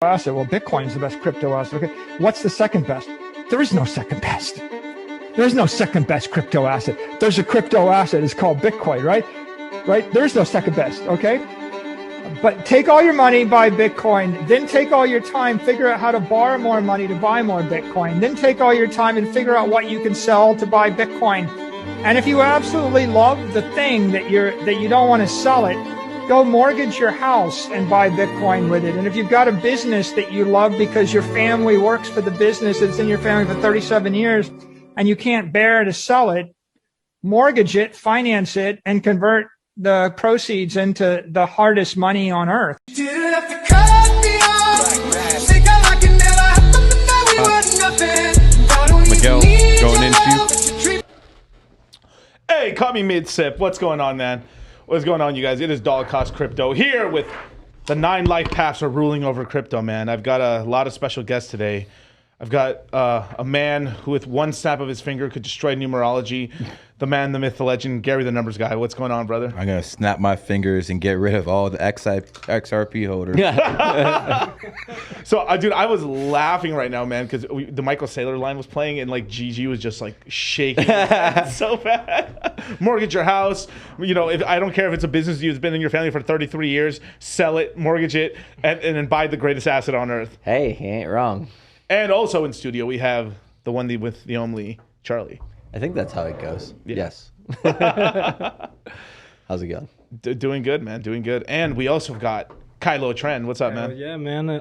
asset. Well, Bitcoin is the best crypto asset. Okay, what's the second best? There is no second best. There's no second best crypto asset. There's a crypto asset. It's called Bitcoin, right? Right? There's no second best. Okay. But take all your money, buy Bitcoin. Then take all your time, figure out how to borrow more money to buy more Bitcoin. Then take all your time and figure out what you can sell to buy Bitcoin. And if you absolutely love the thing that you don't want to sell it, go mortgage your house and buy Bitcoin with it. And if you've got a business that you love because your family works for the business, it's in your family for 37 years, and you can't bear to sell it, mortgage it, finance it, and convert the proceeds into the hardest money on earth. Miguel, going into. Hey, caught me mid-sip. What's going on, man? What's going on, you guys? It is Dollar Cost Crypto here with the 9 life paths are ruling over crypto, man. I've got a lot of special guests today. I've got a man who with one snap of his finger could destroy numerology. The man, the myth, the legend, Gary the Numbers Guy. What's going on, brother? I'm going to snap my fingers and get rid of all the XRP holders. So, dude, I was laughing right now, man, because the Michael Saylor line was playing and, like, Gigi was just, like, shaking so bad. Mortgage your house. You know, I don't care if it's a business you've been in your family for 33 years. Sell it, mortgage it, and then buy the greatest asset on earth. Hey, he ain't wrong. And also in studio, we have the one with the only Charlie. I think that's how it goes. Yeah. Yes. How's it going? Doing good, man. Doing good. And we also got Kylo Trend. What's up, man? Yeah, man.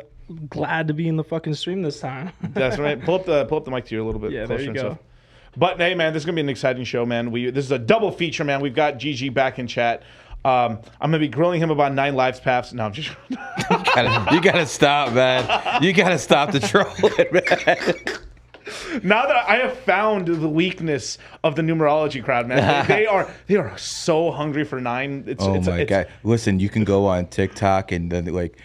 Glad to be in the fucking stream this time. That's right. Pull up the mic to you a little bit. Yeah, closer there you and go. Stuff. But hey, man, this is gonna be an exciting show, man. This is a double feature, man. We've got Gigi back in chat. I'm gonna be grilling him about 9 lives paths. No, I'm just. You gotta stop, man. You gotta stop the trolling, man. Now that I have found the weakness of the numerology crowd, man, they are so hungry for 9. Oh my god! Listen, you can go on TikTok and then like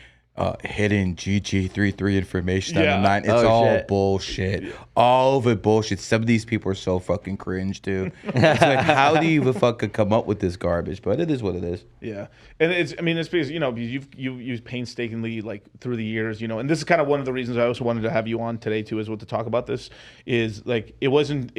hidden GG33 information on the 9. It's all bullshit. All of it bullshit. Some of these people are so fucking cringe, dude. It's like, how do you even fucking come up with this garbage? But it is what it is. Yeah, and it's because you've used painstakingly like through the years, and this is kind of one of the reasons I also wanted to have you on today too, is what to talk about this is like it wasn't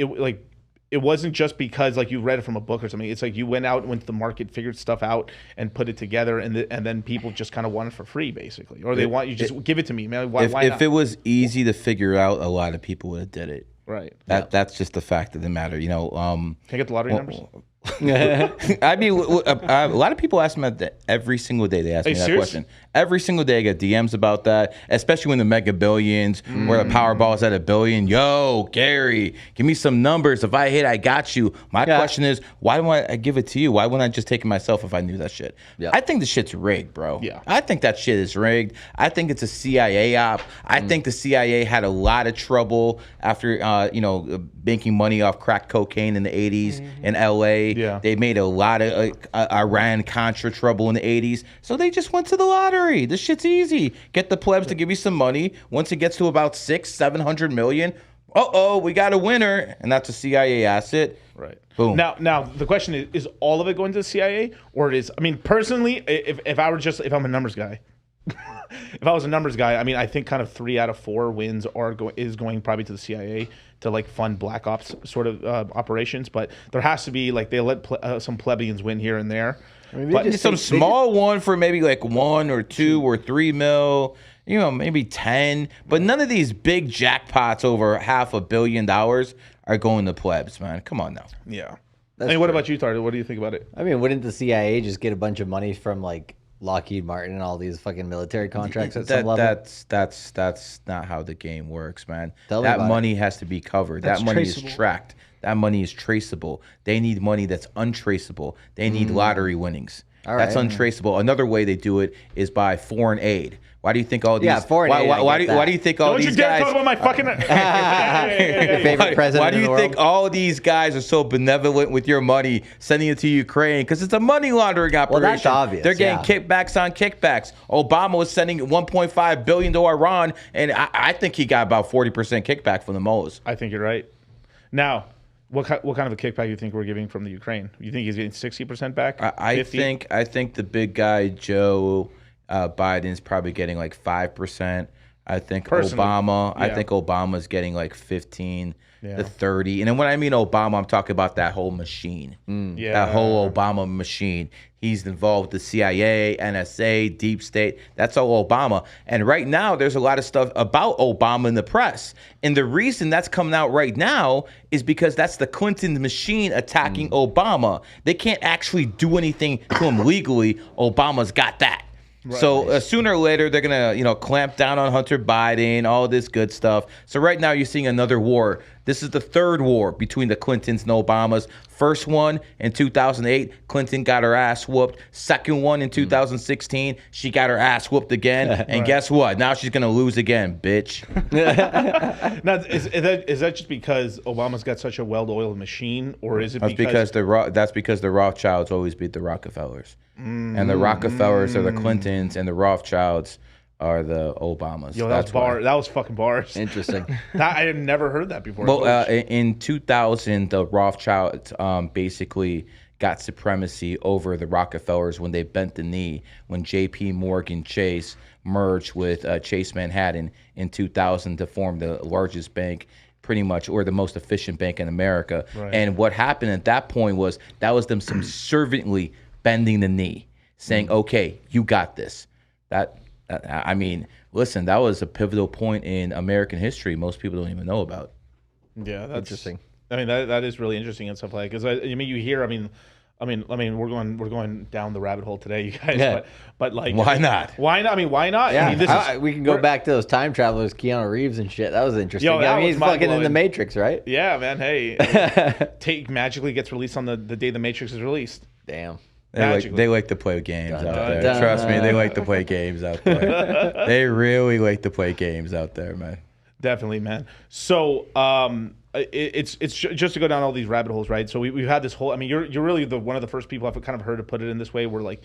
just because like you read it from a book or something. It's like you went out and went to the market, figured stuff out, and put it together, and then people just kind of want it for free, basasically, or they want you just give it to me, man. Why not? If it was easy to figure out, a lot of people would have did it. Right. That's just the fact of the matter. Can I get the lottery numbers? I mean, a lot of people ask me that every single day. They ask me that serious? question. Every single day I get DMs about that, especially when the mega billions or the Powerball is at $1 billion. Yo, Gary, give me some numbers. If I hit, I got you. My question is, why don't I give it to you? Why wouldn't I just take it myself if I knew that shit? Yeah. I think the shit's rigged, bro. Yeah. I think that shit is rigged. I think it's a CIA op. I think the CIA had a lot of trouble after, making money off crack cocaine in the 80s in LA. Yeah. They made a lot of Iran-Contra trouble in the 80s. So they just went to the lottery. This shit's easy. Get the plebs to give you some money. Once it gets to about 600-700 million, we got a winner. And that's a CIA asset. Right. Boom. Now the question is all of it going to the CIA, or it is? I mean, personally, if I'm a numbers guy, if I was a numbers guy, I mean, I think kind of 3 out of 4 wins is going probably to the CIA to like fund black ops sort of operations. But there has to be like they let some plebeians win here and there. I mean, but some small one for maybe like 1 or 2 or 3 mil. Maybe 10, but none of these big jackpots over $500 million are going to plebs, man. Come on now. Yeah. What about you, Tardo? What do you think about it? I mean, wouldn't the CIA just get a bunch of money from like Lockheed Martin and all these fucking military contracts at some level? That's not how the game works, man. Tell me that about money has to be covered. That's that money traceable. is tracked. That money is traceable. They need money that's untraceable. They need lottery winnings. All That's right. untraceable. Another way they do it is by foreign aid. Why do you think all these? Yeah, foreign aid, I Why get do that. you think all Don't these you dare guys? talk about my fucking Your favorite president Why do in you the think world? all these guys are so benevolent with your money, sending it to Ukraine? Because it's a money laundering operation. that's obvious, They're getting kickbacks on kickbacks. Obama was sending $1.5 billion to Iran, and I think he got about 40% kickback from the mullahs. I think you're right. Now, what kind of a kickback do you think we're giving from the Ukraine? You think he's getting 60% back? I 50? think the big guy Joe Biden's probably getting like 5%. I think Personally, I think Obama's getting like 15 Yeah. to 30. And then when I mean Obama, I'm talking about that whole machine. Yeah. That whole Obama machine. He's involved with the CIA, NSA, deep state. That's all Obama. And right now, there's a lot of stuff about Obama in the press. And the reason that's coming out right now is because that's the Clinton machine attacking Obama. They can't actually do anything to him legally. Obama's got that. So sooner or later, they're going to, clamp down on Hunter Biden, all this good stuff. So right now, you're seeing another war. This is the third war between the Clintons and Obamas. First one in 2008, Clinton got her ass whooped. Second one in 2016, she got her ass whooped again. And guess what? Now she's going to lose again, bitch. Now, is that just because Obama's got such a well-oiled machine, or is it That's because the Rothschilds always beat the Rockefellers. And the Rockefellers are the Clintons, and the Rothschilds are the Obamas. Yo, that was fucking bars. Interesting. I had never heard that before. Well, in 2000, the Rothschilds basically got supremacy over the Rockefellers when they bent the knee when J.P. Morgan Chase merged with Chase Manhattan in 2000 to form the largest bank pretty much, or the most efficient bank in America. Right. And what happened at that point was them subserviently bending the knee, saying, okay, you got this. I mean, listen, that was a pivotal point in American history most people don't even know about. Yeah, that's Interesting. I mean, that is really interesting and stuff like, because I mean, you hear, I mean, we're going down the rabbit hole today, you guys. Yeah. But like, Why not? Why not? I mean, why not? Yeah, I mean, we can go back to those time travelers, Keanu Reeves and shit. That was interesting. Yo, that I mean, was he's fucking in mind-blowing. the Matrix, right? Yeah, man. Hey, Take magically gets released on the day the Matrix is released. Damn. They like to play games out there. dun. Trust me, they like to play games out there. They really like to play games out there, man. Definitely, man. So, it's just to go down all these rabbit holes, right? So we've had this whole. I mean, you're really one of the first people I've kind of heard to put it in this way, where like,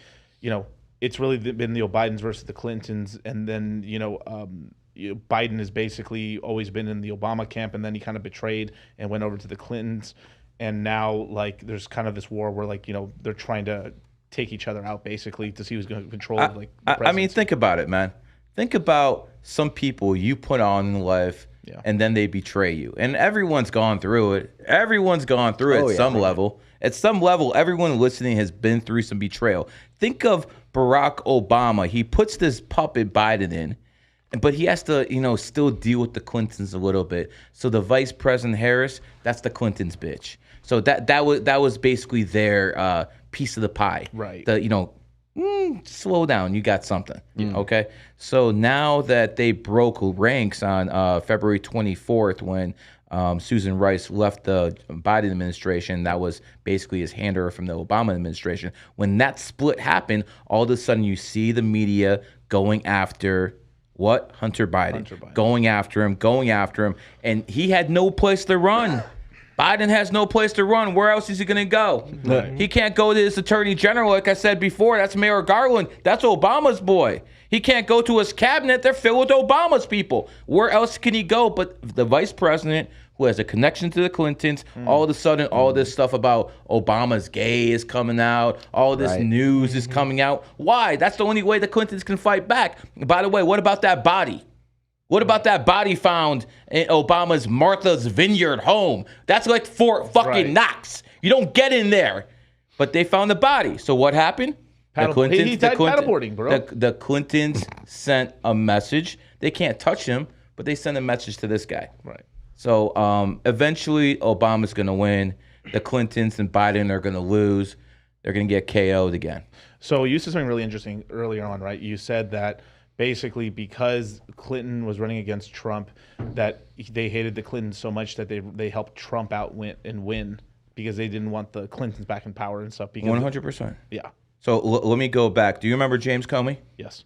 it's really been the Bidens versus the Clintons, and then Biden has basically always been in the Obama camp, and then he kind of betrayed and went over to the Clintons, and now like there's kind of this war where like they're trying to take each other out basically to see who's going to control the I mean, presidency. think about it, man. Think about some people you put on in life, and then they betray you. And everyone's gone through it. Everyone's gone through it at some level. At some level, everyone listening has been through some betrayal. Think of Barack Obama. He puts this puppet Biden in, but he has to, still deal with the Clintons a little bit. So the Vice President Harris, that's the Clintons' bitch. So that was basically their piece of the pie. Right. Slow down, you got something. Okay. So now that they broke ranks on February 24th, when Susan Rice left the Biden administration, that was basically his handover from the Obama administration. When that split happened, all of a sudden you see the media going after what? Hunter Biden. Going after him. And he had no place to run. Biden has no place to run. Where else is he going to go? Right. He can't go to his attorney general, like I said before. That's Mayor Garland. That's Obama's boy. He can't go to his cabinet. They're filled with Obama's people. Where else can he go but the vice president, who has a connection to the Clintons? All of a sudden, all this stuff about Obama's gay is coming out. All this news is coming out. Why? That's the only way the Clintons can fight back. By the way, what about that body? What about that body found in Obama's Martha's Vineyard home? That's like Fort fucking Knox. You don't get in there. But they found the body. So what happened? He died paddleboarding, bro. The Clintons sent a message. They can't touch him, but they sent a message to this guy. Right. So eventually Obama's going to win. The Clintons and Biden are going to lose. They're going to get KO'd again. So you said something really interesting earlier on, right? You said that basically because Clinton was running against Trump, that they hated the Clintons so much that they helped Trump win because they didn't want the Clintons back in power and stuff. 100%. Yeah. So let me go back. Do you remember James Comey? Yes.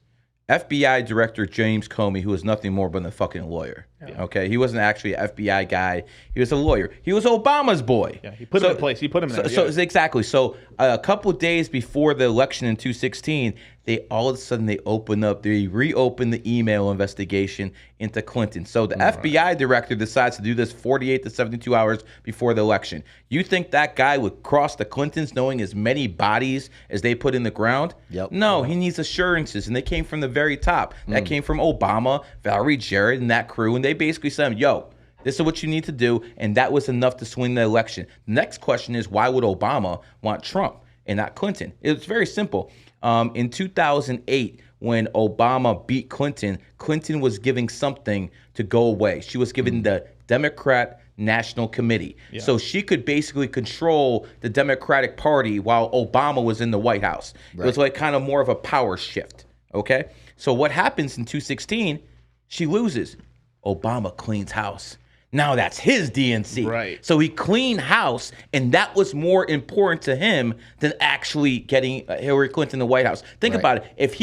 FBI Director James Comey, who was nothing more but a fucking lawyer. Yeah. Okay, he wasn't actually an FBI guy. He was a lawyer. He was Obama's boy. Yeah, he put him in place. He put him there. So exactly. So a couple of days before the election in 2016, they all of a sudden they reopened the email investigation into Clinton. So the FBI director decides to do this 48 to 72 hours before the election. You think that guy would cross the Clintons knowing as many bodies as they put in the ground? Yep. No, he needs assurances, and they came from the very top. That came from Obama, Valerie Jarrett, and that crew, and they basically said, yo, this is what you need to do, and that was enough to swing the election. The next question is, why would Obama want Trump and not Clinton? It's very simple. In 2008, when Obama beat Clinton, Clinton was giving something to go away. She was giving the Democrat National Committee. Yeah. So she could basically control the Democratic Party while Obama was in the White House. Right. It was like kind of more of a power shift, okay? So what happens in 2016, she loses. Obama cleans house. Now that's his DNC. Right. So he cleaned house, and that was more important to him than actually getting Hillary Clinton in the White House. Think about it. If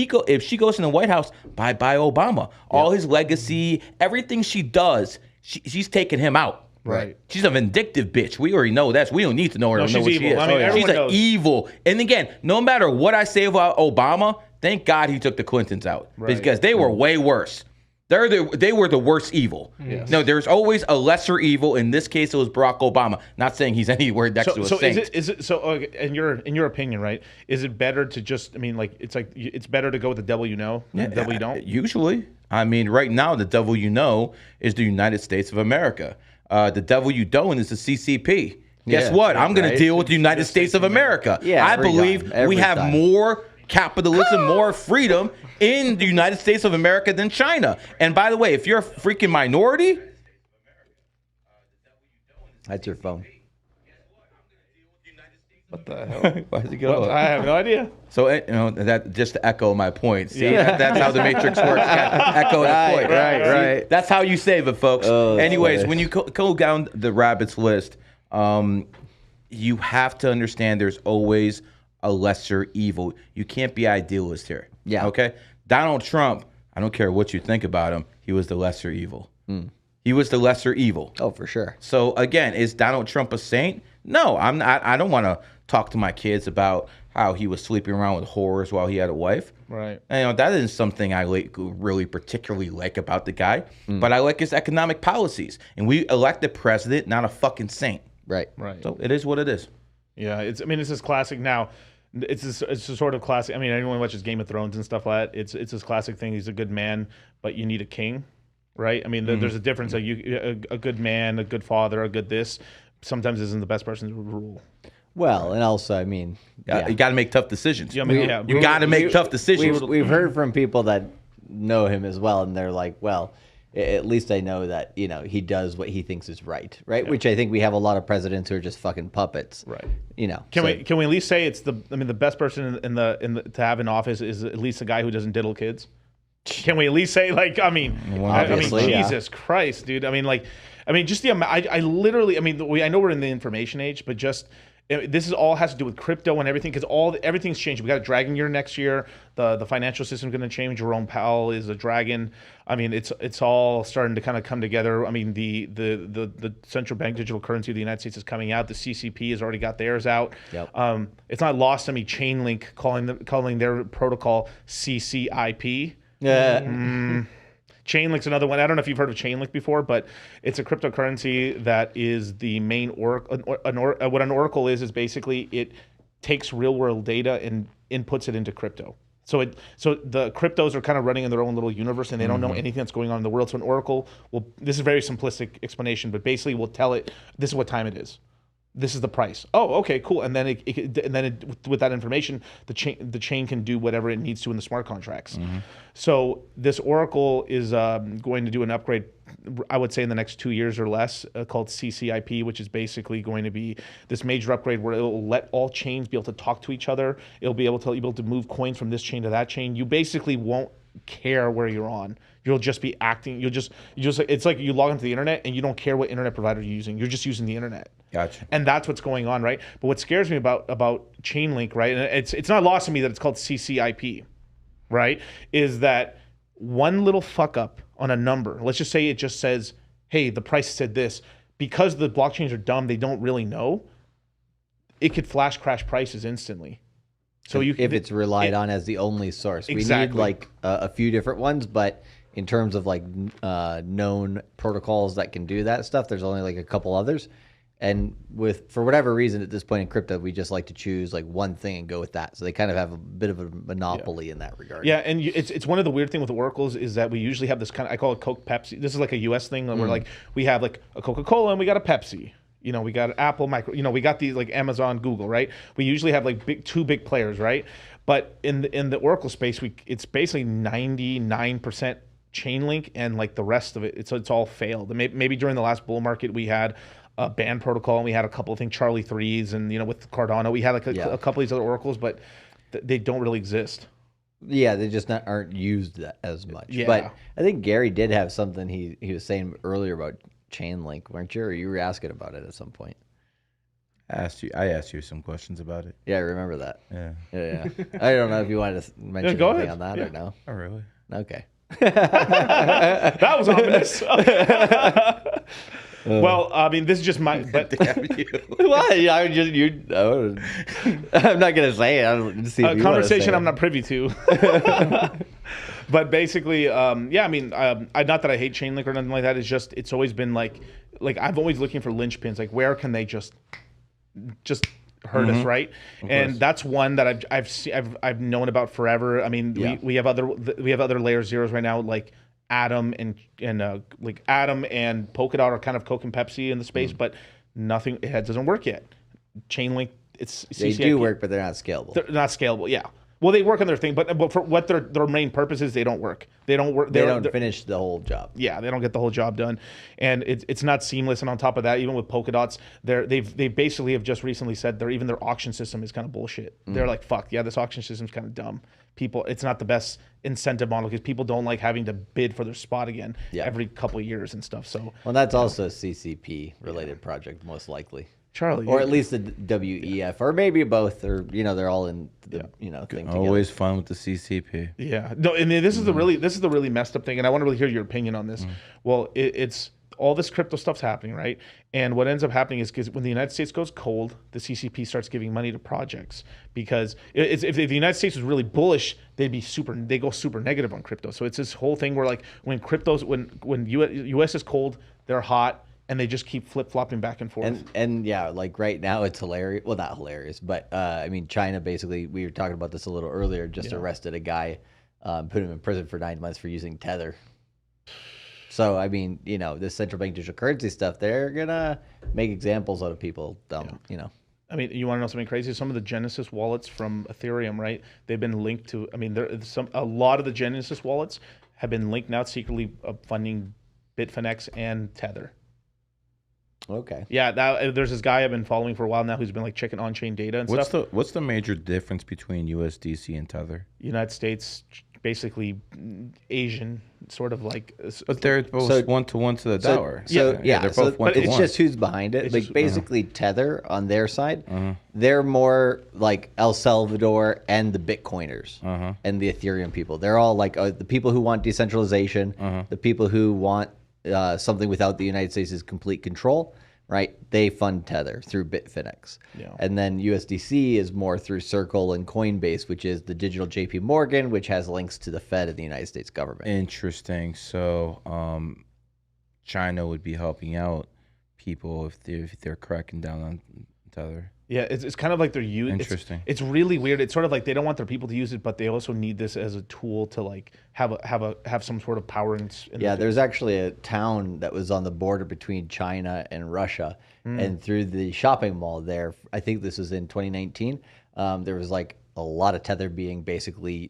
she goes in the White House, bye Obama. All his legacy, everything she does, she's taking him out. Right. She's a vindictive bitch. We already know that. We don't need to know her to know what she is. I mean, she's an evil. And again, no matter what I say about Obama, thank God he took the Clintons out because they were way worse. They were the worst evil. Yes. No, there's always a lesser evil. In this case, it was Barack Obama. Not saying he's anywhere next to a saint. Is it in your opinion, right? Is it better to just? I mean, it's better to go with the devil you know than the devil you don't. Usually, I mean, right now the devil you know is the United States of America. The devil you don't is the CCP. Guess what? I'm going to deal with the United States of America. Yeah, I believe we have more capitalism, more freedom in the United States of America than China. And by the way, if you're a freaking minority, that's your phone. What the hell? Why does it go? I have no idea. So that just to echo my point. See, that's how the Matrix works. Echo the point. Right. That's how you save it, folks. Anyways, when you go down the rabbit's list, you have to understand there's always a lesser evil. You can't be idealist here. Yeah. Okay? Donald Trump, I don't care what you think about him, he was the lesser evil. He was the lesser evil. Oh, for sure. So again, is Donald Trump a saint? No, I'm not. I don't want to talk to my kids about how he was sleeping around with whores while he had a wife. Right. And, that isn't something I really particularly like about the guy. But I like his economic policies. And we elect a president, not a fucking saint. Right. So it is what it is. Yeah. It's this classic now. It's a sort of classic. I mean, anyone who watches Game of Thrones and stuff like that, it's this classic thing. He's a good man, but you need a king, right? I mean, there's a difference. Like a good man, a good father, a good this, sometimes isn't the best person to rule. Well, and also, I mean, you got to make tough decisions. Yeah, I mean, you got to make tough decisions. We've heard from people that know him as well, and they're like, well, at least I know that, you know, he does what he thinks is right? Yeah. Which I think we have a lot of presidents who are just fucking puppets. Right. You know. Can we at least say it's the best person in the to have in office is at least a guy who doesn't diddle kids? Can we at least say, like, Jesus Christ, dude. Just the amount. I literally, I know we're in the information age, but just this is all has to do with crypto and everything, because everything's changed. We got a dragon year next year. The financial system's going to change. Jerome Powell is a dragon. It's all starting to kind of come together. The central bank digital currency of the United States is coming out. The CCP has already got theirs out. Yep. It's not lost on me. Chainlink calling their protocol CCIP. Yeah. Chainlink's another one. I don't know if you've heard of Chainlink before, but it's a cryptocurrency that is the main oracle. What an oracle is basically it takes real world data and inputs it into crypto. So the cryptos are kind of running in their own little universe, and they don't know anything that's going on in the world. So an oracle will. This is a very simplistic explanation, but basically will tell it this is what time it is. This is the price. Oh, okay, cool. And then with that information, the chain can do whatever it needs to in the smart contracts. So this oracle is going to do an upgrade, I would say in the next 2 years or less, called CCIP, which is basically going to be this major upgrade where it will let all chains be able to talk to each other. It'll be able to move coins from this chain to that chain. You basically won't care where you're on. You'll just be acting. You just it's like you log into the internet and you don't care what internet provider you're using. You're just using the internet. Gotcha. And that's what's going on, right? But what scares me about Chainlink, right? And it's not lost on me that it's called CCIP, right? Is that one little fuck up on a number. Let's just say it just says, hey, the price said this. Because the blockchains are dumb, they don't really know. It could flash crash prices instantly. So if it's relied on as the only source. Exactly. We need like a few different ones, but in terms of like known protocols that can do that stuff, there's only like a couple others. And for whatever reason at this point in crypto, we just like to choose like one thing and go with that. So they kind of have a bit of a monopoly in that regard. Yeah, and it's one of the weird things with oracles is that we usually have this kind of, I call it Coke Pepsi. This is like a US thing where like we have like a Coca-Cola and we got a Pepsi. You know, we got Apple, we got these like Amazon, Google, right? We usually have like two big players, right? But in the oracle space, it's basically 99% Chainlink, and like the rest of it, it's all failed. Maybe during the last bull market, we had a band protocol, and we had a couple of things, Charlie 3s, and with Cardano, we had like a couple of these other oracles, but they don't really exist. Yeah, they just aren't used as much. Yeah. But I think Gary did have something he was saying earlier about Chainlink, weren't you? Or you were asking about it at some point. I asked you some questions about it. Yeah, I remember that. Yeah. I don't know if you wanted to mention anything on that or no. Oh, really? Okay. That was ominous. Well, this is just my. But damn you. What? I'm not gonna say it. I don't see a conversation I'm not privy to. But basically, not that I hate Chainlink or nothing like that. It's just it's always been like I'm always looking for linchpins. Like where can they just hurt us, right? And that's one that I've known about forever. We have other layer zeros right now, like Atom and Atom and Polkadot are kind of Coke and Pepsi in the space, but nothing. It doesn't work yet. Chainlink, it's CCIP. They do work, but they're not scalable. They're not scalable. Yeah. Well, they work on their thing, but for what their main purpose is, they don't work. They don't finish the whole job. Yeah, they don't get the whole job done, and it's not seamless. And on top of that, even with Polkadots, they basically have just recently said their auction system is kind of bullshit. They're like, fuck yeah, this auction system's kind of dumb. It's not the best incentive model because people don't like having to bid for their spot again every couple of years and stuff. So that's also a CCP related project, most likely. Charlie, or at least the WEF, or maybe both, or they're all in the thing together. Always fun with the CCP. Yeah, no, and this is the really messed up thing, and I want to really hear your opinion on this. Well, it's all this crypto stuff's happening, right? And what ends up happening is because when the United States goes cold, the CCP starts giving money to projects because if the United States was really bullish, they go super negative on crypto. So it's this whole thing where like when US is cold, they're hot. And they just keep flip-flopping back and forth. And yeah, like right now it's hilarious. Well, not hilarious, but China basically, we were talking about this a little earlier, just arrested a guy, put him in prison for 9 months for using Tether. So, this central bank digital currency stuff, they're going to make examples out of people. I mean, you want to know something crazy? Some of the Genesis wallets from Ethereum, right? They've been linked to. I mean, a lot of the Genesis wallets have been linked now secretly funding Bitfinex and Tether. Okay. Yeah, there's this guy I've been following for a while now who's been like checking on-chain data and stuff. What's the major difference between USDC and Tether? United States, basically Asian, sort of like. But they're both 1-to-1 to the dollar. So yeah, they're both 1-to-1. It's just who's behind it. Like basically Tether on their side, they're more like El Salvador and the Bitcoiners and the Ethereum people. They're all like the people who want decentralization, the people who want something without the United States' complete control. Right, they fund Tether through Bitfinex, and then USDC is more through Circle and Coinbase, which is the digital JP Morgan, which has links to the Fed of the United States government. Interesting. So, China would be helping out people if they're cracking down on Tether. Yeah, it's kind of like they're using. Interesting. It's really weird. It's sort of like they don't want their people to use it, but they also need this as a tool to like have some sort of power. There's actually a town that was on the border between China and Russia, and through the shopping mall there, I think this was in 2019. There was like a lot of Tether being basically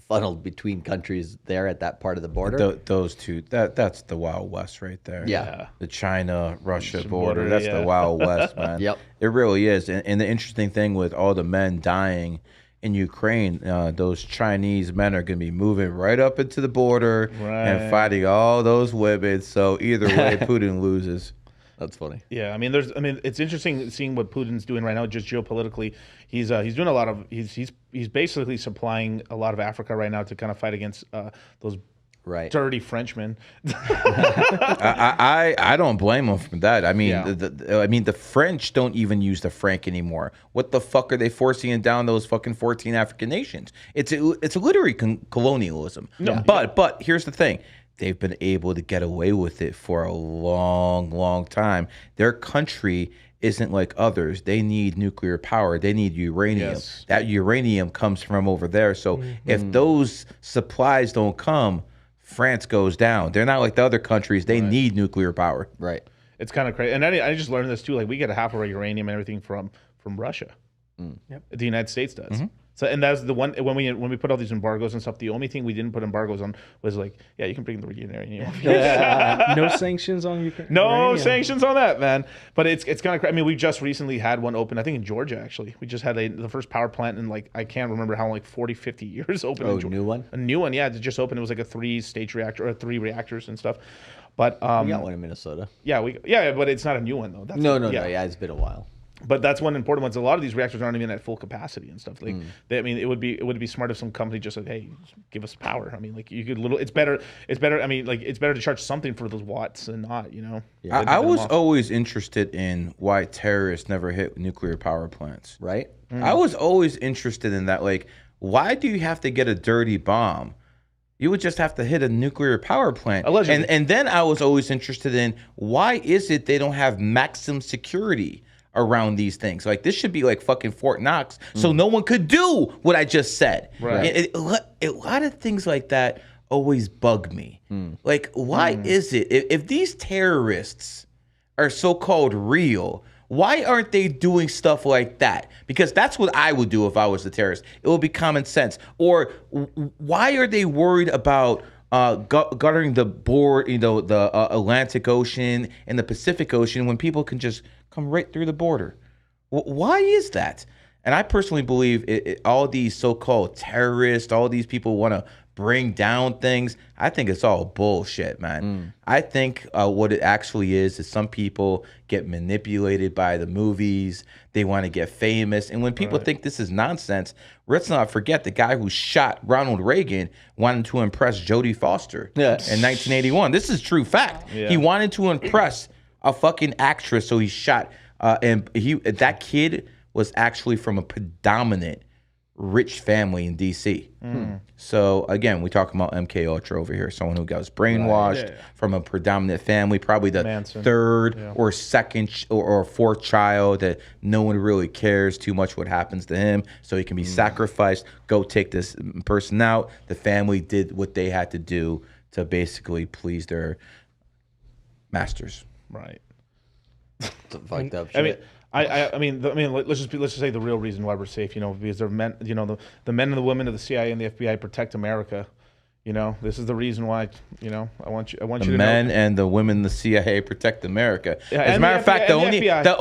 funneled between countries there at that part of the border. Those two, that's the Wild West right there. Yeah. The China-Russia border, that's the Wild West, man. Yep. It really is. And the interesting thing with all the men dying in Ukraine, those Chinese men are going to be moving right up into the border and fighting all those women. So either way, Putin loses. That's funny. Yeah, I mean, it's interesting seeing what Putin's doing right now, just geopolitically. He's doing a lot of he's basically supplying a lot of Africa right now to kind of fight against those dirty Frenchmen. I don't blame him for that. I mean, the French don't even use the franc anymore. What the fuck are they forcing down those fucking 14 African nations? It's literally colonialism. No. But here's the thing. They've been able to get away with it for a long, long time. Their country isn't like others. They need nuclear power. They need uranium. Yes. That uranium comes from over there. So if those supplies don't come, France goes down. They're not like the other countries. They need nuclear power. Right. It's kind of crazy. And I just learned this too. Like we get half of our uranium and everything from Russia. Yep. The United States does. So, and that's the one when we put all these embargoes and stuff. The only thing we didn't put embargoes on was like, yeah, you can bring the uranium. No sanctions on Ukraine. No sanctions on that, man. But it's kind of. I mean, we just recently had one open. I think in Georgia actually. We just had the first power plant in like I can't remember how like 40, 50 years open. Oh, new one. A new one, yeah. It just opened. It was like a 3-stage reactor or 3 reactors and stuff. But we got one in Minnesota. Yeah, but it's not a new one though. No. Yeah, it's been a while. But that's one important one. So a lot of these reactors aren't even at full capacity and stuff. Like, I mean, it would be smart if some company just said, "Hey, give us power." I mean, like you could It's better. I mean, like it's better to charge something for those watts and not, you know. Yeah. I was always interested in why terrorists never hit nuclear power plants. Right. I was always interested in that. Like, why do you have to get a dirty bomb? You would just have to hit a nuclear power plant. Allegedly. And then I was always interested in why is it they don't have maximum security around these things? Like this should be like fucking Fort Knox, so no one could do what I just said. Right. A lot of things like that always bug me. Like, why is it if these terrorists are so-called real, why aren't they doing stuff like that? Because that's what I would do if I was a terrorist. It would be common sense. Or why are they worried about guarding the the Atlantic Ocean and the Pacific Ocean when people can just come right through the border? Why is that? And I personally believe all these so-called terrorists, all these people want to bring down things. I think it's all bullshit, man. I think what it actually is some people get manipulated by the movies. They want to get famous. And when people think this is nonsense, let's not forget the guy who shot Ronald Reagan wanted to impress Jodie Foster in 1981. This is true fact. He wanted to impress a fucking actress, so he shot. And that kid was actually from a predominant rich family in D.C. So again, we talking about MK Ultra over here, someone who got brainwashed from a predominant family, probably the third or second or fourth child that no one really cares too much what happens to him, so he can be sacrificed. Go take this person out. The family did what they had to do to basically please their masters. Right. Some fucked up shit. I mean, I mean, let's just say the real reason why we're safe, because they're men, the men and the women of the CIA and the FBI protect America. This is the reason why, I want you to know. The men and the women, the CIA protect America. Yeah, As a matter of fact, the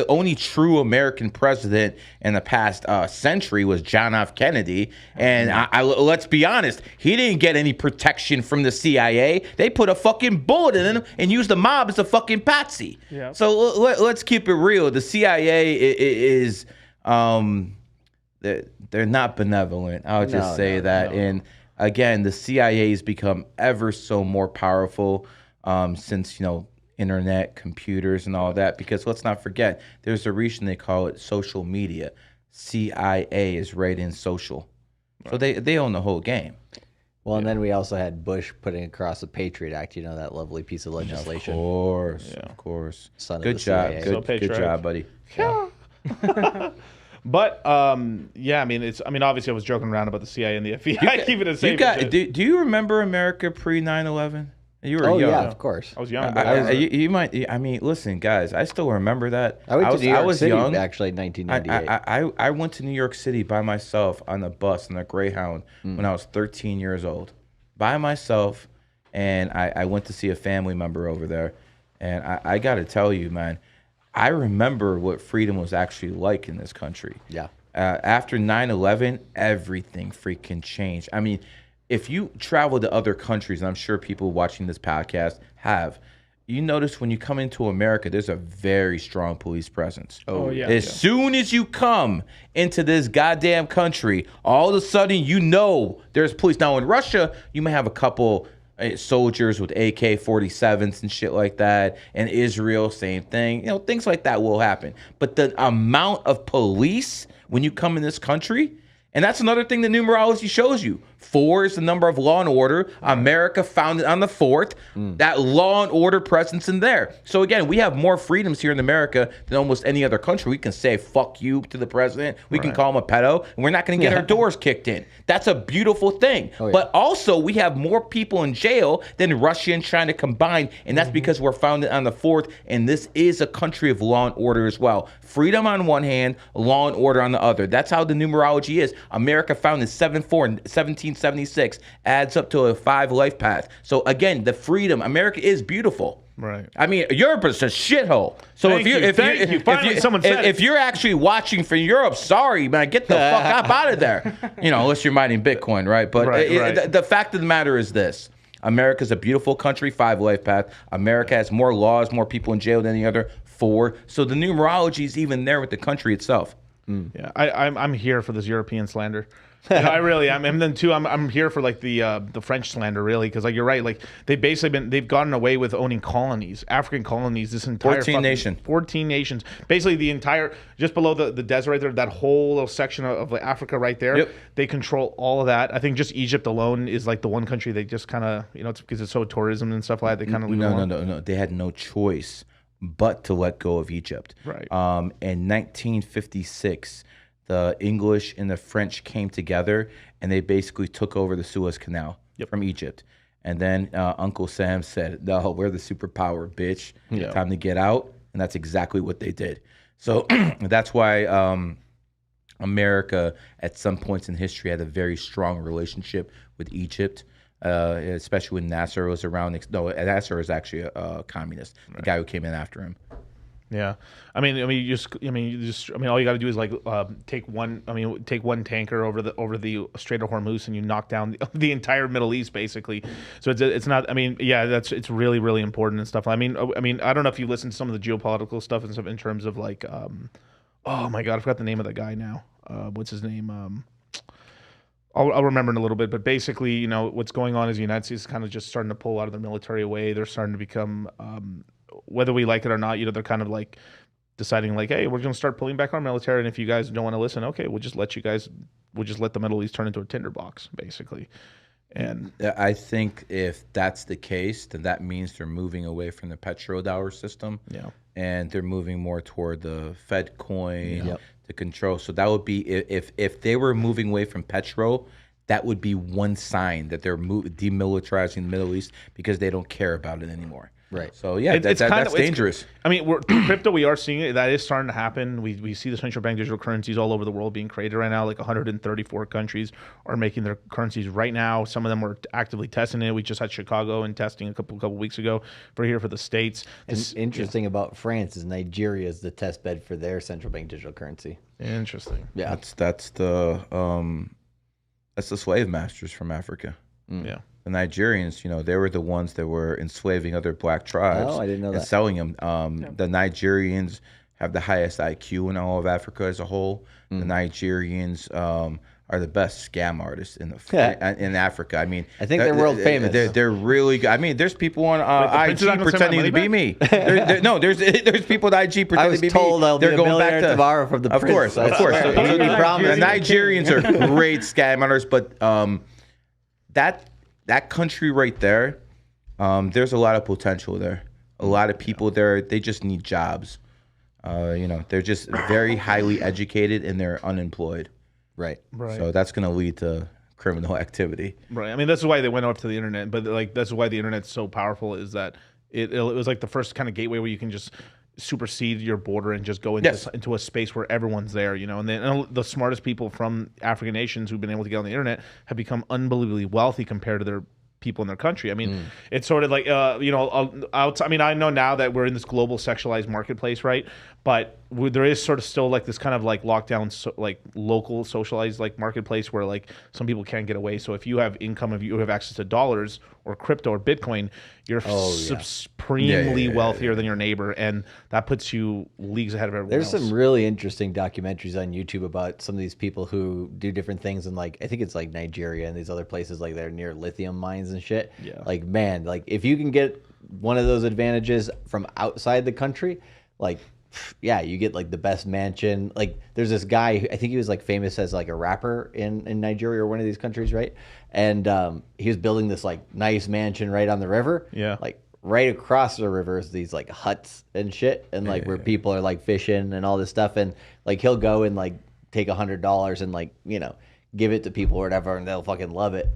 only true American president in the past century was John F. Kennedy. And let's be honest, he didn't get any protection from the CIA. They put a fucking bullet in him and used the mob as a fucking patsy. Yeah. So let's keep it real. The CIA is they're not benevolent. I'll just say that. No. And again, the CIA has become ever so more powerful since, internet, computers, and all that. Because let's not forget, there's a reason they call it social media. CIA is right in social. Right. So they own the whole game. Well, and then we also had Bush putting across the Patriot Act, that lovely piece of legislation. Of course. Good job. Good job, buddy. Yeah. But obviously I was joking around about the CIA and the FBI keeping it safe. Do you remember America pre 9/11? You were young. Yeah, of course. I was young. You might. I mean, listen, guys. I still remember that. I went to New York City, young. Actually, in 1998. I went to New York City by myself on a bus on a Greyhound when I was 13 years old, by myself, and I went to see a family member over there, and I got to tell you, man. I remember what freedom was actually like in this country. Yeah. After 9/11, everything freaking changed. I mean, if you travel to other countries, and I'm sure people watching this podcast have, you notice when you come into America, there's a very strong police presence. Oh yeah. As soon as you come into this goddamn country, all of a sudden there's police. Now in Russia, you may have a couple soldiers with AK-47s and shit like that. And Israel, same thing. Things like that will happen. But the amount of police when you come in this country, and that's another thing that numerology shows you. 4 is the number of law and order. America founded on the 4th. That law and order presence in there. So again, we have more freedoms here in America than almost any other country. We can say fuck you to the president. We can call him a pedo, and we're not going to get our doors kicked in. That's a beautiful thing. Oh, yeah. But also, we have more people in jail than Russia and China combined, and that's because we're founded on the 4th, and this is a country of law and order as well. Freedom on one hand, law and order on the other. That's how the numerology is. America founded 1776 adds up to a 5 life path. So again, the freedom. America is beautiful. Right. I mean, Europe is a shithole. So if you're actually watching from Europe, sorry, man, get the fuck up out of there. Unless you're mining Bitcoin, right? But the fact of the matter is this. America's a beautiful country, 5 life path. America has more laws, more people in jail than any other 4. So the numerology is even there with the country itself. Yeah, I'm here for this European slander. I really am. And then too, I'm here for like the French slander, really, because like you're right, like they've gotten away with owning colonies, African colonies, this entire 14 nations, basically the entire just below the desert right there, that whole little section of Africa right there. Yep. They control all of that. I think just Egypt alone is like the one country they just kind of it's because it's so tourism and stuff like that. They kind of no. They had no choice but to let go of Egypt. Right. In 1956. The English and the French came together, and they basically took over the Suez Canal from Egypt. And then Uncle Sam said, "No, we're the superpower, bitch. Time to get out." And that's exactly what they did. So that's why America, at some points in history, had a very strong relationship with Egypt, especially when Nasser was around. No, Nasser is actually a communist, the guy who came in after him. Yeah, all you got to do is like take one tanker over the Strait of Hormuz, and you knock down the entire Middle East basically. So it's not. It's really really important and stuff. I don't know if you listen to some of the geopolitical stuff and stuff in terms of like, oh my god, I forgot the name of that guy now. What's his name? I'll remember in a little bit, but basically, what's going on is the United States is kind of just starting to pull out of their military away. They're starting to become, whether we like it or not, they're kind of like deciding like, hey, we're going to start pulling back our military, and if you guys don't want to listen, okay, we'll just let the Middle East turn into a tinderbox, basically. And I think if that's the case, then that means they're moving away from the petrodollar system. Yeah. And they're moving more toward the Fed coin to control. So that would be if they were moving away from petro, that would be one sign that they're demilitarizing the Middle East because they don't care about it anymore. Right. So yeah, that's dangerous. I mean, crypto, we are seeing it. That is starting to happen. We see the central bank digital currencies all over the world being created right now. Like 134 countries are making their currencies right now. Some of them are actively testing it. We just had Chicago and testing a couple weeks ago for the States. And interesting about France is Nigeria is the test bed for their central bank digital currency. Interesting. Yeah. That's the slave masters from Africa. Yeah. The Nigerians, they were the ones that were enslaving other black tribes. Oh, I didn't know and that. selling them. The Nigerians have the highest IQ in all of Africa as a whole. The Nigerians are the best scam artists in Africa. I mean, I think they're world famous. They're really good. I mean, there's people on IG pretending to be me. There's people on IG pretending to be me. They're going back to tomorrow from the Of course. The Nigerians are great scam artists, but that country right there, there's a lot of potential there. A lot of people there, they just need jobs. They're just very highly educated and they're unemployed. Right. So that's going to lead to criminal activity. Right. I mean, that's why they went up to the internet. But that's why the internet's so powerful is that it was like the first kind of gateway where you can just supersede your border and just go into a space where everyone's there, and then the smartest people from African nations who've been able to get on the internet have become unbelievably wealthy compared to their people in their country. I mean, it's sort of like, I mean, I know now that we're in this global sexualized marketplace, right? But there is sort of still like this kind of like lockdown, like local socialized like marketplace where like some people can't get away. So if you have income, if you have access to dollars or crypto or Bitcoin, you're supremely wealthier than your neighbor. And that puts you leagues ahead of everyone else. There's some really interesting documentaries on YouTube about some of these people who do different things in like, I think it's like Nigeria and these other places like they're near lithium mines and shit. Yeah. Like, man, like if you can get one of those advantages from outside the country, like, yeah, you get like the best mansion. Like there's this guy, I think he was like famous as like a rapper in Nigeria or one of these countries, right? And he was building this like nice mansion right on the river. Yeah. Like right across the river is these like huts and shit, and like where people are like fishing and all this stuff, and like he'll go and like take $100 and like give it to people or whatever, and they'll fucking love it,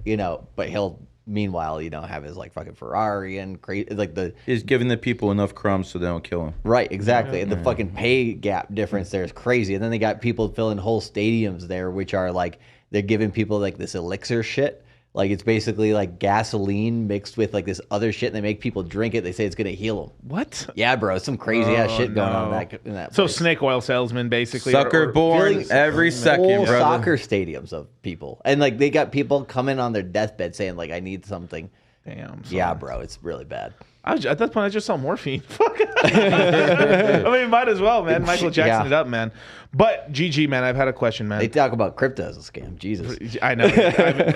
but he'll meanwhile have his like fucking Ferrari and crazy like he's giving the people enough crumbs so they don't kill him. Right, exactly. And the fucking pay gap difference there is crazy. And then they got people filling whole stadiums there, which are like they're giving people like this elixir shit. Like it's basically like gasoline mixed with like this other shit, and they make people drink it. They say it's gonna heal them. What? Yeah, bro, some crazy ass shit going on in that. So place. snake oil salesman, basically. Sucker born every second, whole brother. Soccer stadiums of people, and like they got people coming on their deathbed saying like, "I need something." Damn. Yeah, bro, it's really bad. At that point, I just sell morphine. Fuck. I mean, might as well, man. Michael Jackson it up, man. But GG, man, I've had a question, man. They talk about crypto as a scam. Jesus. I know.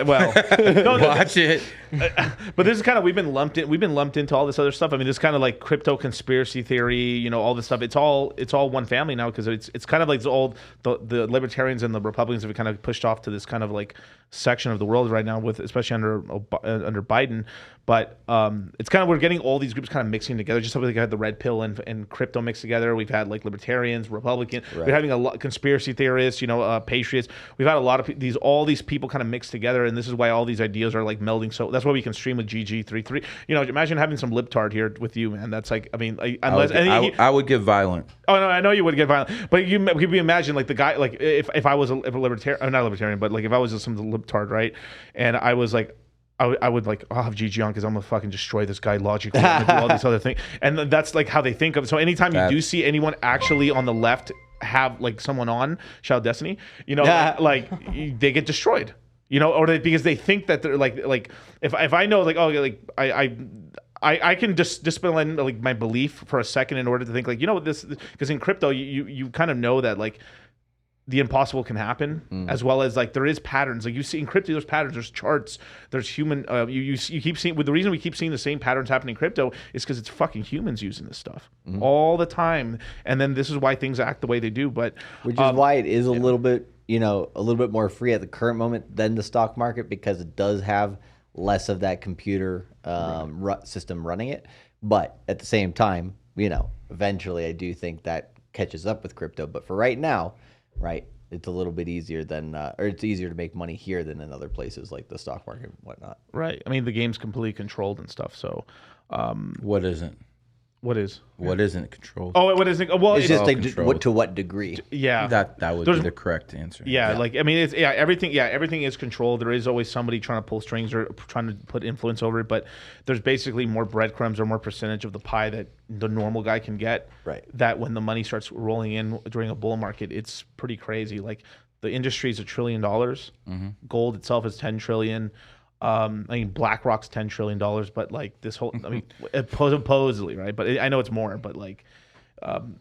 Watch it. But this is kind of we've been lumped into all this other stuff. I mean, this kind of like crypto conspiracy theory, all this stuff. It's all one family now because it's kind of like the libertarians and the Republicans have kind of pushed off to this kind of like section of the world right now, with especially under Biden. But it's kind of we're getting all these groups kind of mixing together. Just like I had the red pill and crypto mixed together. We've had like libertarians, Republicans. Right. We're having a lot conspiracy theorists, patriots. We've had a lot of all these people kind of mixed together, and this is why all these ideas are like melding. So that's why we can stream with GG33. Imagine having some libtard here with you, man. That's like, I mean, unless I would get violent. Oh no, I know you would get violent, but you imagine like the guy, like if I was a libertarian, not a libertarian, but like if I was some libtard, right, and I was like. I would like, I'll have GG on because I'm gonna fucking destroy this guy logically and do all these other things, and that's like how they think of it. So anytime you do see anyone actually on the left have like someone on Shout Destiny, like they get destroyed, or because they think that they're like if I know like I can just discipline like my belief for a second in order to think like this, because in crypto you kind of know that like the impossible can happen, as well as like there is patterns. Like you see in crypto, there's patterns, there's charts, there's human. You keep seeing. The reason we keep seeing the same patterns happening in crypto is because it's fucking humans using this stuff all the time, and then this is why things act the way they do. But which is why it is a little bit, a little bit more free at the current moment than the stock market, because it does have less of that computer system running it. But at the same time, eventually I do think that catches up with crypto. But for right now. Right, it's a little bit easier than, or it's easier to make money here than in other places like the stock market and whatnot. Right. I mean, the game's completely controlled and stuff. So, What isn't? what is? What isn't controlled? Oh, what is it? Well, It's just like controlled. to what degree. yeah. That would be the correct answer. Yeah, like I mean, it's everything. Yeah, everything is controlled. There is always somebody trying to pull strings or trying to put influence over it. But there's basically more breadcrumbs or more percentage of the pie that the normal guy can get. Right. That when the money starts rolling in during a bull market, it's pretty crazy. Like the industry is $1 trillion. Gold itself is 10 trillion. I mean, BlackRock's $10 trillion. But like this whole, I mean, supposedly, right? But I know it's more. But like.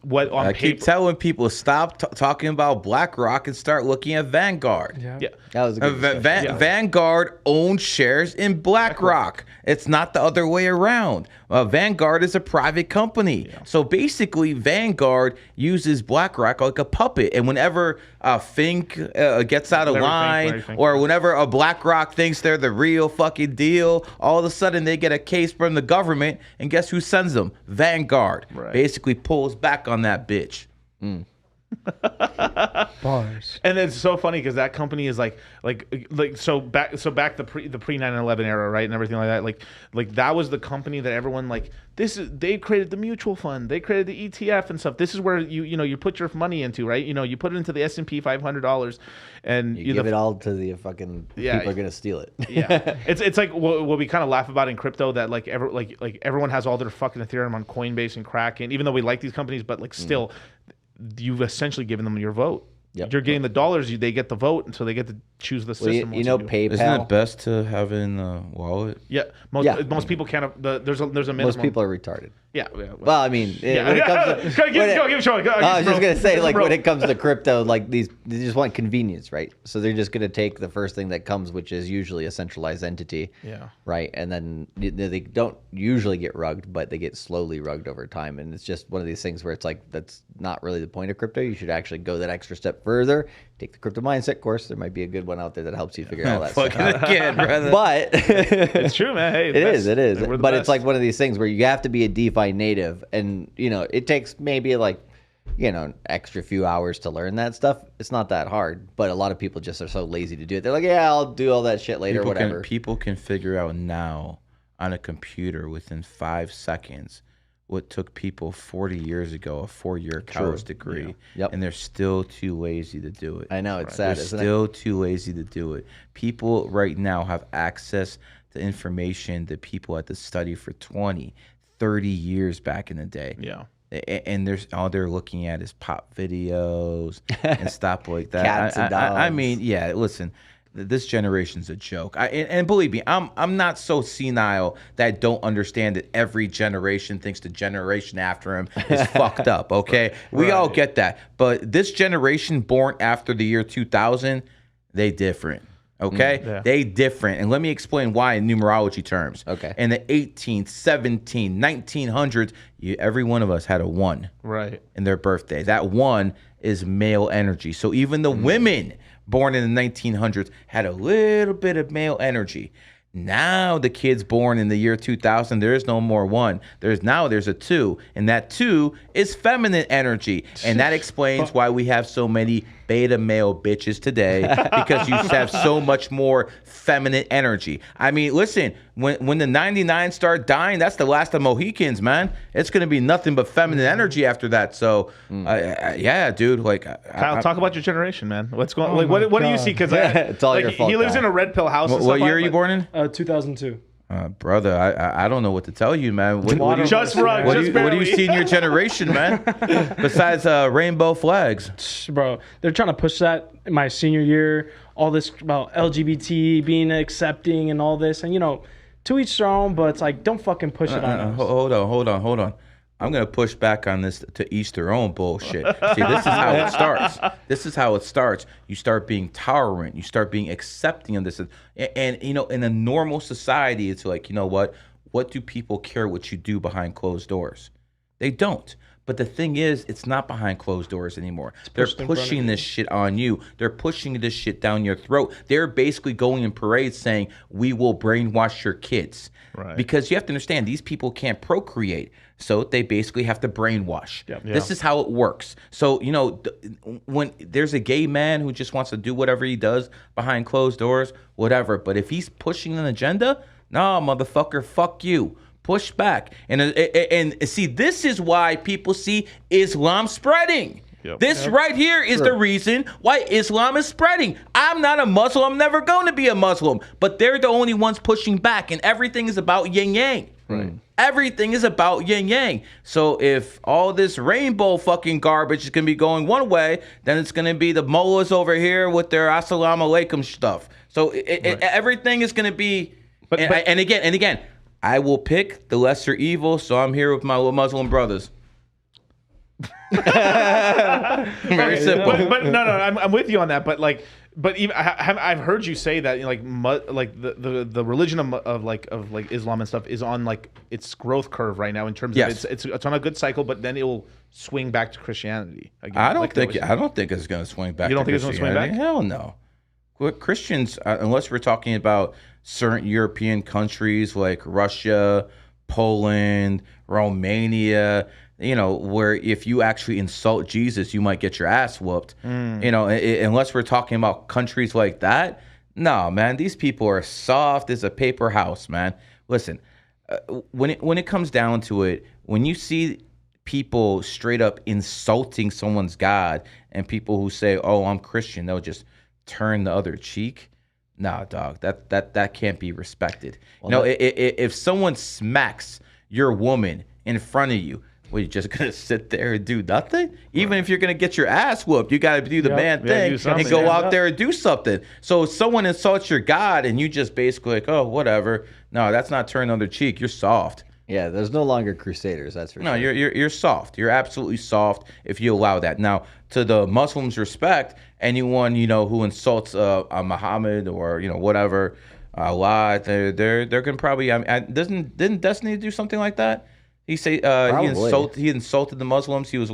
What on I paper, keep telling people stop talking about BlackRock and start looking at Vanguard. yeah, That was a good discussion. Vanguard owns shares in BlackRock. It's not the other way around. Vanguard is a private company. So basically, Vanguard uses BlackRock like a puppet. And whenever Fink gets out of line, or whenever a BlackRock thinks they're the real fucking deal, all of a sudden they get a case from the government. And guess who sends them? Vanguard. Right. Basically pulls back on that bitch. Bars. And it's so funny because that company is like so back the pre 9/11 era, right, and everything like that. Like that was the company that everyone like. They created the mutual fund, they created the ETF and stuff. This is where you put your money into, right? You put it into the S&P $500, and You give it all to the fucking people are gonna steal it. Yeah, it's like what we kind of laugh about in crypto that like everyone has all their fucking Ethereum on Coinbase and Kraken, even though we like these companies, but like still. You've essentially given them your vote. Yep. You're getting the dollars, they get the vote, and so they get to choose the system. You know, PayPal. Isn't it best to have it in the wallet? Yeah, most people can't. There's a minimum. Most people are retarded. Yeah. Well, I mean, when it comes to, I was just gonna say, like, when it comes to crypto, like they just want convenience, right? So they're just gonna take the first thing that comes, which is usually a centralized entity, right? And then they don't usually get rugged, but they get slowly rugged over time. And it's just one of these things where it's like that's not really the point of crypto. You should actually go that extra step further. Take the crypto mindset course. There might be a good one out there that helps you figure all that stuff out. Again, brother. But it's true, man. Hey, it is. But it's like one of these things where you have to be a DeFi native, and it takes maybe like an extra few hours to learn that stuff. It's not that hard, but a lot of people just are so lazy to do it. They're like, yeah, I'll do all that shit later, whatever. People can figure out now on a computer within 5 seconds what took people 40 years ago, a 4-year college degree, and they're still too lazy to do it. I know, it's sad, isn't it? They're still too lazy to do it. People right now have access to information that people had to study for 20, 30 years back in the day. Yeah. And there's all they're looking at is pop videos and stuff like that. Cats and dogs. I mean, yeah, listen. This generation's a joke. And believe me, I'm not so senile that I don't understand that every generation thinks the generation after him is fucked up, okay? We all get that. But this generation born after the year 2000, they different, okay? They different. And let me explain why in numerology terms. Okay. In the 18th, 17th, 1900s, every one of us had a 1 in their birthday. That 1 is male energy. So even the women born in the 1900s had a little bit of male energy. Now the kids born in the year 2000, there is no more 1. There's a 2, and that 2 is feminine energy, and that explains why we have so many beta male bitches today, because you have so much more feminine energy. I mean, listen, when the 99 start dying, that's the last of Mohicans, man. It's gonna be nothing but feminine energy after that. So, yeah, dude. Like, Kyle, talk about your generation, man. What's going? Like, what do you see? Because it's all your fault. He lives in a red pill house. What year are you born in? 2002. Brother, I don't know what to tell you, man. What do you see in your generation, man? Besides rainbow flags, bro. They're trying to push that in my senior year. All this about LGBT being accepting and all this, and to each their own. But it's like, don't fucking push it on us. Hold on. I'm gonna push back on this to each their own bullshit. See, this is how it starts. You start being tolerant. You start being accepting of this. And in a normal society, it's like, what do people care what you do behind closed doors? They don't. But the thing is, it's not behind closed doors anymore. They're pushing this shit on you. They're pushing this shit down your throat. They're basically going in parades saying, we will brainwash your kids. Right. Because you have to understand, these people can't procreate. So they basically have to brainwash. Yep. Yeah. This is how it works. So, you know, when there's a gay man who just wants to do whatever he does behind closed doors, whatever. But if he's pushing an agenda, no, motherfucker, fuck you. Push back. And see, this is why people see Islam spreading. Yep. This right here is the reason why Islam is spreading. I'm not a Muslim. I'm never going to be a Muslim. But they're the only ones pushing back. And everything is about yin-yang. Right. Everything is about yin-yang. So if all this rainbow fucking garbage is going to be going one way, then it's going to be the mullahs over here with their assalamu alaikum stuff. So everything is going to be... And again, I will pick the lesser evil, so I'm here with my Muslim brothers. Very simple. But no, I'm with you on that. But even I've heard you say that, you know, like the religion of Islam and stuff is on like its growth curve right now in terms of it's on a good cycle, but then it will swing back to Christianity again. I don't think it's going to swing back. You don't think it's going to swing back? Hell no. Christians, unless we're talking about certain European countries like Russia, Poland, Romania, you know, where if you actually insult Jesus, you might get your ass whooped. You know, unless we're talking about countries like that, no, man, these people are soft as a paper house, man. Listen, when it comes down to it, when you see people straight up insulting someone's God and people who say, "Oh, I'm Christian," they'll just turn the other cheek. Nah, dog, that can't be respected. Well, no, if someone smacks your woman in front of you, well, you're just gonna sit there and do nothing? Even if you're gonna get your ass whooped, you gotta do the man thing and go out there and do something. So if someone insults your God and you just basically like, oh, whatever. No, that's not turn the other cheek. You're soft. Yeah, there's no longer crusaders, that's for sure. No, you're soft. You're absolutely soft if you allow that. Now, to the Muslims' respect, anyone, you know, who insults Muhammad or, you know, whatever, Allah, they're gonna probably. Didn't Destiny do something like that? He say he insulted the Muslims. He was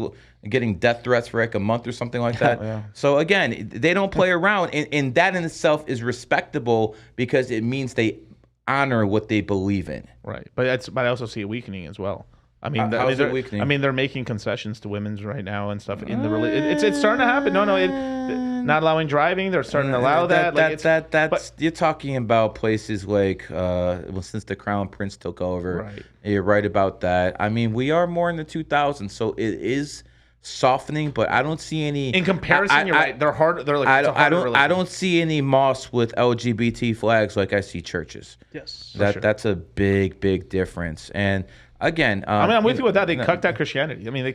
getting death threats for like a month or something like that. Yeah. So again, they don't play around, and that in itself is respectable because it means they honor what they believe in. Right, but I also see it weakening as well. I mean, they're making concessions to women's right now and stuff in the religion. It's starting to happen. Not allowing driving. They're starting to allow that. You're talking about places like since the Crown Prince took over. Right. You're right about that. I mean, we are more in the 2000s, so it is softening, but I don't see any. In comparison, you're right. They're hard. They're like I don't see any mosques with LGBT flags like I see churches. Yes, that's a big difference. And again, I'm with you with that. They cucked out Christianity. I mean,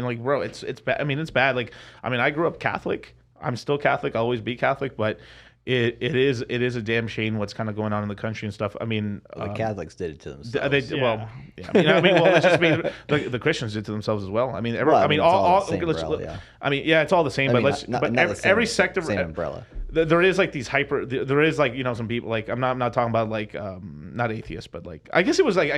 like, bro, it's bad. I mean, it's bad. Like, I mean, I grew up Catholic. I'm still Catholic. I'll always be Catholic, but it is a damn shame what's kind of going on in the country and stuff. I mean, the Catholics did it to themselves. Let's just be the Christians did it to themselves as well. I mean, it's all the same. Every sector, same umbrella. There is like these there is like, you know, some people like I'm not talking about like not atheists, but like I guess it was like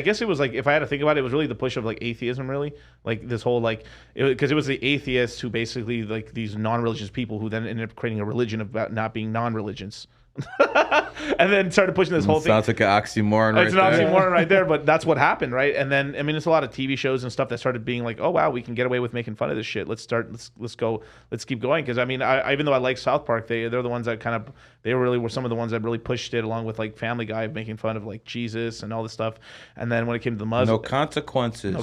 if I had to think about it, it was really the push of like atheism, really, like this whole like because it was the atheists who basically like these non-religious people who then ended up creating a religion about not being non-religious. And then started pushing this whole thing. Sounds like an oxymoron right there. It's an oxymoron right there, but that's what happened, right? And then, I mean, it's a lot of TV shows and stuff that started being like, oh, wow, we can get away with making fun of this shit. Let's keep going. Because, I mean, even though I like South Park, they're the ones that they really were some of the ones that really pushed it, along with like Family Guy, making fun of like Jesus and all this stuff. And then when it came to the Muslim. No consequences.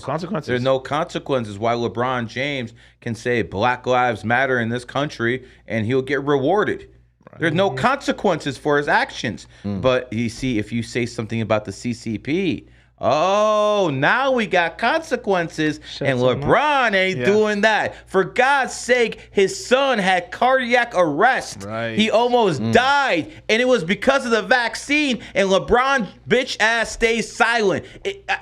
There's no consequences. Why LeBron James can say Black Lives Matter in this country and he'll get rewarded. There's no consequences for his actions. But you see, if you say something about the CCP, oh, now we got consequences, and LeBron ain't doing that. For God's sake, his son had cardiac arrest. Right. He almost died, and it was because of the vaccine, and LeBron bitch ass stays silent.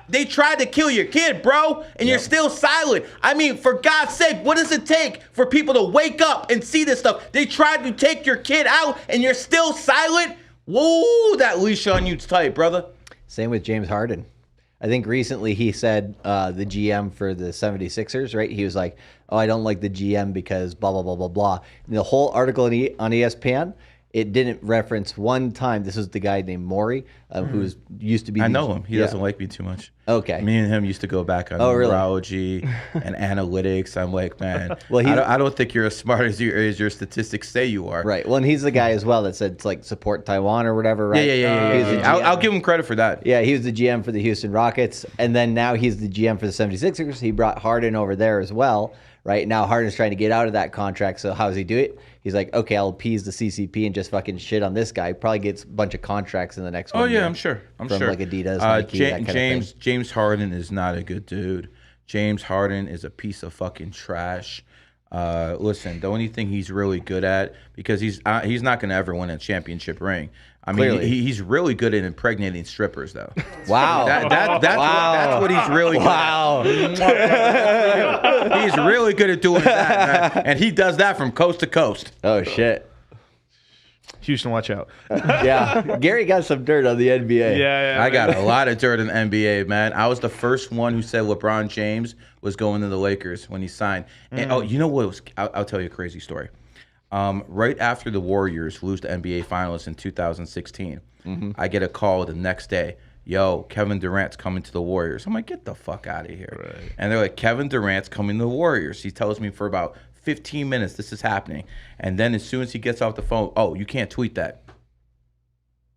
They tried to kill your kid, bro, and you're still silent. I mean, for God's sake, what does it take for people to wake up and see this stuff? They tried to take your kid out, and you're still silent? Whoa, that leash on you's tight, brother. Same with James Harden. I think recently he said the GM for the 76ers, right? He was like, oh, I don't like the GM because blah, blah, blah, blah, blah. And the whole article on ESPN, it didn't reference one time. This was the guy named Maury, who used to be. I know him. He doesn't like me too much. Okay. Me and him used to go back on numerology and analytics. I'm like, man, well, I don't think you're as smart as your statistics say you are. Right. Well, and he's the guy as well that said it's like support Taiwan or whatever, right? Yeah. I'll give him credit for that. Yeah, he was the GM for the Houston Rockets, and then now he's the GM for the 76ers. He brought Harden over there as well. Right now, Harden's trying to get out of that contract. So how does he do it? He's like, okay, I'll appease the CCP and just fucking shit on this guy. Probably gets a bunch of contracts in the next one. Oh yeah, I'm sure. From like Adidas, Nike, that kind of thing. James Harden is not a good dude. James Harden is a piece of fucking trash. Listen, the only thing he's really good at, because he's not going to ever win a championship ring. I mean, he's really good at impregnating strippers, though. Wow. That's what he's really good at. He's really good at doing that, man. And he does that from coast to coast. Oh, shit. Houston, watch out. Yeah. Gary got some dirt on the NBA. Yeah. I got a lot of dirt in the NBA, man. I was the first one who said LeBron James was going to the Lakers when he signed. And you know what? I'll tell you a crazy story. Right after the Warriors lose the NBA Finals in 2016, I get a call the next day. Yo, Kevin Durant's coming to the Warriors. I'm like, get the fuck out of here. Right. And they're like, Kevin Durant's coming to the Warriors. He tells me for about 15 minutes this is happening. And then as soon as he gets off the phone, oh, you can't tweet that.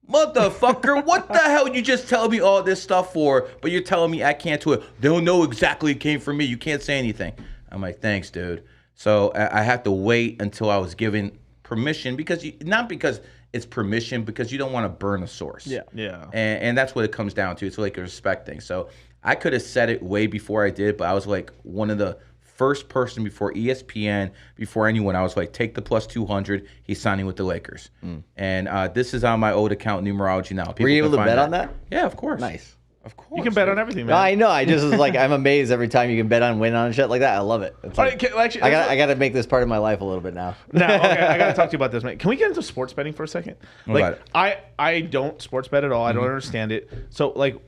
Motherfucker, what the hell you just tell me all this stuff for, but you're telling me I can't tweet? They'll know exactly it came from me. You can't say anything. I'm like, thanks, dude. So I had to wait until I was given permission, not because it's permission, because you don't want to burn a source. Yeah. And that's what it comes down to. It's like a respect thing. So I could have said it way before I did, but I was like one of the first person before ESPN, before anyone. I was like, take the plus 200. He's signing with the Lakers. And this is on my old account, Numerology now. Were you able to bet on that? Yeah, of course. Nice. Of course. You can bet on everything, man. No, I know. I just was like, I'm amazed every time you can bet on, win on shit like that. I love it. It's like, actually, I got to make this part of my life a little bit now. Okay, I got to talk to you about this, man. Can we get into sports betting for a second? Like, I don't sports bet at all. I don't understand it. So, like,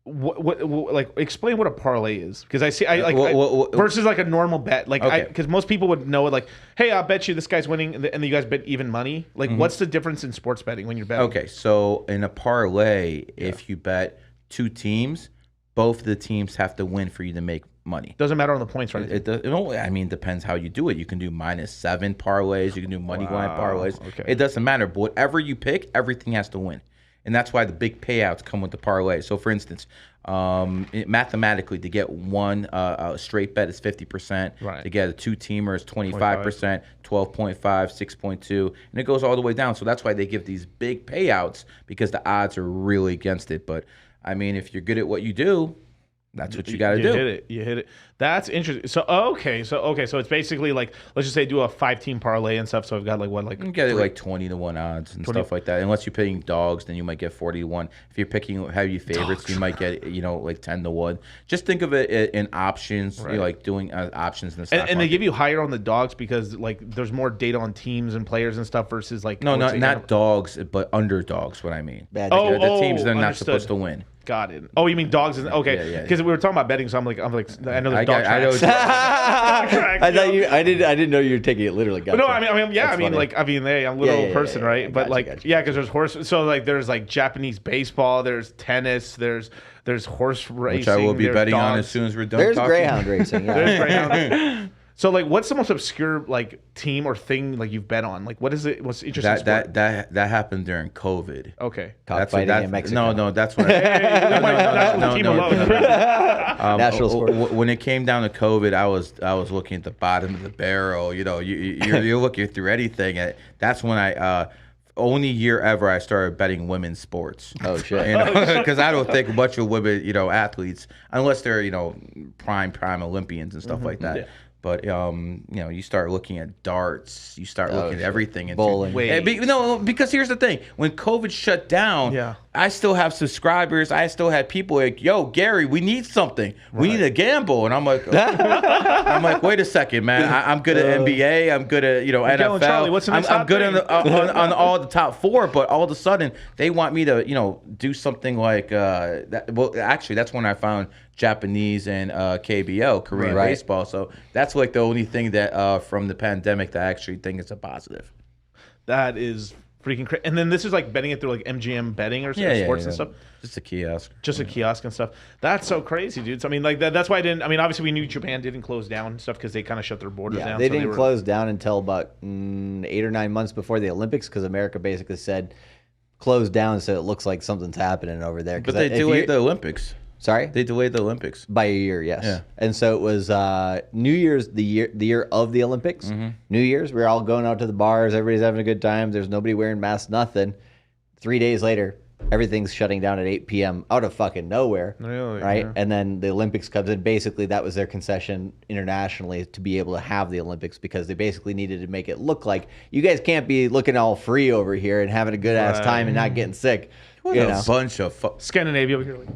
like explain what a parlay is, because I see versus like a normal bet, like because most people would know it, like, hey, I'll bet you this guy's winning, and you guys bet even money. Like, what's the difference in sports betting when you're betting? Okay, so in a parlay, if you bet two teams, both of the teams have to win for you to make money. Doesn't matter on the points, right? I mean, depends how you do it. You can do -7 parlays. You can do money line parlays. Okay. It doesn't matter. But whatever you pick, everything has to win. And that's why the big payouts come with the parlay. So, for instance, mathematically, to get one a straight bet is 50%. Right. To get a two-teamer is 25%, 12.5, 6.2, and it goes all the way down. So that's why they give these big payouts, because the odds are really against it. But I mean, if you're good at what you do, that's what you got to do. You hit it. That's interesting. So it's basically like, let's just say do a 5-team parlay and stuff. So I've got like what, like you get it like 20-1 odds and stuff like that. Unless you're picking dogs, then you might get 40-1. If you're picking heavy favorites, you might get like 10-1. Just think of it in options, right. Like doing options in the stock and they give you higher on the dogs because like there's more data on teams and players and stuff versus like not dogs, but underdogs. What I mean, the teams that are not supposed to win. Got it. Oh, you mean dogs? Okay, because we were talking about betting, so I'm like, I know there's dog tracks. I didn't know you were taking it literally. But no, I mean, hey, I'm a little person, right? But because there's horse. So like, there's like Japanese baseball, there's tennis, there's horse racing, which I will be betting on as soon as we're done. There's greyhound racing. Yeah. There's greyhound. So like, what's the most obscure like team or thing like you've bet on? Like, what is it? What's interesting? That happened during COVID. Okay. Cockfighting in Mexico. No, that's what. National sport. When it came down to COVID, I was looking at the bottom of the barrel. You know, you're looking through anything. That's when I. Only year ever I started betting women's sports. Oh shit! Because I don't think much of women, athletes, unless they're prime Olympians and stuff like that. Yeah. But you start looking at darts, you start looking at everything. Bowling. Because here's the thing: when COVID shut down, I still have subscribers. I still had people like, yo, Gary, we need something. We need a gamble. And I'm like, wait a second, man. I'm good at NBA. I'm good at, NFL. Charlie, what's the next I'm hot good thing? on all the top 4, but all of a sudden they want me to, do something like that. Well, actually, that's when I found Japanese and KBO, Korean baseball. So that's like the only thing that from the pandemic that I actually think is a positive. That is freaking crazy. And then this is like betting it through like MGM betting or sports and stuff. Just a kiosk. Just a kiosk and stuff. That's so crazy, dude. So, I mean, like that's why I didn't. I mean, obviously we knew Japan didn't close down and stuff because they kind of shut their borders down. They didn't close down until about 8 or 9 months before the Olympics because America basically said close down so it looks like something's happening over there. But they delayed the Olympics. Sorry? They delayed the Olympics by a year, yes. Yeah. And so it was New Year's, the year of the Olympics. Mm-hmm. New Year's, we were all going out to the bars. Everybody's having a good time. There's nobody wearing masks, nothing. 3 days later, everything's shutting down at 8 p.m. out of fucking nowhere. Really? Right? Yeah. And then the Olympics comes in. Basically, that was their concession internationally to be able to have the Olympics because they basically needed to make it look like you guys can't be looking all free over here and having a good ass time and not getting sick. What a bunch of Scandinavia over here. Like.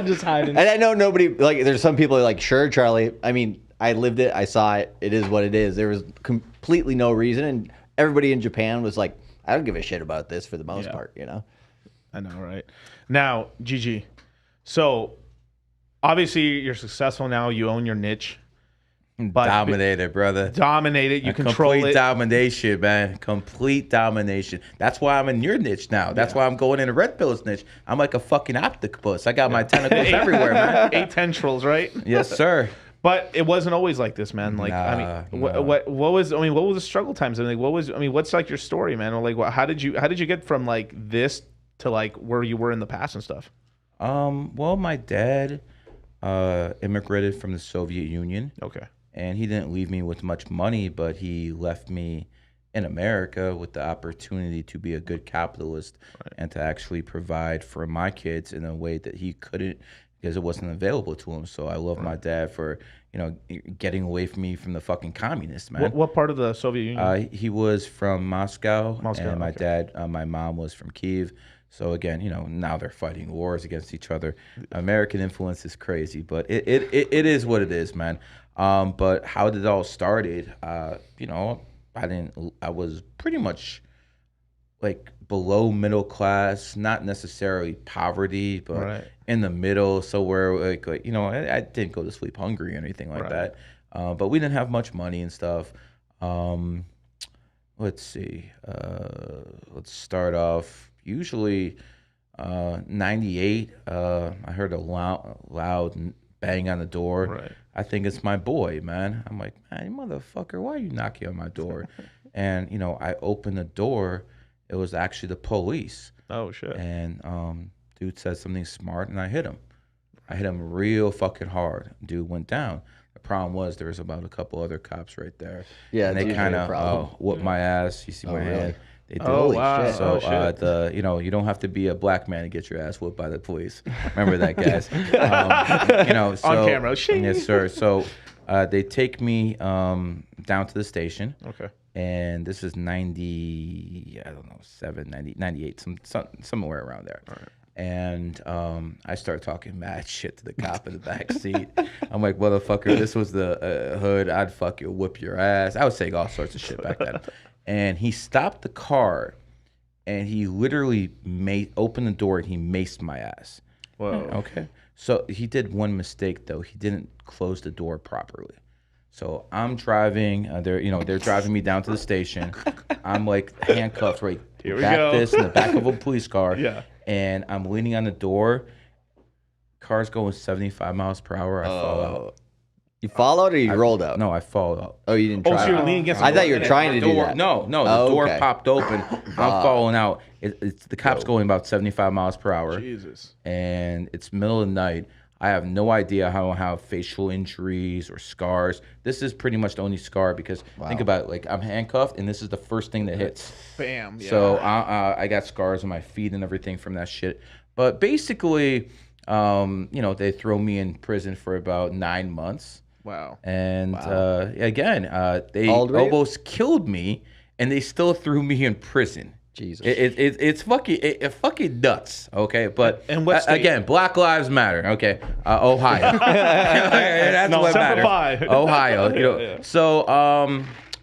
Just hiding. And I know nobody, like, there's some people like, sure, Charlie. I mean, I lived it. I saw it. It is what it is. There was completely no reason. And everybody in Japan was like, I don't give a shit about this for the most part, I know, right? Now, GG. So, obviously, you're successful now. You own your niche. Dominated, brother. Dominated. You control complete it. Domination, man. Complete domination. That's why I'm in your niche now. That's why I'm going in a Red Pill's niche. I'm like a fucking octopus. I got my tentacles everywhere, man. 8 tendrils, right? Yes, sir. But it wasn't always like this, man. Like, what was the struggle times? I mean, what's like your story, man? Or like, how did you get from like this to like where you were in the past and stuff? Well, my dad immigrated from the Soviet Union. Okay. And he didn't leave me with much money, but he left me in America with the opportunity to be a good capitalist and to actually provide for my kids in a way that he couldn't because it wasn't available to him. So I love my dad for, getting away from me from the fucking communists, man. What part of the Soviet Union? He was from Moscow and my dad, my mom was from Kyiv. So again, now they're fighting wars against each other. American influence is crazy, but it is what it is, man. But how did it all started? I was pretty much like below middle class, not necessarily poverty, but in the middle. So where I didn't go to sleep hungry or anything like that. But we didn't have much money and stuff. Let's see. Let's start off. Usually, 98. I heard a loud bang on the door. Right. I think it's my boy, man. I'm like, man, motherfucker, why are you knocking on my door? And I opened the door. It was actually the police. Oh shit. And dude said something smart, and I hit him. I hit him real fucking hard. Dude went down. The problem was there was about a couple other cops right there. Yeah, and they kind of whooped my ass. You see my hand. They did. Oh, wow. Shit. So you don't have to be a black man to get your ass whooped by the police. Remember that, guys. So, on camera. Yes, sir. So they take me down to the station. Okay. And this is 90, 98, somewhere around there. All right. And I start talking mad shit to the cop in the back seat. I'm like, motherfucker, this was the hood. I'd fucking whip your ass. I was saying all sorts of shit back then. And he stopped the car, and he literally opened the door, and he maced my ass. Whoa. Okay. So he did one mistake, though. He didn't close the door properly. So I'm driving. They're driving me down to the station. I'm like handcuffed in the back of a police car. Yeah. And I'm leaning on the door. Car's going 75 miles per hour. I fall out. You fall out or you rolled out? No, I fall out. Oh, you didn't try. So you're leaning against the I door. thought you were trying to do that. No, the door popped open. I'm falling out. It's the cop's going about 75 miles per hour. Jesus. And it's middle of the night. I have no idea how I have facial injuries or scars. This is pretty much the only scar because think about it, like I'm handcuffed and this is the first thing that hits. Bam. Yeah. So I got scars on my feet and everything from that shit. But basically, they throw me in prison for about 9 months. Wow. And again, they almost killed me and they still threw me in prison. Jesus. It's fucking nuts. Okay, but And what state? again, Black Lives Matter. Okay, Ohio. That's what matters. Ohio. You know. So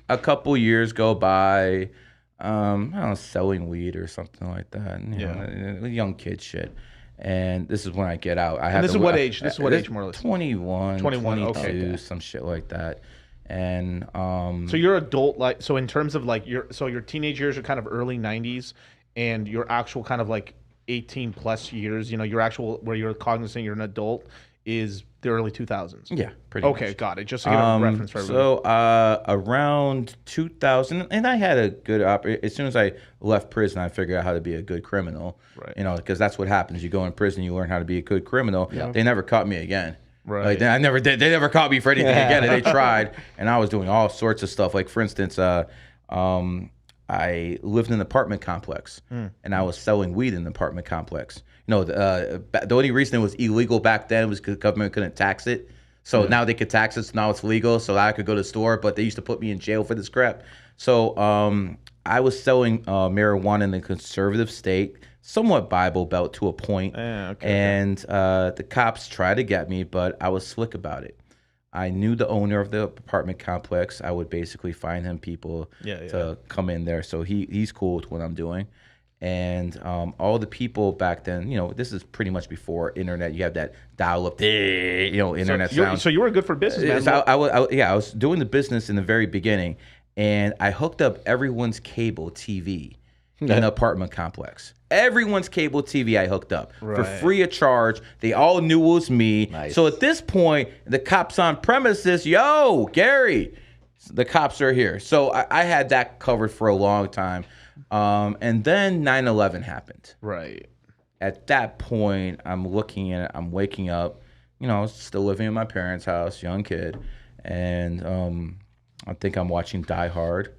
a couple years go by. I don't know, selling weed or something like that. You know, young kid shit. And this is when I get out. This is what age? This is what age more or less? 21, 21, 22, okay. some shit like that. And so you're adult, like, so in terms of like your teenage years are kind of early 90s, and your actual kind of like 18 plus years, you know, your actual where you're cognizant you're an adult is the early 2000s. Yeah, pretty much. Okay, got it. Just to get a reference for everybody. So around 2000, and I had a good as soon as I left prison, I figured out how to be a good criminal. Right. You know, because that's what happens. You go in prison, you learn how to be a good criminal. Yeah. They never caught me again. Right. Like, they never caught me for anything again. And they tried, and I was doing all sorts of stuff. Like, for instance, I lived in an apartment complex, and I was selling weed in the apartment complex. You know, the only reason it was illegal back then was because the government couldn't tax it. So now they could tax it, so now it's legal, so I could go to the store, but they used to put me in jail for this crap. So I was selling marijuana in the conservative state, somewhat Bible Belt to a point. And the cops tried to get me, but I was slick about it. I knew the owner of the apartment complex. I would basically find him people to come in there. So he's cool with what I'm doing. And all the people back then, you know, this is pretty much before internet. You have that dial-up, you know, internet sound. So you were good for business, man. So I was doing the business in the very beginning, and I hooked up everyone's cable TV in the apartment complex. Everyone's cable TV I hooked up for free of charge. They all knew it was me. Nice. So at this point, the cops on premises, yo, Gary, the cops are here. So I had that covered for a long time. And then 9/11 happened. Right. At that point, I'm looking at it, I'm waking up, you know, still living in my parents' house, young kid. And I think I'm watching Die Hard.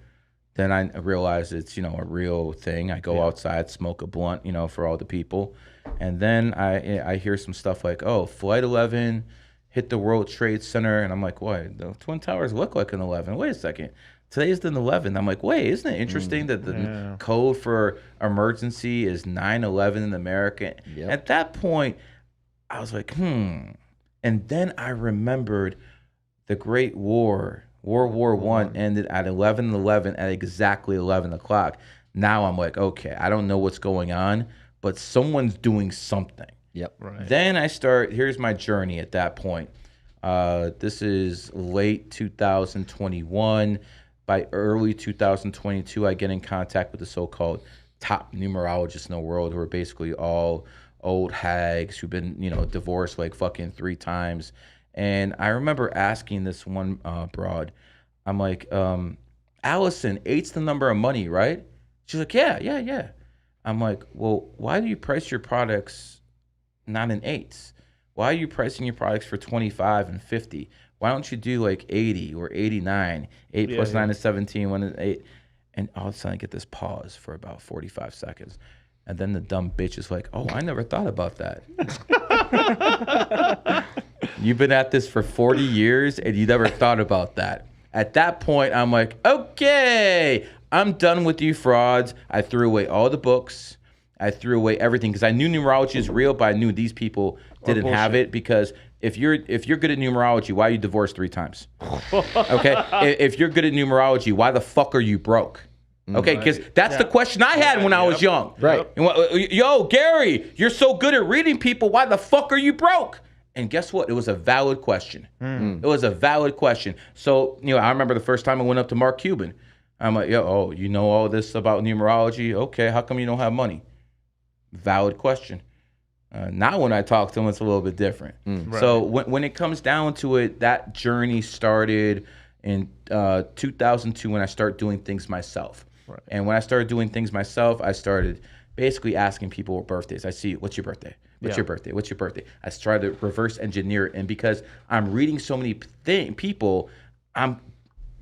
Then I realize it's, you know, a real thing. I go outside, smoke a blunt, you know, for all the people. And then I hear some stuff like, oh, Flight 11 hit the World Trade Center. And I'm like, what? The Twin Towers look like an 11. Wait a second. Today's the 11th. I'm like, wait, isn't it interesting that the code for emergency is 9/11 in America? Yep. At that point, I was like, And then I remembered the Great War. World War I ended at 11/11 at exactly 11 o'clock. Now I'm like, okay, I don't know what's going on, but someone's doing something. Yep. Right. Then here's my journey at that point. This is late 2021. By early 2022, I get in contact with the so-called top numerologists in the world, who are basically all old hags who've been, you know, divorced like fucking 3 times. And I remember asking this one broad, I'm like, Allison, 8's the number of money, right? She's like, yeah. I'm like, well, why do you price your products not in 8s? Why are you pricing your products for 25 and 50? Why don't you do like 80 or 89? 8 plus 9 is 17, 1 is 8. And all of a sudden I get this pause for about 45 seconds. And then the dumb bitch is like, oh, I never thought about that. You've been at this for 40 years and you never thought about that. At that point, I'm like, okay, I'm done with you frauds. I threw away all the books. I threw away everything because I knew numerology is real, but I knew these people didn't have it. Because if you're good at numerology, why are you divorced 3 times? Okay, if you're good at numerology, why the fuck are you broke? Okay, because that's the question I had when I was young. Right. Yo, Gary, you're so good at reading people. Why the fuck are you broke? And guess what? It was a valid question. It was a valid question. So, you know, I remember the first time I went up to Mark Cuban. I'm like, yo, you know all this about numerology? Okay, how come you don't have money? Valid question. Now when I talk to him, it's a little bit different. Right. So when it comes down to it, that journey started in 2002 when I started doing things myself. Right. And when I started doing things myself, I started basically asking people birthdays. I see, what's your birthday? What's your birthday? What's your birthday? I started to reverse engineer it. And because I'm reading so many people, I'm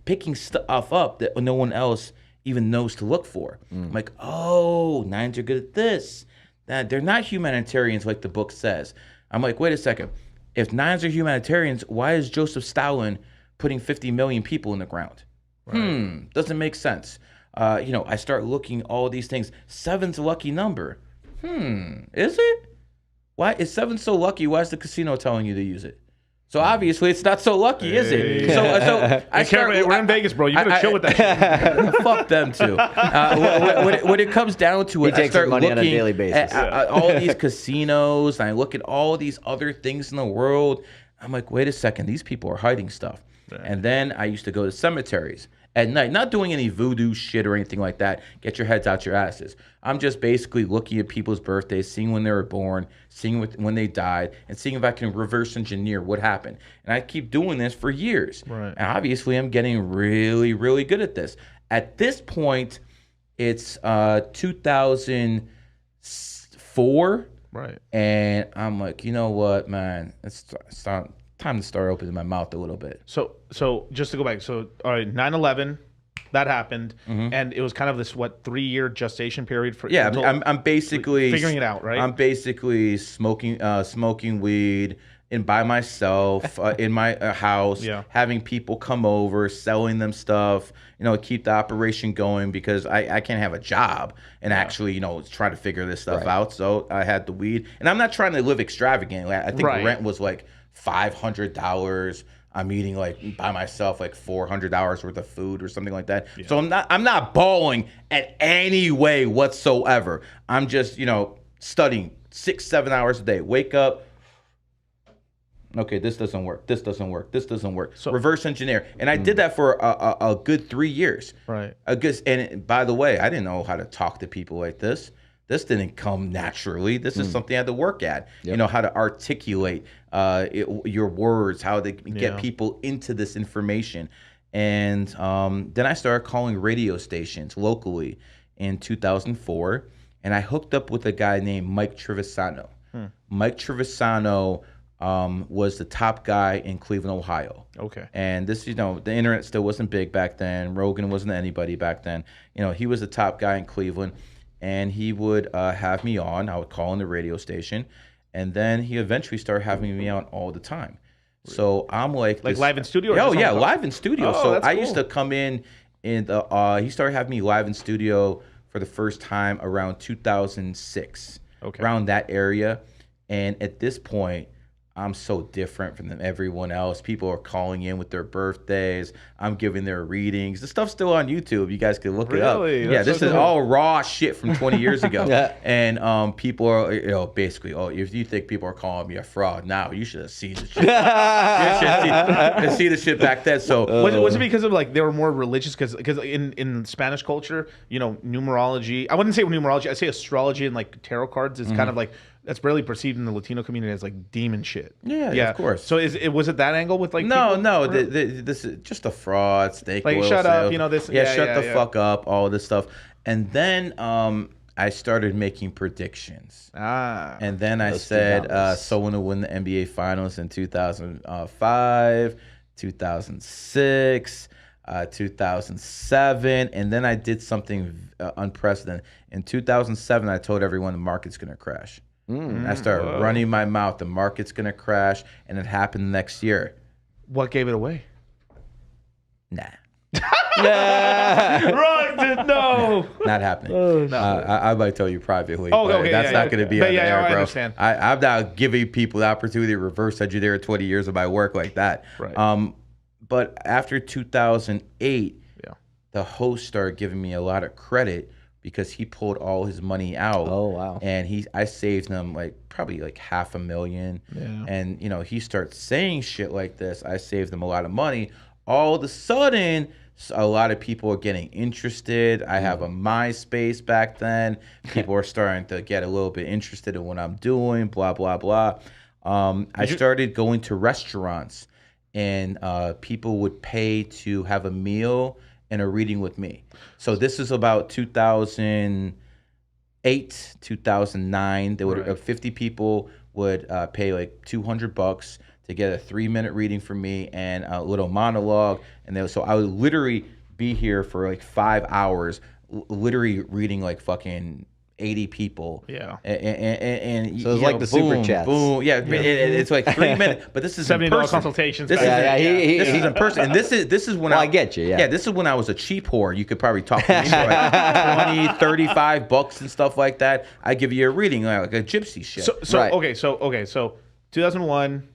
picking stuff up that no one else even knows to look for. I'm like, oh, 9s are good at this. That they're not humanitarians like the book says. I'm like, wait a second. If 9s are humanitarians, why is Joseph Stalin putting 50 million people in the ground? Right. Doesn't make sense. I start looking all these things. 7's a lucky number. Is it? Why is 7 so lucky? Why is the casino telling you to use it? So obviously it's not so lucky, is it? So we're in Vegas, bro. You gotta chill with that shit. Fuck them too. When it comes down to it, He takes I start money looking on a daily basis. at all these casinos, and I look at all these other things in the world. I'm like, wait a second, these people are hiding stuff. Right. And then I used to go to cemeteries at night, not doing any voodoo shit or anything like that. Get your heads out your asses. I'm just basically looking at people's birthdays, seeing when they were born, seeing when they died, and seeing if I can reverse engineer what happened. And I keep doing this for years. Right. And obviously, I'm getting really, really good at this. At this point, it's 2004. Right. And I'm like, you know what, man? It's time to start opening my mouth a little bit. So just to go back, all right, 9/11, that happened, and it was kind of this 3-year gestation period for. Yeah, I'm basically figuring it out, right? I'm basically smoking weed by myself in my house, having people come over, selling them stuff, keep the operation going because I can't have a job and actually, try to figure this stuff out. So I had the weed, and I'm not trying to live extravagantly. I think rent was like $500. I'm eating like by myself like $400 worth of food or something like that. Yeah. So I'm not balling at any way whatsoever. I'm just, studying 6-7 hours a day. Wake up. Okay, this doesn't work. This doesn't work. This doesn't work. So, reverse engineer. And I did that for a good 3 years. Right. And by the way, I didn't know how to talk to people like this. This didn't come naturally. This is something I had to work at. Yep. How to articulate your words, how to get people into this information. And then I started calling radio stations locally in 2004. And I hooked up with a guy named Mike Trevisano. Mike Trevisano was the top guy in Cleveland, Ohio. Okay. And this, the internet still wasn't big back then. Rogan wasn't anybody back then. He was the top guy in Cleveland. And he would have me on. I would call in the radio station. And then he eventually started having me on all the time. So I'm like live in studio? Oh, yeah, live in studio. So I cool. used to come in the, he started having me live in studio for the first time around 2006. Okay. Around that area. And at this point, I'm so different from everyone else. People are calling in with their birthdays. I'm giving their readings. The stuff's still on YouTube. You guys can look it up. Yeah, this is all raw shit from 20 years ago. And people are, basically, if you think people are calling me a fraud now, you should have seen the shit. You should see the shit back then. So was it because of they were more religious? Because in Spanish culture, numerology. I wouldn't say numerology. I say astrology and tarot cards is kind of that's really perceived in the Latino community as demon shit. Yeah, of course. So was it that angle with No, this is just a fraud, steak oil shut sales. up, this. Yeah, shut the fuck up, all this stuff. And then I started making predictions. And then I said someone will win the NBA Finals in 2005, 2006, 2007, and then I did something unprecedented. In 2007, I told everyone the market's going to crash. I started running my mouth. The market's going to crash, and it happened next year. What gave it away? Nah. Wrong, dude, no. Not happening. No. I might tell you privately. Okay, that's not going to be on the air, bro. I understand. I'm not giving people the opportunity to reverse engineer 20 years of my work like that. Right. But after 2008, the host started giving me a lot of credit because he pulled all his money out. Oh, wow. And I saved him probably $500,000. Yeah. And he starts saying shit like this. I saved him a lot of money. All of a sudden, a lot of people are getting interested. I have a MySpace back then. People are starting to get a little bit interested in what I'm doing, blah, blah, blah. I started going to restaurants, and people would pay to have a meal and a reading with me. So this is about 2008, 2009. There would 50 people would pay $200 to get a 3-minute reading from me and a little monologue. And so I would literally be here for 5 hours, literally reading fucking 80 people. Yeah. And So it's like the boom, super chats. Boom. Yeah. It's like 3 minutes, but this is in $70 person. consultations. This back is then. this is in person, and this is when I get you. Yeah. This is when I was a cheap whore. You could probably talk to me for like 20, $35 and stuff like that. I give you a reading like a gypsy shit. So Right. okay, so 2001,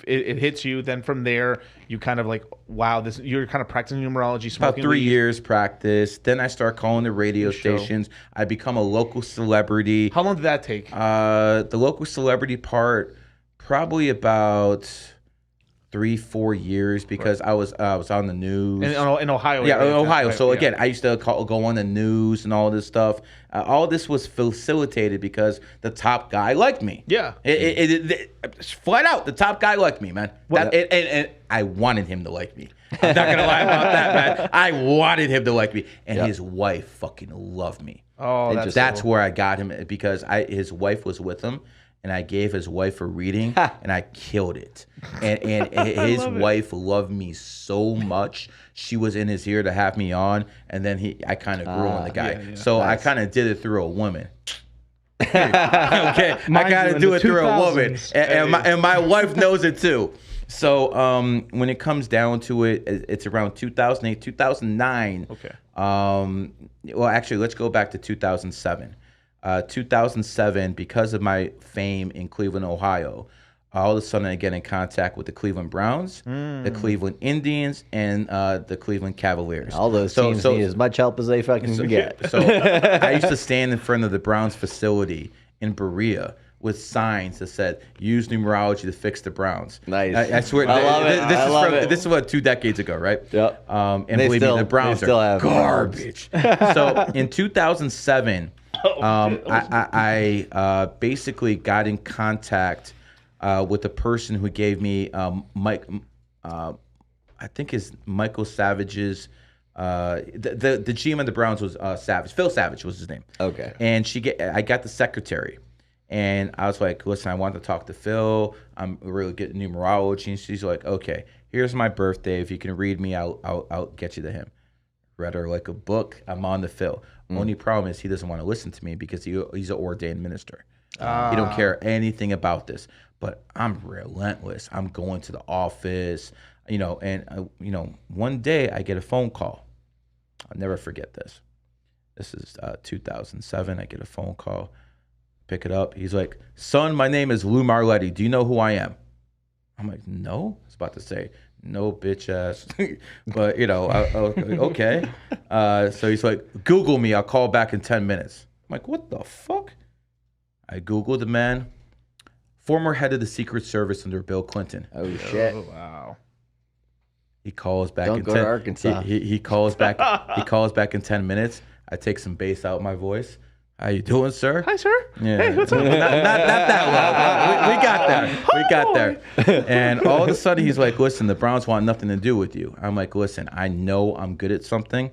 it hits you. Then from there, you kind of like, wow, you're kind of practicing numerology, About smoking 3 weed. years practice. Then I start calling the radio Show. stations. I become a local celebrity. How long did that take? The local celebrity part, probably about 3-4 years, because I was on the news. in Ohio. Yeah, area. Ohio. Right, So yeah. again, I used to go on the news and all this stuff. All this was facilitated because the top guy liked me. Yeah. It flat out, the top guy liked me, man. And I wanted him to like me. I'm not gonna lie about that, man. I wanted him to like me, and his wife fucking loved me. Oh, That's where I got him, because his wife was with him, and I gave his wife a reading, and I killed it. And his wife loved me so much. She was in his ear to have me on, and then I kind of grew on the guy. yeah. So I kind of did it through a woman. Okay, I Mind got you, to in do the it through a woman, 2000s. and my wife knows it too. So when it comes down to it, it's around 2008, 2009. Okay. Well, actually, let's go back to 2007. 2007, because of my fame in Cleveland, Ohio, all of a sudden I get in contact with the Cleveland Browns, the Cleveland Indians, and the Cleveland Cavaliers. All those teams need as much help as they fucking can get. So I used to stand in front of the Browns facility in Berea with signs that said, "Use numerology to fix the Browns." Nice. I swear. I love it. This is what 2 decades ago, right? Yep. And They believe still- me, the Browns they still are have garbage. So in 2007, I basically got in contact with the person who gave me Mike. I think is Michael Savage's. The GM of the Browns was Savage. Phil Savage was his name. Okay. And I got the secretary, and I was like, "Listen, I want to talk to Phil. I'm really good at numerology." And she's like, "Okay, here's my birthday. If you can read me, I'll get you to him." Read her like a book. I'm on to Phil. Only problem is he doesn't want to listen to me because he's an ordained minister. He don't care anything about this. But I'm relentless. I'm going to the office, and one day I get a phone call. I'll never forget this. This is 2007. I get a phone call. Pick it up. He's like, "Son, my name is Lou Marletti. Do you know who I am?" I'm like, "No." I was about to say, "No, bitch ass." But, okay. So he's like, "Google me. I'll call back in 10 minutes. I'm like, "What the fuck?" I Googled the man. Former head of the Secret Service under Bill Clinton. Oh shit. Oh, wow. He calls back Don't in go 10 to Arkansas. He calls back. He calls back in 10 minutes. I take some bass out of my voice. "How you doing, sir?" Hi, sir. Yeah. Hey, what's up? Not that low. We got there. We got there. And all of a sudden, he's like, "Listen, the Browns want nothing to do with you." I'm like, "Listen, I know I'm good at something."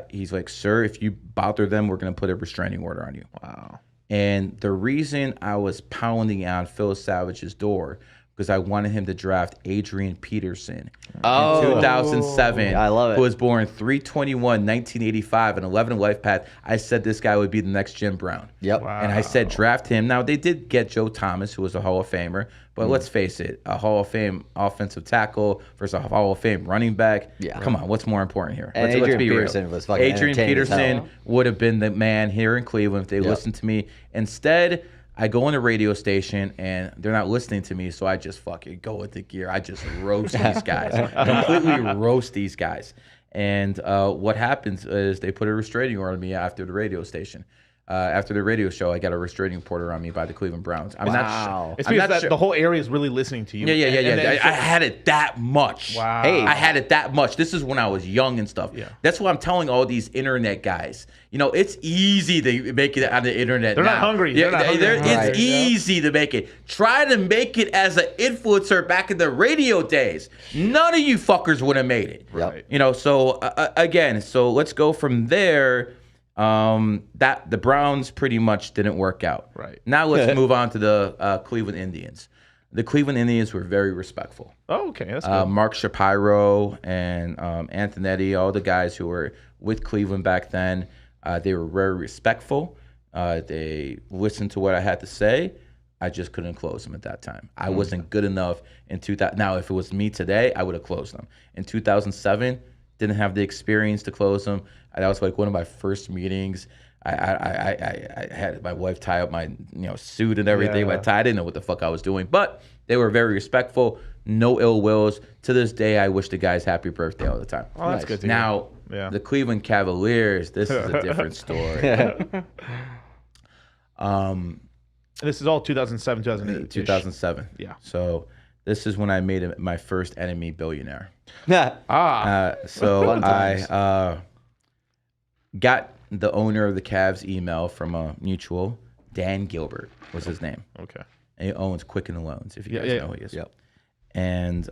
He's like, "Sir, if you bother them, we're going to put a restraining order on you." Wow. And the reason I was pounding on Phil Savage's door because I wanted him to draft Adrian Peterson in 2007. I love it. Who was born 3/21/1985, an 11 life path. I said this guy would be the next Jim Brown. Yep. Wow. And I said draft him. Now they did get Joe Thomas, who was a Hall of Famer, but let's face it, a Hall of Fame offensive tackle versus a Hall of Fame running back. Yeah. Come on, what's more important here? And let's Adrian be real. Peterson was fucking Adrian entertaining as hell. Peterson would have been the man here in Cleveland if they listened to me. Instead, I go on a radio station and they're not listening to me, so I just fucking go with the gear. I just roast these guys, completely roast these guys. And what happens is they put a restraining order on me after the radio station. After the radio show, I got a restraining order on me by the Cleveland Browns. I'm not sure. It's I'm because not sure. the whole area is really listening to you. Yeah. And then I had it that much. Wow. Hey. I had it that much. This is when I was young and stuff. Yeah. That's why I'm telling all these internet guys. It's easy to make it on the internet. They're not now. hungry. Yeah, They're not hungry. it's Right. easy to make it. Try to make it as an influencer back in the radio days. None of you fuckers would have made it. Right. So again, let's go from there. That the Browns pretty much didn't work out. Right. Now let's move on to the Cleveland Indians. The Cleveland Indians were very respectful. Oh, okay. That's good. Mark Shapiro and Antonetti, all the guys who were with Cleveland back then, they were very respectful. They listened to what I had to say. I just couldn't close them at that time. I wasn't good enough in 2000. Now, if it was me today, I would have closed them. In 2007, didn't have the experience to close them. That was like one of my first meetings. I had my wife tie up my suit and everything. My tie, I didn't know what the fuck I was doing, but they were very respectful. No ill wills. To this day, I wish the guys happy birthday all the time. Oh, that's good to hear. Now, the Cleveland Cavaliers, this is a different story. This is all 2007, 2008. 2007. Yeah. So this is when I made my first enemy billionaire. Fun times. I got the owner of the Cavs email from a mutual. Dan Gilbert was his name. Okay. And he owns Quicken Loans, if you guys know who he is. Yep. And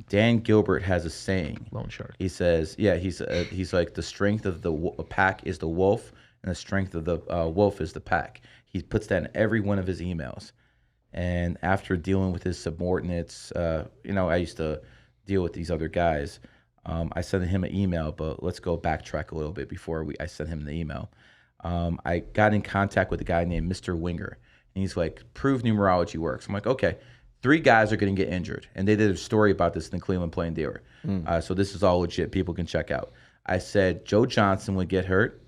Dan Gilbert has a saying. Loan shark. He says, he's like, the strength of the pack is the wolf, and the strength of the wolf is the pack. He puts that in every one of his emails. And after dealing with his subordinates, I used to deal with these other guys. I sent him an email, but let's go backtrack a little bit before I sent him the email. I got in contact with a guy named Mr. Winger. And he's like, prove numerology works. I'm like, okay, 3 guys are going to get injured. And they did a story about this in the Cleveland Plain Dealer. So this is all legit. People can check out. I said Joe Johnson would get hurt.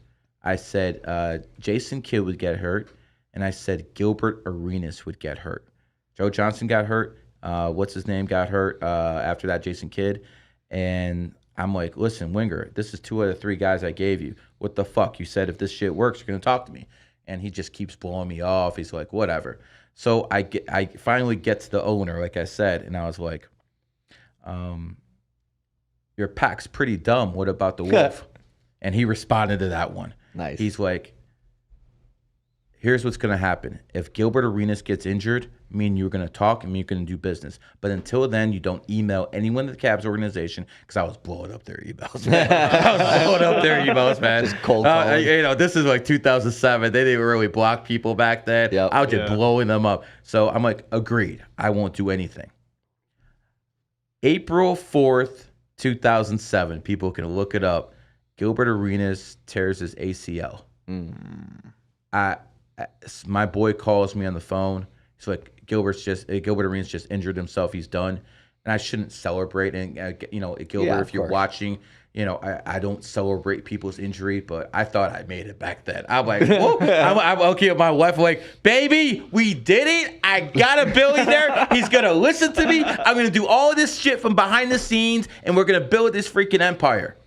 I said Jason Kidd would get hurt. And I said Gilbert Arenas would get hurt. Joe Johnson got hurt. What's his name got hurt after that, Jason Kidd. And I'm like, listen, Winger, this is 2 out of 3 guys I gave you. What the fuck? You said if this shit works, you're going to talk to me. And he just keeps blowing me off. He's like, whatever. So I finally get to the owner, like I said, and I was like, your pack's pretty dumb. What about the wolf? And he responded to that one. Nice. He's like, here's what's going to happen. If Gilbert Arenas gets injured, me and you are going to talk and me and you're going to do business. But until then, you don't email anyone in the Cavs organization, because I was blowing up their emails, man. Just cold calling. This is like 2007. They didn't really block people back then. Yep. I was just blowing them up. So I'm like, agreed. I won't do anything. April 4th, 2007. People can look it up. Gilbert Arenas tears his ACL. My boy calls me on the phone. He's like, Gilbert Arenas just injured himself. He's done. And I shouldn't celebrate. And, Gilbert, if you're watching, I don't celebrate people's injury, but I thought I made it back then. I'm like, whoa. I'm okay with my wife. I'm like, baby, we did it. I got a billionaire. He's going to listen to me. I'm going to do all this shit from behind the scenes, and we're going to build this freaking empire.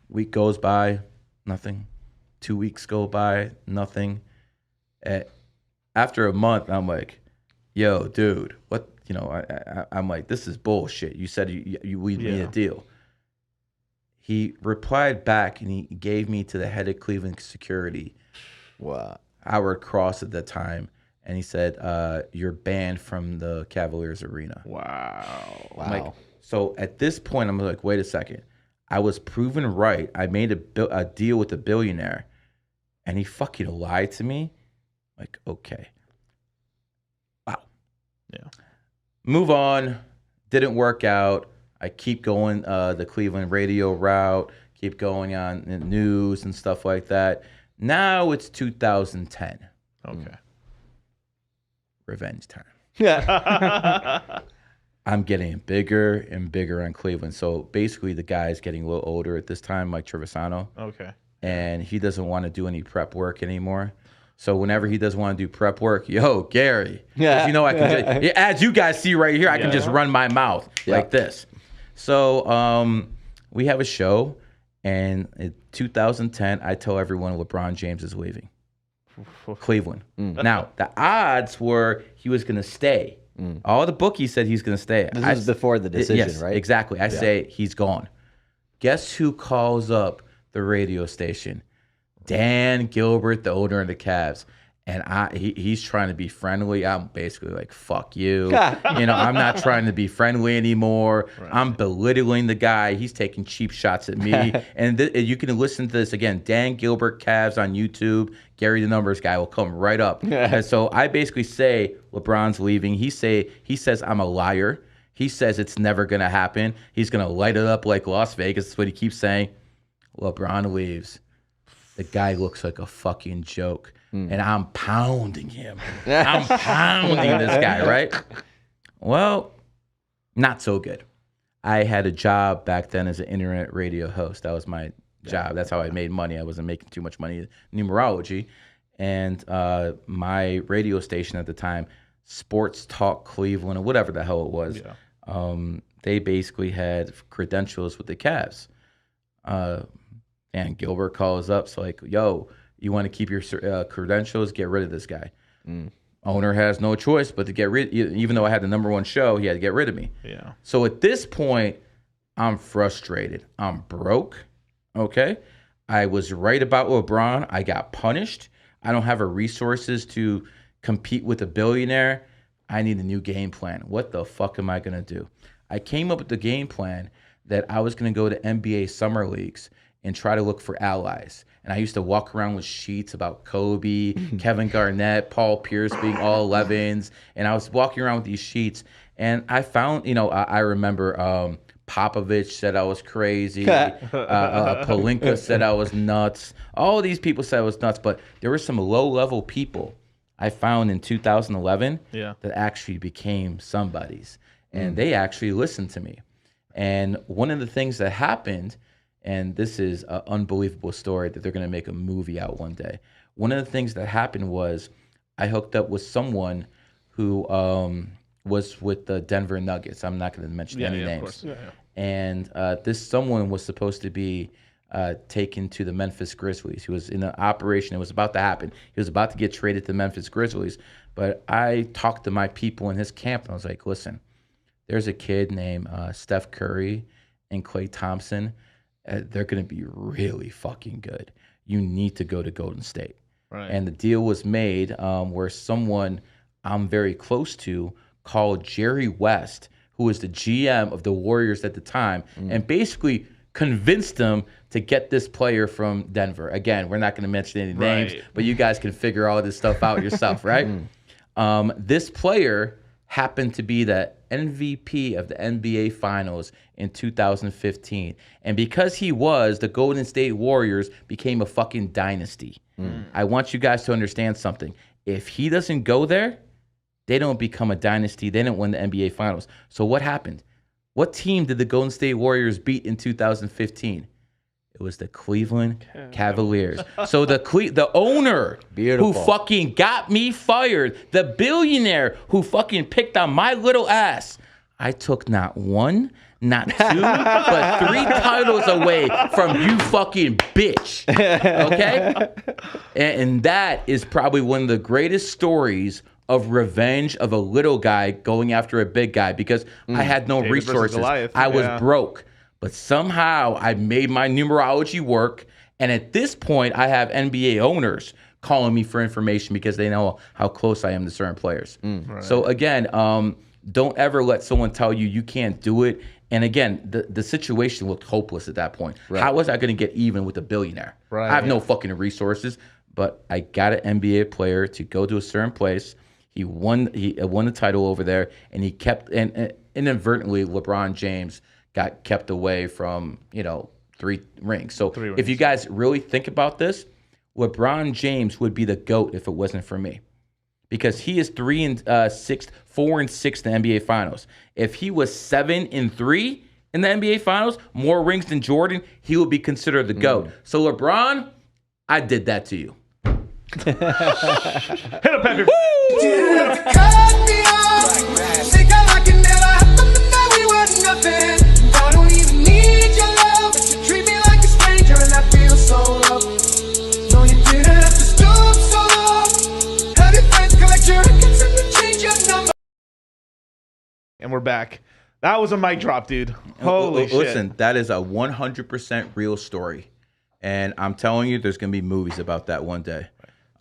Week goes by, nothing. 2 weeks go by, nothing. After a month, I'm like, yo, dude, what? I'm like, this is bullshit. You said we need a deal. He replied back, and he gave me to the head of Cleveland security. Wow. Howard Cross at that time. And he said, you're banned from the Cavaliers arena. Wow. I'm like, so at this point, I'm like, wait a second. I was proven right. I made a deal with a billionaire, and he fucking lied to me. Like, okay. Wow. Yeah. Move on. Didn't work out. I keep going the Cleveland radio route, keep going on the news and stuff like that. Now it's 2010. Okay. Revenge time. Yeah. I'm getting bigger and bigger on Cleveland. So basically the guy's getting a little older at this time, Mike Trevisano. Okay. And he doesn't want to do any prep work anymore. So whenever he doesn't want to do prep work, yo, Gary, I can just, as you guys see right here, I can just run my mouth like this. So we have a show, and in 2010, I tell everyone LeBron James is leaving Cleveland. Now, the odds were he was going to stay. All the bookies said he's going to stay. This is before the decision, yes, right? Exactly. I say he's gone. Guess who calls up the radio station? Dan Gilbert, the owner of the Cavs. And he's trying to be friendly. I'm basically like, fuck you. I'm not trying to be friendly anymore. Right. I'm belittling the guy. He's taking cheap shots at me. And you can listen to this again. Dan Gilbert Cavs on YouTube. Gary the Numbers guy will come right up. And so I basically say LeBron's leaving. He says I'm a liar. He says it's never going to happen. He's going to light it up like Las Vegas. That's what he keeps saying. LeBron leaves. the guy looks like a fucking joke. And I'm pounding him. I'm pounding this guy, right? Well, not so good. I had a job back then as an internet radio host. That was my job. That's how I made money. I wasn't making too much money. Numerology. And my radio station at the time, Sports Talk Cleveland, or whatever the hell it was, they basically had credentials with the Cavs. And Gilbert calls up, so like, yo, you want to keep your credentials? Get rid of this guy. Owner has no choice but to get rid. Even though I had the #1 show, he had to get rid of me. Yeah. So at this point, I'm frustrated. I'm broke. Okay. I was right about LeBron. I got punished. I don't have the resources to compete with a billionaire. I need a new game plan. What the fuck am I gonna do? I came up with the game plan that I was gonna go to NBA summer leagues and try to look for allies. And I used to walk around with sheets about Kobe, Kevin Garnett, Paul Pierce being all 11s. And I was walking around with these sheets. And I found, I remember Popovich said I was crazy. Pelinka said I was nuts. All these people said I was nuts. But there were some low-level people I found in 2011 that actually became somebodies. And they actually listened to me. And one of the things that happened, and this is an unbelievable story that they're going to make a movie out one day. One of the things that happened was I hooked up with someone who was with the Denver Nuggets. I'm not going to mention any names. And this someone was supposed to be taken to the Memphis Grizzlies. He was in an operation. It was about to happen. He was about to get traded to the Memphis Grizzlies. But I talked to my people in his camp, and I was like, listen, there's a kid named Steph Curry and Klay Thompson. They're going to be really fucking good. You need to go to Golden State. Right. And the deal was made where someone I'm very close to called Jerry West, who was the GM of the Warriors at the time, and basically convinced them to get this player from Denver. Again, we're not going to mention any names, but you guys can figure all this stuff out yourself, right? This player happened to be the MVP of the NBA Finals in 2015. And because he was, the Golden State Warriors became a fucking dynasty. I want you guys to understand something. If he doesn't go there, they don't become a dynasty. They don't win the NBA Finals. So what happened? What team did the Golden State Warriors beat in 2015? It was the Cleveland Cavaliers. So the owner who fucking got me fired, the billionaire who fucking picked on my little ass, I took not one, not two, but 3 titles away from you fucking bitch. Okay? And that is probably one of the greatest stories of revenge of a little guy going after a big guy because I had no resources. I was broke. But somehow I made my numerology work. And at this point, I have NBA owners calling me for information because they know how close I am to certain players. So again, don't ever let someone tell you you can't do it. And again, the situation looked hopeless at that point. How was I going to get even with a billionaire? I have no fucking resources. But I got an NBA player to go to a certain place. He won the title over there, and he kept and inadvertently LeBron James got kept away from 3 rings. So if you guys really think about this, LeBron James would be the GOAT if it wasn't for me, because he is 4 and 6 in the NBA Finals. If he was 7 and 3 in the NBA Finals, more rings than Jordan, he would be considered the GOAT. So LeBron, I did that to you. Hit him, Pepe. I don't even need your love, but you treat me like a stranger, and I feel so loved. No, you didn't have to stoop so low. How did friends collect your records and change your number? And we're back. That was a mic drop, dude. Holy shit. Listen, that is a 100% real story. And I'm telling you, there's going to be movies about that one day.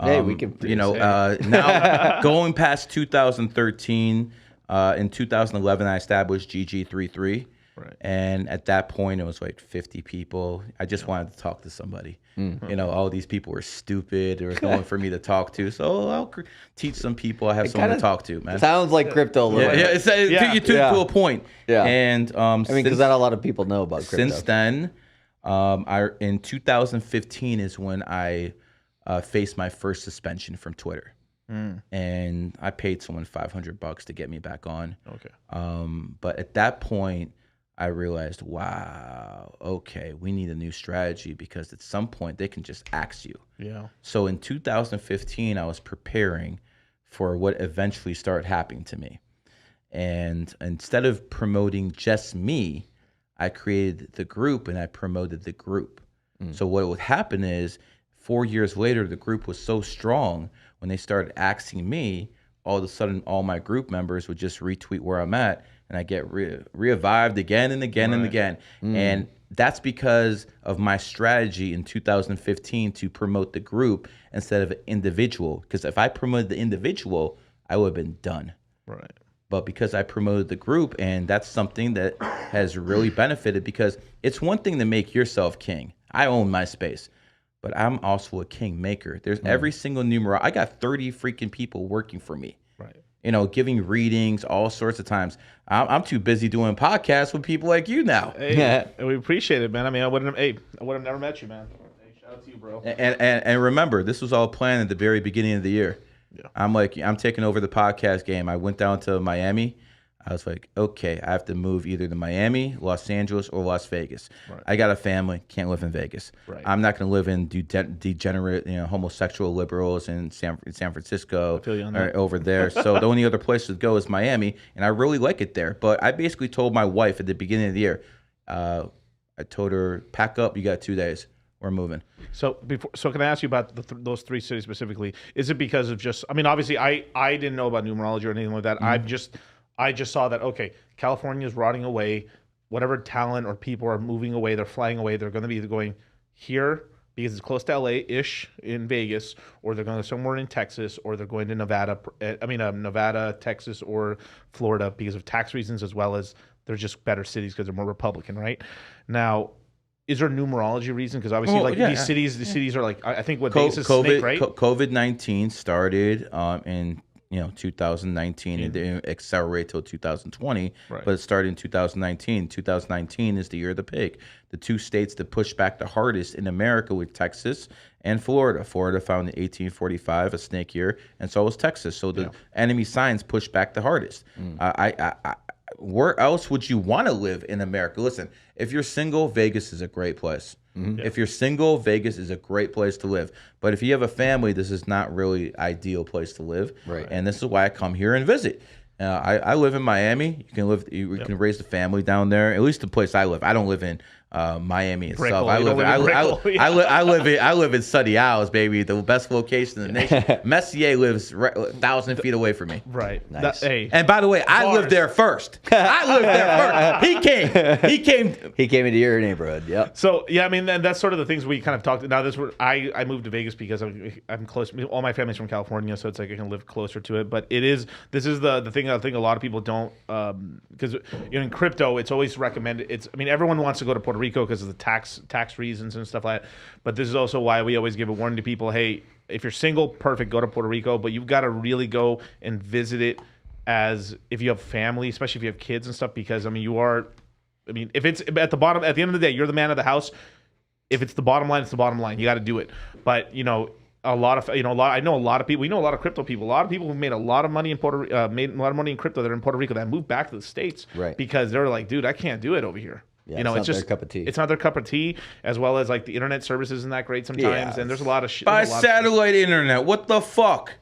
Hey, we can. Now going past 2013, in 2011, I established GG33. Right. And at that point, it was like 50 people. I just wanted to talk to somebody. All these people were stupid. There was no one for me to talk to. So I'll teach some people. I have someone to talk to, man. Sounds like crypto a little bit. You took to a point. Yeah. And because not a lot of people know about crypto. Since then, In 2015 is when I faced my first suspension from Twitter. And I paid someone $500 to get me back on. Okay. But at that point, I realized, wow, okay, we need a new strategy because at some point they can just axe you. Yeah. So in 2015, I was preparing for what eventually started happening to me. And instead of promoting just me, I created the group and I promoted the group. So what would happen is 4 years later, the group was so strong when they started axing me, all of a sudden all my group members would just retweet where I'm at and I get revived again and again and again. And that's because of my strategy in 2015 to promote the group instead of an individual. Because if I promoted the individual, I would have been done. Right. But because I promoted the group, and that's something that has really benefited, because it's one thing to make yourself king. I own my space, but I'm also a king maker. There's every single numerology. I got 30 freaking people working for me. Right. You know, giving readings all sorts of times. I'm too busy doing podcasts with people like you now. Hey, we appreciate it, man. I mean, I wouldn't have never met you, man. Hey, shout out to you, bro. And remember, this was all planned at the very beginning of the year. Yeah. I'm taking over the podcast game. I went down to Miami. I was like, okay, I have to move either to Miami, Los Angeles, or Las Vegas. Right. I got a family, can't live in Vegas. Right. I'm not going to live in degenerate, homosexual liberals in San Francisco or over there. So the only other place to go is Miami, and I really like it there. But I basically told my wife at the beginning of the year, I told her, pack up, you got 2 days. We're moving. So can I ask you about those 3 cities specifically? Is it because of just? I mean, obviously, I didn't know about numerology or anything like that. I just saw that, okay, California is rotting away. Whatever talent or people are moving away, they're flying away. They're going to be either going here because it's close to LA-ish in Vegas, or they're going to somewhere in Texas, or they're going to Nevada, Texas, or Florida because of tax reasons, as well as they're just better cities because they're more Republican, right? Now, is there a numerology reason? Because obviously, these cities are like, I think what Vegas is Snake, right? COVID-19 started in 2019, and didn't accelerate till 2020, but it started in 2019. 2019 is the year of the pig. The 2 states that pushed back the hardest in America were Texas and Florida. Florida found in 1845 a snake year, and so was Texas. So the enemy signs pushed back the hardest. Where else would you want to live in America? Listen, if you're single, Vegas is a great place. If you're single, Vegas is a great place to live. But if you have a family, this is not really ideal place to live. Right. And this is why I come here and visit. I live in Miami. You can raise the family down there. At least the place I live. I don't live in Miami itself. I live in Sunny Isles, baby, the best location in the nation. Messier lives 1,000 feet away from me. Right. Nice. And by the way, I lived there first. He came into your neighborhood. Yep. So yeah, I mean, and that's sort of the things we kind of talked. Now I moved to Vegas because I'm close. All my family's from California, so it's like I can live closer to it. But this is the thing I think a lot of people don't, because in crypto it's always recommended. Everyone wants to go to Puerto Rico because of the tax reasons and stuff like that. But this is also why we always give a warning to people: hey, if you're single, perfect, go to Puerto Rico. But you've got to really go and visit it as if you have family, especially if you have kids and stuff, because if it's at the bottom, at the end of the day, you're the man of the house. If it's the bottom line, it's the bottom line. You got to do it. But I know a lot of people. We know a lot of crypto people. A lot of people who made a lot of money in made a lot of money in crypto that are in Puerto Rico that moved back to the States, right? Because they're like, dude, I can't do it over here. Yeah, it's just their cup of tea. It's not their cup of tea, as well as like the internet service isn't that great sometimes, and there's a lot of shit. By satellite internet, what the fuck?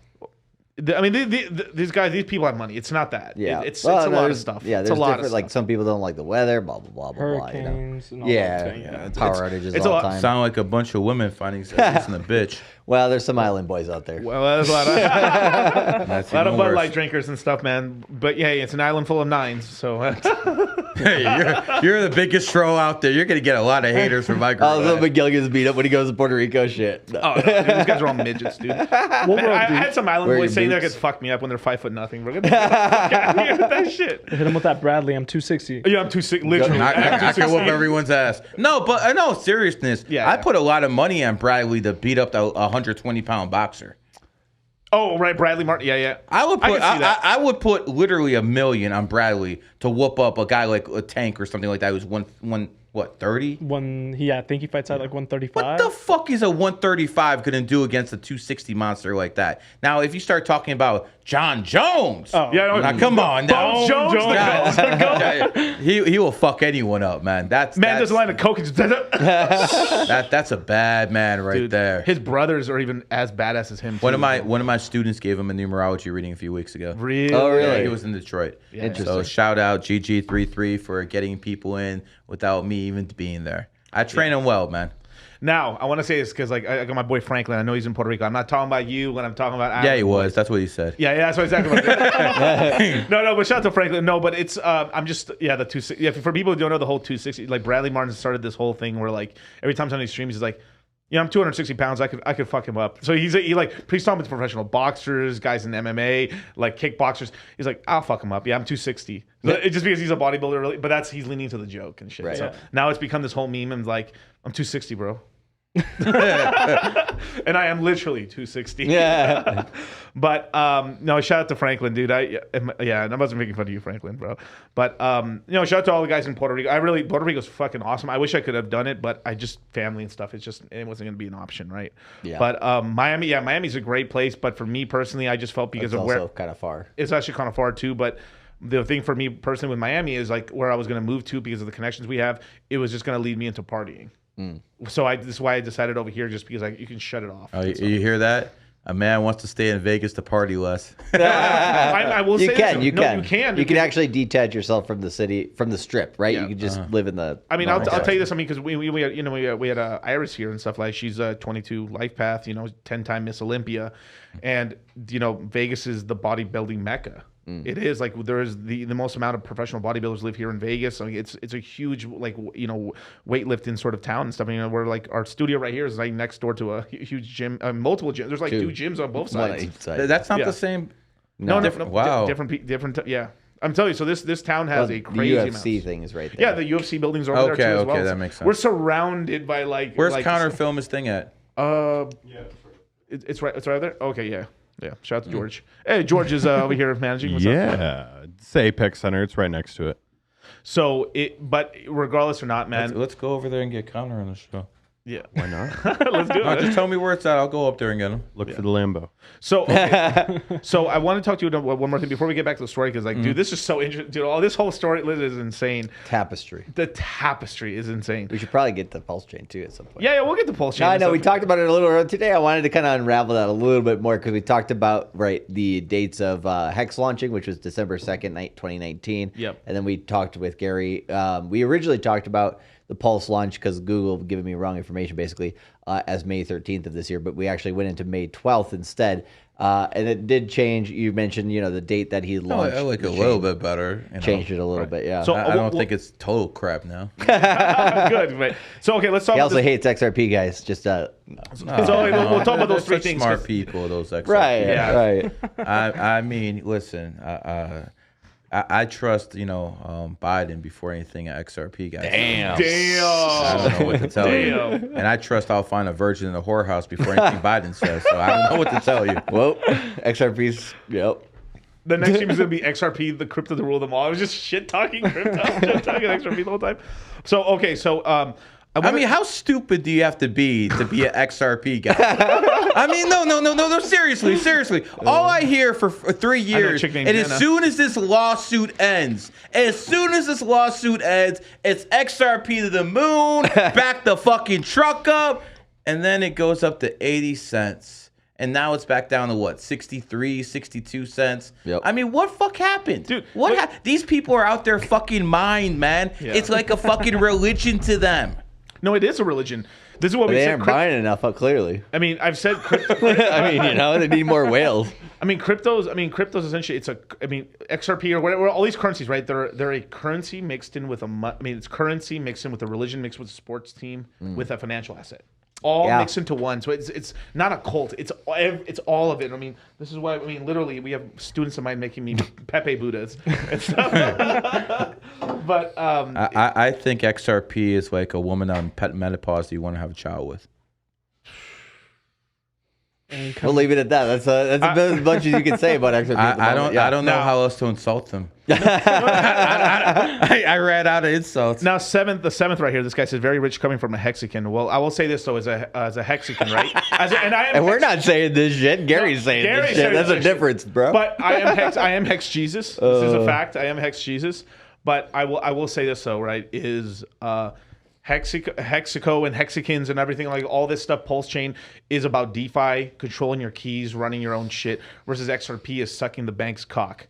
These people have money. It's not that. Yeah, it's a lot of stuff. Yeah, there's a lot of stuff. like some people don't like the weather, blah blah blah blah Hurricanes blah. And all that Power outages all the time. Sound like a bunch of women finding sex in a bitch. Well, there's some island boys out there. Well, there's a lot of Bud Light drinkers and stuff, man. But yeah, it's an island full of nines, so. Hey, you're the biggest troll out there. You're gonna get a lot of haters from my group. Little Miguel gets beat up when he goes to Puerto Rico. Shit. No. Oh, no, these guys are all midgets, dude. I had some island boys saying that could fuck me up when they're 5'0". We're gonna get out of here with that shit. Hit him with that Bradley. I'm 260. Yeah, I'm 260. Literally, I can whoop everyone's ass. No, but I know seriousness. Yeah, I put a lot of money on Bradley to beat up the 120-pound boxer. Oh, right, Bradley Martin. Yeah. I would put literally $1 million on Bradley to whoop up a guy like a Tank or something like that who's 1 what, 30? I think he fights at like 135. What the fuck is a 135 gonna do against a 260 monster like that? Now, if you start talking about John Jones, now come on, now he will fuck anyone up, man. That's there's a line of coke. that's a bad man right there. His brothers are even as badass as him. One of my students gave him a numerology reading a few weeks ago. Really? Oh, really? Yeah, he was in Detroit. Yeah. Interesting. So shout out GG33 for getting people in without me even being there. I train him well, man. Now, I want to say this because like I got my boy Franklin. I know he's in Puerto Rico. I'm not talking about you when I'm talking about. Yeah, he was. That's what he said. Yeah, that's what exactly. What no, but shout out to Franklin. No, but it's I'm just the 260. Yeah, for people who don't know the whole 260, like Bradley Martin started this whole thing where like every time somebody streams, he's like, I'm 260 pounds. I could fuck him up. So he's talking with professional boxers, guys in MMA, like kickboxers. He's like, I'll fuck him up. Yeah, I'm 260. It's just because he's a bodybuilder, really. But he's leaning to the joke and shit. Right. So now it's become this whole meme and like, I'm 260, bro. And I am literally 260. Yeah. But no, shout out to Franklin, dude. And I wasn't making fun of you, Franklin, bro. But shout out to all the guys in Puerto Rico. Puerto Rico's fucking awesome. I wish I could have done it, but I just family and stuff. It wasn't gonna be an option, right? Yeah. But Miami's a great place. But for me personally, I just felt because It's of where also kind of far. it's actually kind of far too. But the thing for me personally with Miami is like where I was gonna move to because of the connections we have. It was just gonna lead me into partying. So this is why I decided over here, just because you can shut it off. Oh, you hear that? A man wants to stay in Vegas to party less. I will You say can. this. You No, can. you can. You can actually detach yourself from the city, from the strip, right? You can just live in the. I mean, I'll tell you this. I mean, because we had Iris here and stuff like. She's a 22 life path. 10-time Miss Olympia, and Vegas is the bodybuilding mecca. It is like there is the most amount of professional bodybuilders live here in Vegas. So it's a huge weightlifting sort of town and stuff. We're like our studio right here is like next door to a huge gym, multiple gyms. There's like two gyms on both One on sides. each side. That's not the same. No, Wow. different. Yeah, I'm telling you. So this town has a crazy the UFC amount. thing is right there. Yeah, the UFC buildings are over there too as well. That makes sense. We're surrounded by like. Where's like, Counter Film his thing at? It's right there. Okay, yeah. Shout out to George. Hey, George is over here managing. What's up? It's the Apex Center. It's right next to it. So but regardless or not, man. Let's go over there and get Counter on the show. Yeah. Why not? Let's do it. Just tell me where it's at. I'll go up there and get him. Look for the Lambo. So, okay. So I want to talk to you about one more thing before we get back to the story because, dude, this is so interesting. Dude, all this whole story is insane. Tapestry. The tapestry is insane. We should probably get the pulse chain too at some point. Yeah, we'll get the pulse chain. I and know stuff. we talked about it a little earlier today. I wanted to kind of unravel that a little bit more because we talked about the dates of Hex launching, which was December 2nd, 2019. Yep. And then we talked with Gary. We originally talked about the Pulse launch because Google giving me wrong information basically as May 13th of this year, but we actually went into May 12th instead. And it did change. You mentioned, the date that he launched. I like a little bit better. Changed it a little bit, yeah. So- I don't think it's total crap now. Good. Right. So okay, let's talk. He about also this. hates XRP guys. Just So we'll talk about those three Such things. Smart people, those XRP. right, Yeah. right. I mean, listen, I trust, Biden before anything XRP guys. Damn. I don't know what to tell you. Damn. And I trust I'll find a virgin in a whorehouse before anything Biden says. So I don't know what to tell you. Well, XRP's, yep. The next team is going to be XRP, the crypto to rule them all. I was just shit talking crypto, shit talking XRP the whole time. So okay, so I mean, how stupid do you have to be an XRP guy? I mean, no, seriously. All I hear for 3 years, chick named and as Jenna. soon as this lawsuit ends, it's XRP to the moon, back the fucking truck up, and then it goes up to 80 cents. And now it's back down to what, 63, 62 cents? Yep. I mean, what fuck happened? Dude, These people are out their fucking mind, man. Yeah. It's like a fucking religion to them. no, it is a religion. This is what we They said. aren't buying enough, clearly. I mean, I've said crypto. I mean, they need more whales. Crypto's essentially XRP or whatever, all these currencies, right? They're a currency mixed in with it's currency mixed in with a religion mixed with a sports team with a financial asset. All mixed into one. So it's not a cult. It's all of it. I mean, this is why, literally we have students of mine making me Pepe Buddhas and stuff. But I think XRP is like a woman on menopause that you want to have a child with. We'll leave it at that. That's as much as you can say about XRP. I don't know how else to insult them. I ran out of insults. Now, the seventh right here. This guy says very rich coming from a Hexican. Well, I will say this though, as a Hexican, right? And we're not saying this shit. Gary's saying this shit. That's a difference, bro. But I am Hex Jesus. This is a fact. I am Hex Jesus. But I will say this though, right? Is Hexico and Hexicans and everything, like all this stuff, Pulse Chain is about DeFi, controlling your keys, running your own shit, versus XRP is sucking the bank's cock.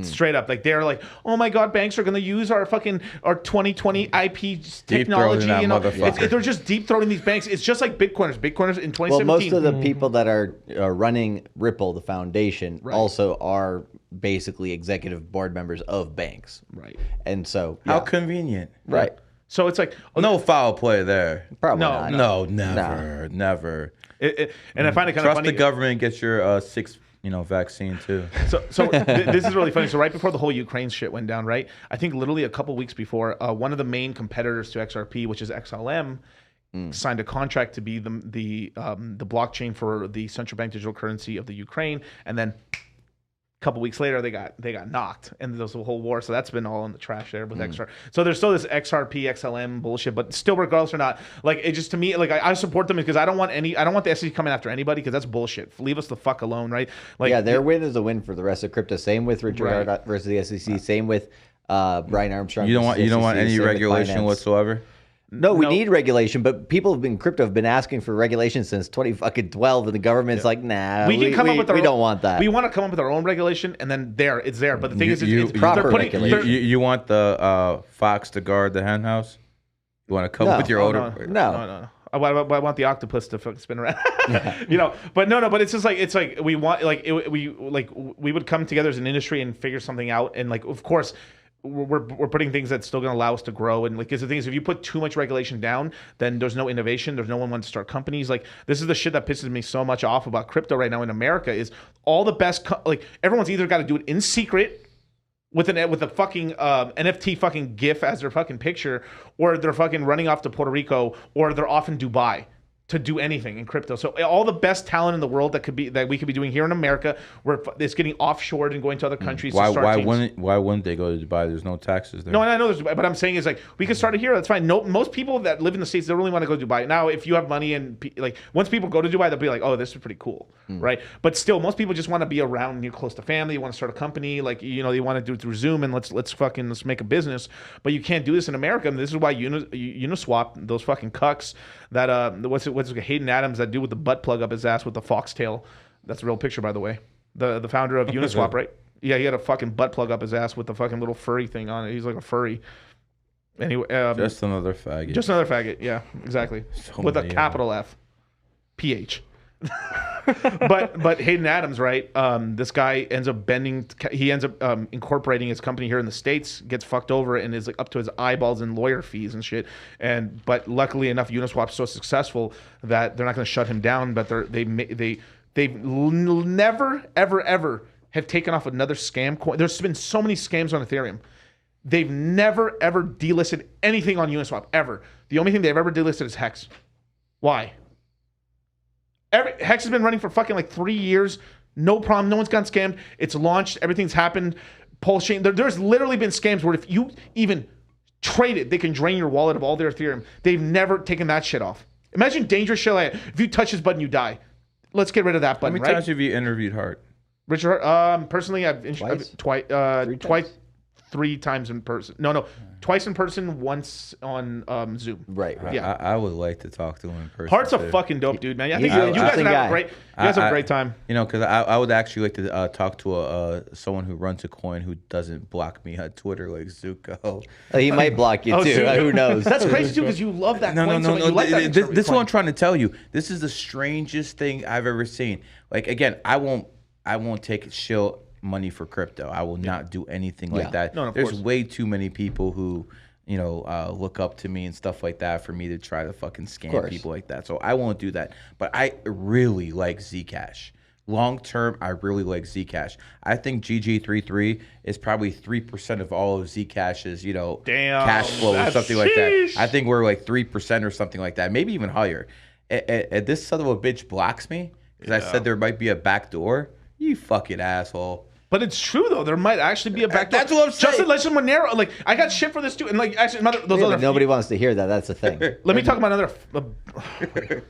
Straight up, like they're like, oh my god, banks are gonna use our 2020 IP technology. You know, they're just deep throating these banks. It's just like Bitcoiners. Bitcoiners in 2017. Well, most of the people that are running Ripple, the foundation, also are basically executive board members of banks. Right. And so how convenient. Right. So it's like no foul play there. Probably not. No, never. And I find it kind of trust funny. the government. Get your sixth, vaccine too. So this is really funny. So right before the whole Ukraine shit went down, right? I think literally a couple weeks before, one of the main competitors to XRP, which is XLM, signed a contract to be the blockchain for the central bank digital currency of the Ukraine, and then a couple weeks later they got knocked, and there was a whole war. So that's been all in the trash there with XRP. So there's still this XRP XLM bullshit, but still, regardless or not, like it just, to me, like I support them because I don't want the SEC coming after anybody, because that's bullshit. Leave us the fuck alone, right? Like their win is a win for the rest of crypto. Same with Richard Hart versus the SEC. Same with Brian Armstrong. You don't want any regulation whatsoever. No, we need regulation, but people in crypto have been asking for regulation since 2012, and the government's like, nah, we don't want that. We want to come up with our own regulation, and then it's there. But the thing is, it's proper regulation. You want the fox to guard the hen house? You want to come up with your own? No. I want the octopus to spin around, But it's just like we want we would come together as an industry and figure something out, and like of course. We're putting things that's still going to allow us to grow, and like, because the thing is, if you put too much regulation down, then there's no innovation. There's no one wants to start companies. Like, this is the shit that pisses me so much off about crypto right now in America. Is all the best everyone's either got to do it in secret with a fucking NFT fucking GIF as their fucking picture, or they're fucking running off to Puerto Rico, or they're off in Dubai to do anything in crypto. So all the best talent in the world that we could be doing here in America, where it's getting offshored and going to other countries. Why wouldn't they go to Dubai? There's no taxes there. No, I know there's, but I'm saying is like we can start it here. That's fine. No, most people that live in the States, they don't really want to go to Dubai. Now, if you have money and like once people go to Dubai, they'll be like, oh, this is pretty cool, right? But still, most people just want to be around, close to family. You want to start a company, like they want to do it through Zoom, and let's make a business. But you can't do this in America. And this is why Uniswap, those fucking cucks that what's Hayden Adams, that dude with the butt plug up his ass with the foxtail. That's a real picture, by the way. The founder of Uniswap, right? Yeah, he had a fucking butt plug up his ass with the fucking little furry thing on it. He's like a furry. Anyway, just another faggot. Just another faggot. Yeah, exactly. With a capital F, PH. but Hayden Adams, right? This guy ends up incorporating his company here in the States, gets fucked over, and is like up to his eyeballs in lawyer fees and shit. But luckily enough, Uniswap's so successful that they're not going to shut him down. But they've never ever have taken off another scam coin. There's been so many scams on Ethereum. They've never ever delisted anything on Uniswap ever. The only thing they've ever delisted is Hex. Why? Hex has been running for fucking like 3 years. No problem. No one's gotten scammed. It's launched. Everything's happened. Pulse Chain. There's literally been scams where if you even trade it, they can drain your wallet of all their Ethereum. They've never taken that shit off. Imagine dangerous shit like that. If you touch this button, you die. Let's get rid of that button, How many times have you interviewed Hart? Richard Hart? Personally, I've twice. 3 times in person. No. Twice in person, once on Zoom. Right. Yeah. I would like to talk to him in person. Hart's a fucking dope dude, man. I think you guys would have a great time. Because I would actually like to talk to someone who runs a coin who doesn't block me on Twitter like Zuko. He might block you too. Who knows? That's crazy too, because you love that coin. No. You like that this is what I'm trying to tell you. This is the strangest thing I've ever seen. Like, again, I won't take shill money for crypto. I will not do anything like that. No, there's way too many people who look up to me and stuff like that for me to try to fucking scam people like that. So I won't do that. But I really like Zcash. Long term, I really like Zcash. I think GG33 is probably 3% of all of Zcash's, cash flow or something like that. I think we're like 3% or something like that, maybe even higher. And this son of a bitch blocks me. because I said there might be a back door. You fucking asshole. But it's true though. There might actually be a back door. That's what I'm saying. Justin Monero, like I got shit for this too, and like actually Nobody wants to hear that. That's the thing. Let me talk about another. Let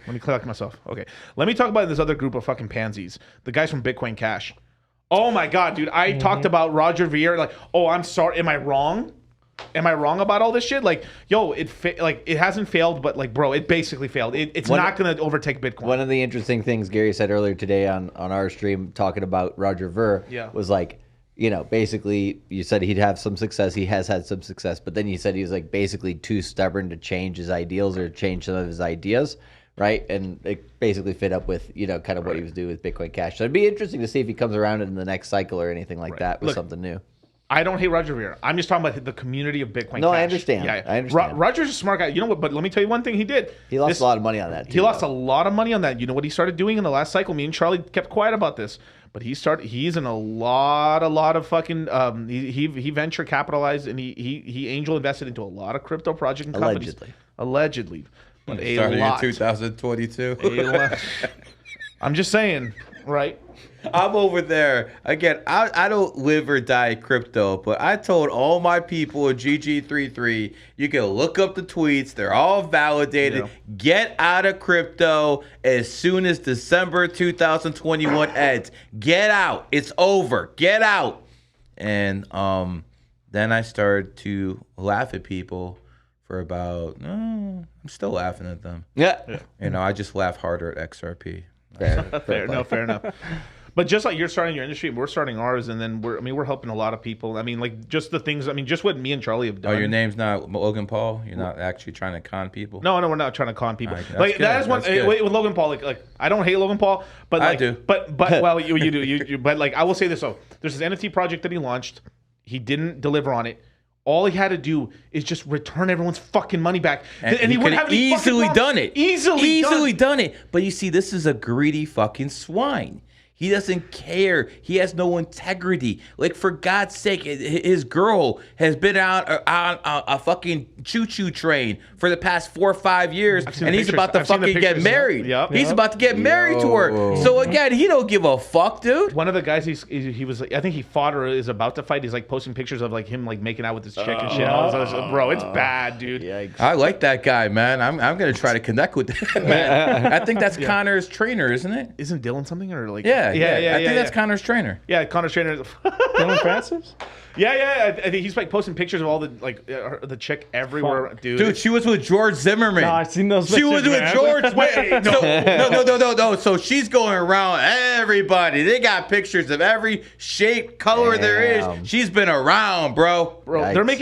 me collect myself. Okay, let me talk about this other group of fucking pansies. The guys from Bitcoin Cash. Oh my god, dude! I talked about Roger Ver. Like, oh, I'm sorry. Am I wrong? Am I wrong about all this shit? Like, yo, it hasn't failed, but like, bro, it basically failed. It's not gonna overtake Bitcoin. One of the interesting things Gary said earlier today on our stream talking about Roger Ver was like, you know, basically you said he'd have some success. He has had some success, but then you said he's like basically too stubborn to change his ideals or change some of his ideas, right? And it basically fit up with, you know, kind of what he was doing with Bitcoin Cash. So it'd be interesting to see if he comes around in the next cycle or anything like that with something new. I don't hate Roger Ver. I'm just talking about the community of Bitcoin No, Cash. I understand. Yeah, I understand. Roger's a smart guy. You know what? But let me tell you one thing he did. He lost a lot of money on that, too. He lost a lot of money on that. You know what he started doing in the last cycle? Me and Charlie kept quiet about this. But he's in a lot of fucking, he venture capitalized and he angel invested into a lot of crypto project and companies. Allegedly. But Starting in 2022. I'm just saying, right? I'm over there. Again, I don't live or die crypto, but I told all my people at GG33, you can look up the tweets. They're all validated. Yeah. Get out of crypto as soon as December 2021 ends. Get out. It's over. Get out. And then I started to laugh at people for about, I'm still laughing at them. Yeah. You know, I just laugh harder at XRP. Fair enough. But just like you're starting your industry, we're starting ours, and then we're helping a lot of people. I mean, like just the things. I mean, just what me and Charlie have done. Oh, your name's not Logan Paul. You're not actually trying to con people. No, we're not trying to con people. Right, like that is one with Logan Paul. Like I don't hate Logan Paul, but like, I do. But well, you do. You but like I will say this though. There's this NFT project that he launched. He didn't deliver on it. All he had to do is just return everyone's fucking money back, and he wouldn't have easily done it. Easily done it. But you see, this is a greedy fucking swine. He doesn't care. He has no integrity. Like, for God's sake, his girl has been out on a fucking choo-choo train for the past 4 or 5 years, and he's about to fucking get married. He's about to get married to her. So again, he don't give a fuck, dude. One of the guys he was like, I think he fought or is about to fight. He's like posting pictures of like him like making out with his chick and shit. Bro, it's bad, dude. Yikes. I like that guy, man. I'm gonna try to connect with him, man. I think that's Connor's trainer, isn't it? Isn't Dylan something or like? Yeah. I think that's Connor's trainer. Yeah, Connor's trainer. Dylan Francis? Yeah. I think he's like posting pictures of all the like the chick everywhere, dude. She was with George Zimmerman. No, I've seen those pictures. She was with man. George. Wait, no. So she's going around everybody. They got pictures of every shape, color there is. She's been around, bro.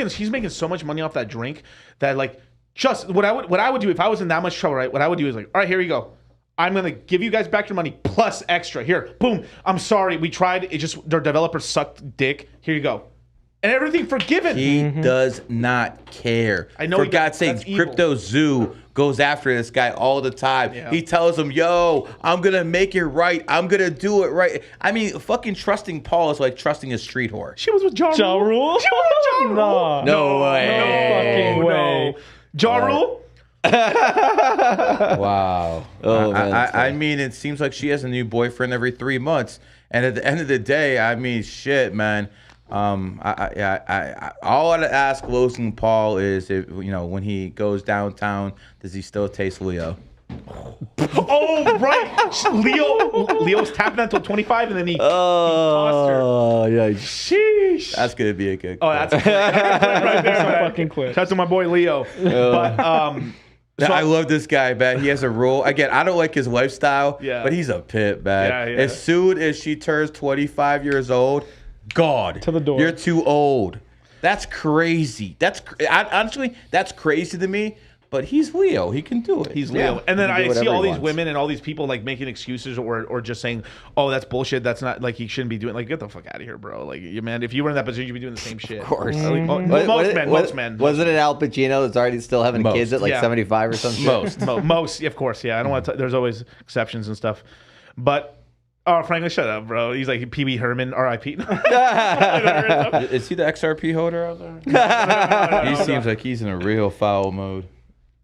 He's making so much money off that drink that like just what I would do if I was in that much trouble, right? What I would do is like, all right, here you go. I'm going to give you guys back your money plus extra. Here, boom. I'm sorry. We tried. It just, their developers sucked dick. Here you go. And everything forgiven. He does not care. I know. For God's sake, Crypto Zoo goes after this guy all the time. Yeah. He tells him, yo, I'm going to make it right. I'm going to do it right. I mean, fucking trusting Paul is like trusting a street whore. She was with Ja Rule. Ja Rule? She was with Ja Rule. No way. No fucking way. Ja Rule? Wow. Oh, man, I mean, it seems like she has a new boyfriend every 3 months. And at the end of the day, I mean, shit, man. All I'd ask Logan Paul is, if, you know, when he goes downtown, does he still taste Leo? Oh, right. Leo's tapping until 25, and then he tossed her. Oh, yeah. Sheesh. That's going to be a good Oh, that's a clip. Right there, man. Fucking quick. Shout out to my boy Leo. But, so, I love this guy, man. He has a rule. Again, I don't like his lifestyle, but he's a pip, man. Yeah. As soon as she turns 25 years old, God, to the door. You're too old. That's crazy. Honestly, that's crazy to me. But he's Leo. He can do it. He's Leo. And then I see all these women and all these people like making excuses or just saying, oh, that's bullshit. That's not like he shouldn't be doing. Like, get the fuck out of here, bro. Like, you man, if you were in that position, you'd be doing the same shit. Of course. Like, most men. Wasn't it Al Pacino that's already still having kids at like 75 or something? Most, of course. Yeah. I don't want to. There's always exceptions and stuff. But, oh, Franklin, shut up, bro. He's like Pee Wee Herman, R.I.P. Is he the XRP holder out there? He seems like he's in a real foul mode.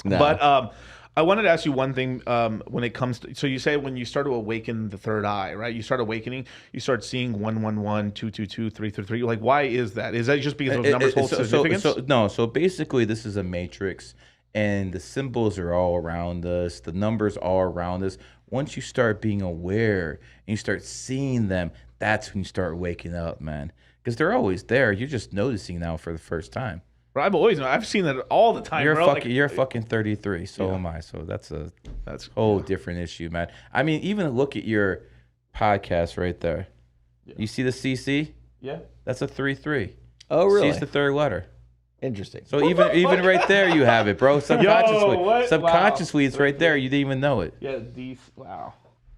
No. But I wanted to ask you one thing when it comes to, so you say when you start to awaken the third eye, right? You start awakening, you start seeing 111, 222, 333. Like, why is that? Is that just because those numbers hold significance? So basically this is a matrix and the symbols are all around us. The numbers all around us. Once you start being aware and you start seeing them, that's when you start waking up, man. Because they're always there. You're just noticing now for the first time. I've seen that all the time. You're fucking 33. So am I. So that's a whole different issue, man. I mean, even look at your podcast right there. Yeah. You see the CC? Yeah. That's a 3-3. Oh, really? C's the third letter. Interesting. So even right there, you have it, bro. Subconsciously, it's right there. You didn't even know it. Yeah. Wow.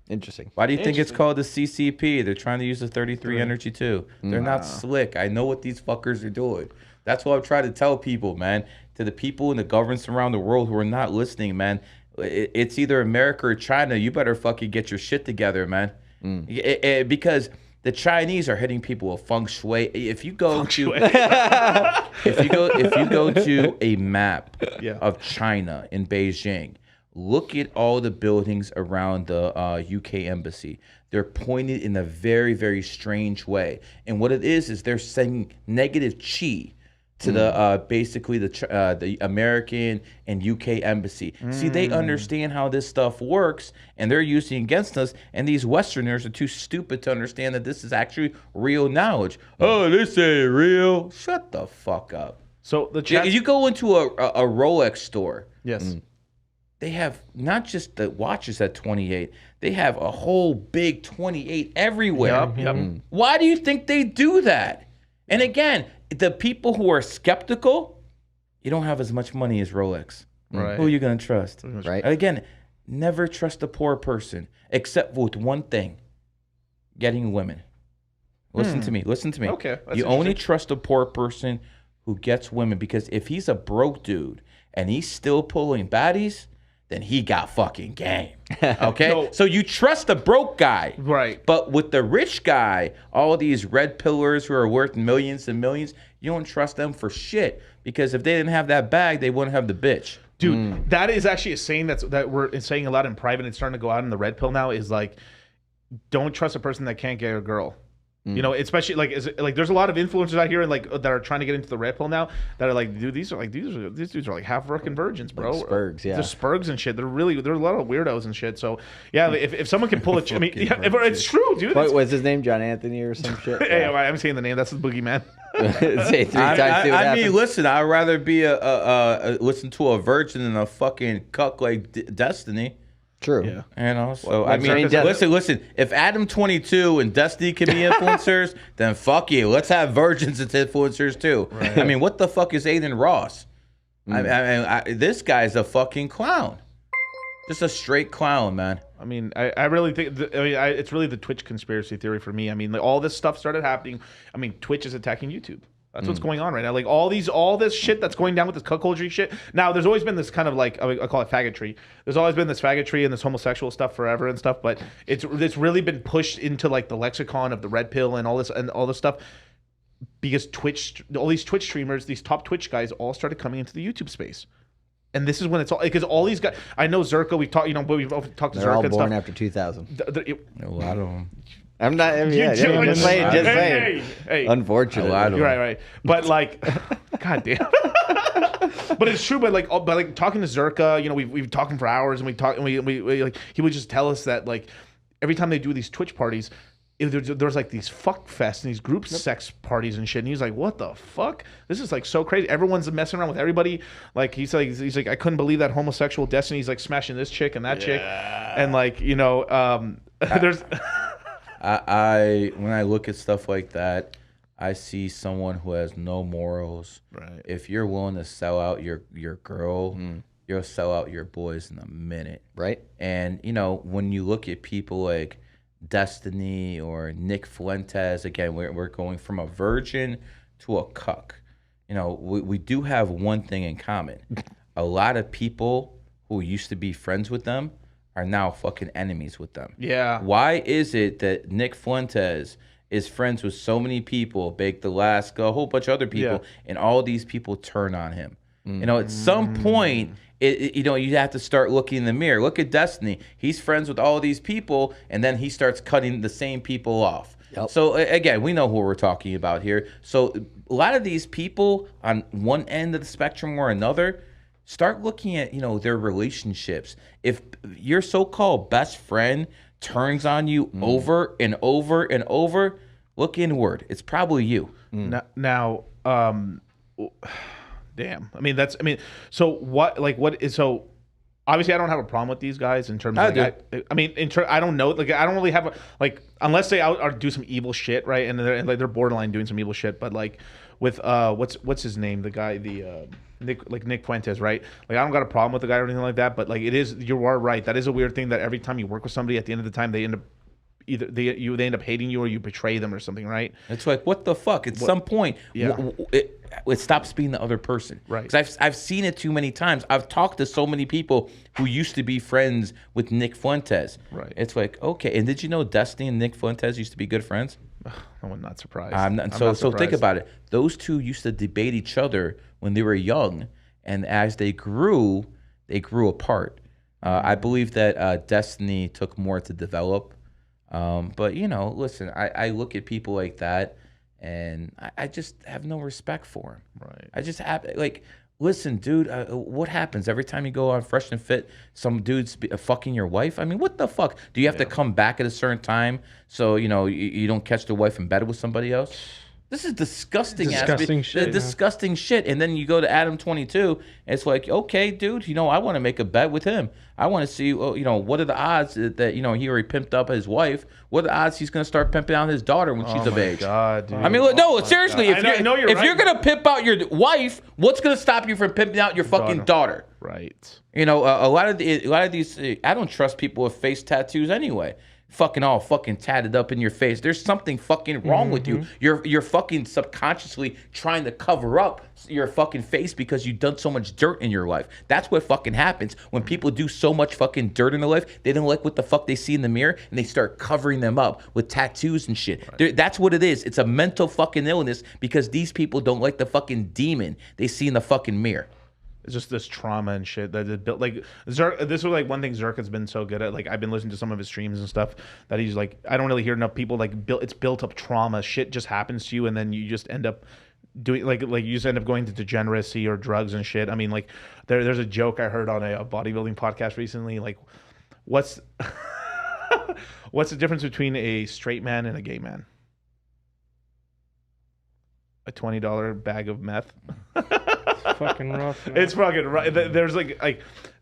Interesting. Why do you think it's called the CCP? They're trying to use the 33 energy too. They're not slick. I know what these fuckers are doing. That's what I'm trying to tell people, man. To the people in the governments around the world who are not listening, man. It's either America or China. You better fucking get your shit together, man. Because the Chinese are hitting people with feng shui. If you go to a map of China in Beijing, look at all the buildings around the UK embassy. They're pointed in a very, very strange way. And what it is they're sending negative chi to the basically the American and UK embassy. See, they understand how this stuff works, and they're using it against us. And these Westerners are too stupid to understand that this is actually real knowledge. Oh, this ain't real. Shut the fuck up. So you go into a Rolex store. Yes. They have not just the watches at 28. They have a whole big 28 everywhere. Yep. Why do you think they do that? And again, the people who are skeptical, you don't have as much money as Rolex. Right. Who are you going to trust? Right. Again, never trust a poor person except with one thing, getting women. Listen to me. Okay. You only trust a poor person who gets women, because if he's a broke dude and he's still pulling baddies, then he got fucking game. Okay? No. So you trust the broke guy. Right. But with the rich guy, all these red pillars who are worth millions and millions, you don't trust them for shit. Because if they didn't have that bag, they wouldn't have the bitch. Dude, that is actually a saying that we're saying a lot in private. It's starting to go out in the red pill now, is like, don't trust a person that can't get a girl. You know, especially like there's a lot of influencers out here and like that are trying to get into the red pill now that are like, dude, these dudes are like half fucking virgins, bro. Like spurgs, yeah. They're spurgs and shit. They're a lot of weirdos and shit. So yeah, if someone can pull I mean, it's true, dude. What was his name? John Anthony or some shit? Hey, I'm saying the name. That's the boogeyman. Say it 3 times. I mean, listen, I'd rather be listen to a virgin than a fucking cuck like Destiny. True. Yeah. You know, so I mean, listen. If Adam 22 and Dusty can be influencers, then fuck you. Let's have virgins as influencers too. Right. I mean, what the fuck is Aiden Ross? This guy's a fucking clown. Just a straight clown, man. I mean, I really think it's really the Twitch conspiracy theory for me. I mean, like, all this stuff started happening. I mean, Twitch is attacking YouTube. That's what's going on right now. Like all this shit that's going down with this cuckoldry shit. Now, there's always been this kind of like, I call it faggotry. There's always been this faggotry and this homosexual stuff forever and stuff. But it's really been pushed into like the lexicon of the red pill and all this stuff, because Twitch, all these Twitch streamers, these top Twitch guys, all started coming into the YouTube space. And this is when it's all, because all these guys, I know Zerka, we've talked to They're Zerka all and born stuff. after 2000. A lot of them. I'm not. Just saying. Hey, Unfortunately, you're right. But like, god damn. But it's true. But like talking to Zerka, you know, we've talking for hours, and we like, he would just tell us that like every time they do these Twitch parties, there's like these fuck fests and these group sex parties and shit. And he's like, what the fuck? This is like so crazy. Everyone's messing around with everybody. Like he's like, I couldn't believe that homosexual Destiny's like smashing this chick and that chick, and like, you know, there's. When I look at stuff like that, I see someone who has no morals. Right. If you're willing to sell out your girl, you'll sell out your boys in a minute. Right. And you know, when you look at people like Destiny or Nick Fuentes, again, we're going from a virgin to a cuck. You know, we do have one thing in common. A lot of people who used to be friends with them are now fucking enemies with them. Yeah. Why is it that Nick Fuentes is friends with so many people, Bake the Alaska, a whole bunch of other people, and all these people turn on him? You know, at some point, you know, you have to start looking in the mirror. Look at Destiny. He's friends with all these people, and then he starts cutting the same people off. Yep. So again, we know who we're talking about here. So a lot of these people on one end of the spectrum or another, start looking at, you know, their relationships. If your so-called best friend turns on you over and over and over, look inward. It's probably you. Now, damn. I mean, so what is so? Obviously, I don't have a problem with these guys in terms of. I mean, I don't know. Like, I don't really have unless they out or do some evil shit, right? And they're borderline doing some evil shit. But like with what's his name? The guy, Nick Fuentes, right? Like, I don't got a problem with the guy or anything like that. But like, you are right. That is a weird thing that every time you work with somebody, at the end of the time, they end up they end up hating you or you betray them or something, right? It's like, what the fuck? At some point, it stops being the other person. Right. Because I've seen it too many times. I've talked to so many people who used to be friends with Nick Fuentes. Right. It's like, okay. And did you know Destiny and Nick Fuentes used to be good friends? I'm not surprised. So think about it. Those two used to debate each other when they were young. And as they grew apart. I believe that Destiny took more to develop. But, you know, listen, I look at people like that, and I just have no respect for him. Right. I just have, like, listen, dude, what happens every time you go on Fresh and Fit? Some dude's fucking your wife? I mean, what the fuck? Do you have to come back at a certain time so, you know, you don't catch the wife in bed with somebody else? This is disgusting shit. Disgusting shit. And then you go to Adam 22, and it's like, okay, dude, you know, I want to make a bet with him. I want to see, you know, what are the odds that, you know, he already pimped up his wife? What are the odds he's going to start pimping out his daughter when she's of age? God, dude. I mean, look, no, seriously, if you're right. going to pimp out your wife, what's going to stop you from pimping out your fucking daughter? Right. You know, a lot of these, I don't trust people with face tattoos anyway. Fucking all fucking tatted up in your face. There's something fucking wrong with you. You're fucking subconsciously trying to cover up your fucking face because you've done so much dirt in your life. That's what fucking happens when people do so much fucking dirt in their life. They don't like what the fuck they see in the mirror, and they start covering them up with tattoos and shit. Right. That's what it is. It's a mental fucking illness because these people don't like the fucking demon they see in the fucking mirror. It's just this trauma and shit that it built. Like Zerk, this was like one thing Zerk has been so good at. Like, I've been listening to some of his streams and stuff that he's like, I don't really hear enough people like it's built up trauma. Shit just happens to you, and then you just end up doing like you just end up going to degeneracy or drugs and shit. I mean, like there's a joke I heard on a bodybuilding podcast recently. Like, what's the difference between a straight man and a gay man? A $20 bag of meth. Fucking rough, man. It's fucking right. There's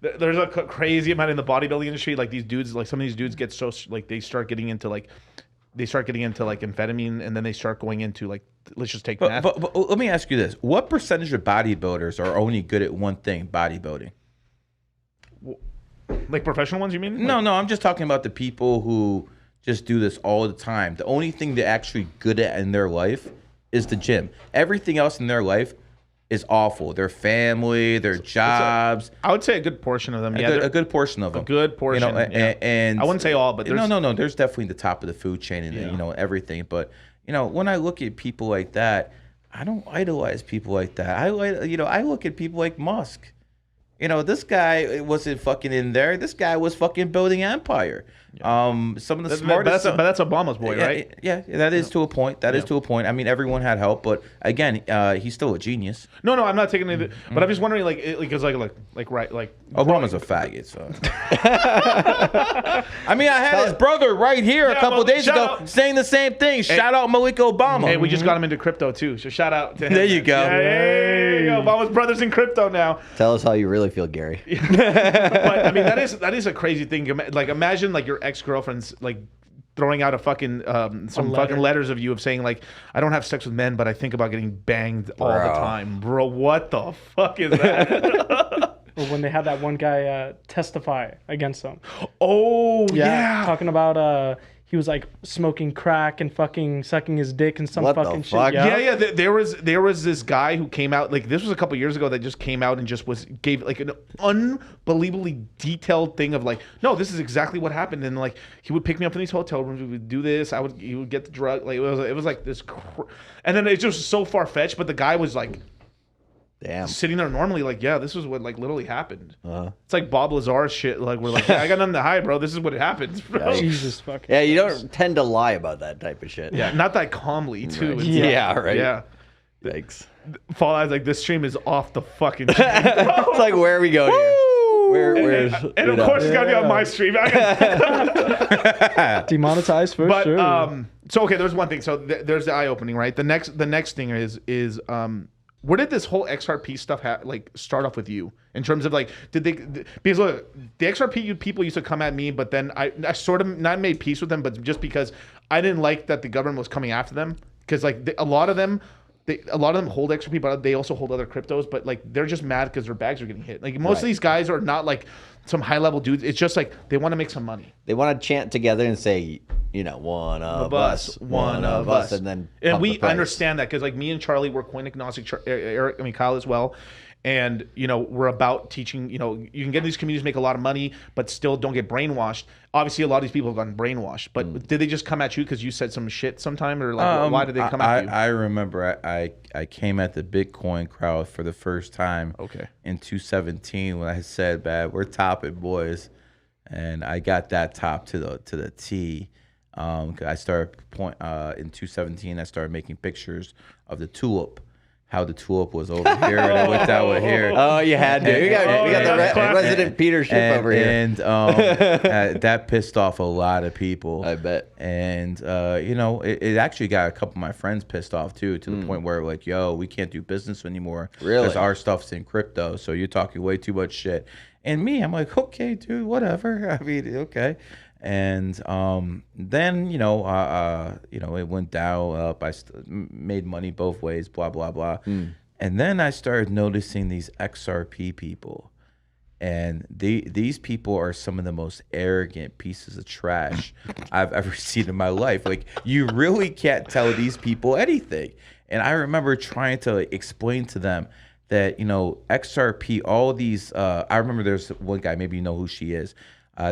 there's a crazy amount in the bodybuilding industry. Like, these dudes, like some of these dudes get so like they start getting into amphetamine, and then they start going into like, let's just take meth. But let me ask you this: what percentage of bodybuilders are only good at one thing, bodybuilding? Like professional ones, you mean? No, I'm just talking about the people who just do this all the time. The only thing they're actually good at in their life is the gym. Everything else in their life is awful. Their family, their jobs. I would say a good portion of them. A good portion of them. A good portion. You know, and I wouldn't say all, but there's... No. There's definitely the top of the food chain and you know, everything. But you know, when I look at people like that, I don't idolize people like that. I look at people like Musk. You know, this guy wasn't fucking in there. This guy was fucking building empire. Some of the smartest. But that's Obama's boy, right? Yeah, that is to a point. That is to a point. I mean, everyone had help, but again, he's still a genius. No, I'm not taking it. But I'm just wondering, because Obama's a faggot. So I mean, I had his brother right here a couple days ago saying the same thing. Shout out Malik Obama. Hey, we just got him into crypto too, so shout out to him. There you go. Yeah, there you go. Obama's brother's in crypto now. Tell us how you really feel, Gary. But I mean, that is a crazy thing. Like, imagine like your ex-girlfriend's like throwing out a fucking fucking letters of you of saying like, I don't have sex with men, but I think about getting banged all the time. Bro, what the fuck is that? Or when they had that one guy testify against them. Oh yeah. Talking about he was like smoking crack and fucking sucking his dick and some What the fucking fuck? shit. Yeah. There was this guy who came out, like, this was a couple years ago, that just came out and just gave like an unbelievably detailed thing of like, no, this is exactly what happened, and like he would pick me up in these hotel rooms, we would do this, he would get the drug, like it was like this, and then it's just so far fetched, but the guy was like, Damn. sitting there normally like, yeah, this is what like literally happened. It's like Bob Lazar shit. Like we're like, yeah, I got nothing to hide, bro. This is what happens, bro. Jesus fucking. Yeah, you don't tend to lie about that type of shit. Yeah, not that calmly too. Right. It's Yeah, like, right. Yeah. Thanks. Fallout's like, this stream is off the fucking chain. It's like, where are we going here? Where's, and of course, it's got to be on my stream. Demonetized for But sure. so okay, there's one thing. So there's the eye opening, right? The next thing is where did this whole XRP stuff start off with you in terms of like because look, the XRP people used to come at me, but then I sort of not made peace with them, but just because I didn't like that the government was coming after them because like a lot of them hold XRP, but they also hold other cryptos. But like they're just mad because their bags are getting hit. Like most of these guys are not like some high level dudes. It's just like they want to make some money. They want to chant together and say, one of us, one of us, and then and we understand that because like me and Charlie, we're coin agnostic. Eric, Kyle as well. And, we're about teaching, you can get in these communities, make a lot of money, but still don't get brainwashed. Obviously, a lot of these people have gotten brainwashed. But did they just come at you because you said some shit sometime? Or like, why did they come at you? I remember I came at the Bitcoin crowd for the first time in 2017 when I said, "Man, we're topping, boys." And I got that top to the T. I started in 2017, I started making pictures of the tulip. How the tulip was over here and I went down here. Oh, you had to. We got the resident Peter Schiff over here. And that pissed off a lot of people. I bet. And, it actually got a couple of my friends pissed off, too, to the point where, like, yo, we can't do business anymore. Really? Because our stuff's in crypto, so you're talking way too much shit. And me, I'm like, okay, dude, whatever. I mean, okay. And then it went down up. I made money both ways, blah blah blah. And then I started noticing these XRP people, and these people are some of the most arrogant pieces of trash I've ever seen in my life. Like, you really can't tell these people anything. And I remember trying to explain to them that XRP, all these. I remember there's one guy, maybe you know who she is.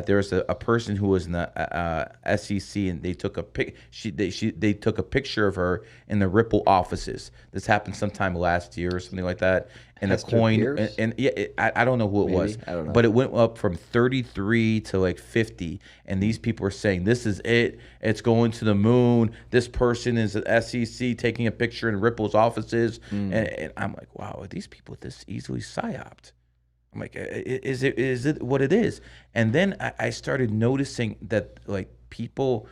There was a person who was in the SEC, and they took they took a picture of her in the Ripple offices. This happened sometime last year or something like that. And the coin, and I don't know who it was, I don't know. but it went up from 33 to like 50. And these people are saying, "This is it. It's going to the moon. This person is at SEC taking a picture in Ripple's offices." And I'm like, wow, are these people this easily psyoped? I'm like, is it what it is? And then I started noticing that like people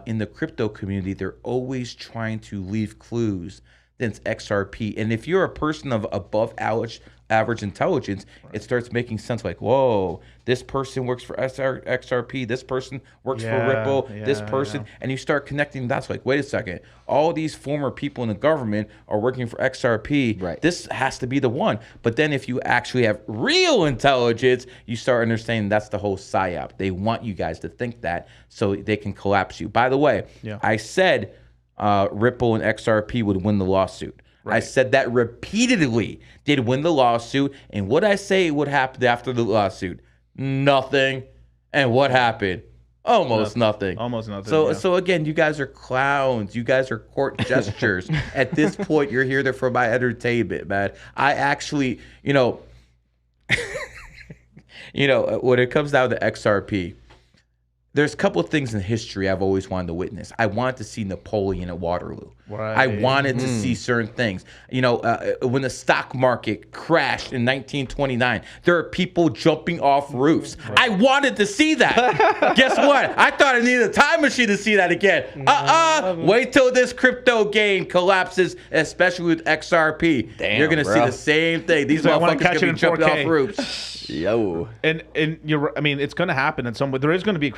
in the crypto community, they're always trying to leave clues. Then it's XRP. And if you're a person of above average intelligence, it starts making sense. Like, whoa, this person works for XRP. This person works for Ripple. This person. And you start connecting dots. Like, wait a second. All these former people in the government are working for XRP. Right. This has to be the one. But then if you actually have real intelligence, you start understanding that's the whole psyop. They want you guys to think that so they can collapse you. By the way, I said Ripple and XRP would win the lawsuit. Right. I said that repeatedly. They'd win the lawsuit. And what I say would happen after the lawsuit? Nothing. And what happened? Almost nothing. Almost nothing. So again, you guys are clowns. You guys are court gestures. At this point, you're here for my entertainment, man. I actually, when it comes down to XRP, there's a couple of things in history I've always wanted to witness. I wanted to see Napoleon at Waterloo. Right. I wanted to see certain things. When the stock market crashed in 1929, there are people jumping off roofs. Right. I wanted to see that. Guess what? I thought I needed a time machine to see that again. Wait till this crypto game collapses, especially with XRP. Damn, you're going to see the same thing. These motherfuckers going to be jumping off roofs. Yo. And you're. I mean, it's going to happen in some way. There is going to be.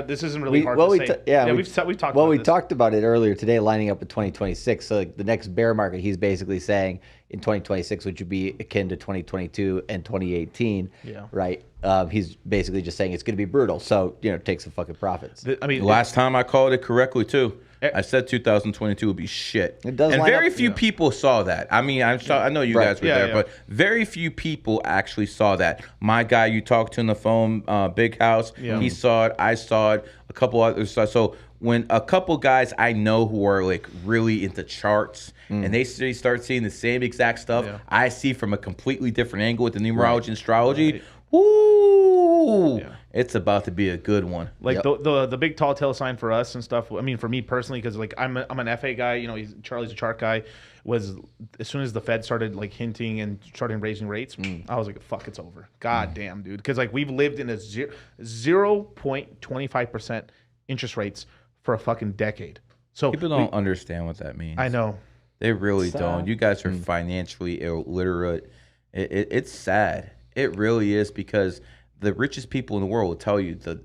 This isn't really hard to say. We've talked about. Well, we talked about it earlier today, lining up with 2026. So like the next bear market, he's basically saying in 2026, which would be akin to 2022 and 2018. Yeah. Right. He's basically just saying it's going to be brutal. So take some fucking profits. Last time I called it correctly too. I said 2022 would be shit. It does, and very few people saw that. I mean, I know you guys were there, but very few people actually saw that. My guy you talked to on the phone, Big House, he saw it. I saw it. A couple others saw it. So when a couple guys I know who are like really into charts and they start seeing the same exact stuff I see from a completely different angle with the numerology and astrology, woo, it's about to be a good one. Like the big tall tale sign for us and stuff. I mean, for me personally, because like I'm an FA guy. You know, Charlie's a chart guy. Was as soon as the Fed started like hinting and starting raising rates, I was like, "Fuck, it's over." God damn, dude. Because like we've lived in a 0.25% interest rates for a fucking decade. So People don't understand what that means. I know. They really don't. You guys are financially illiterate. It's sad. It really is, because the richest people in the world will tell you the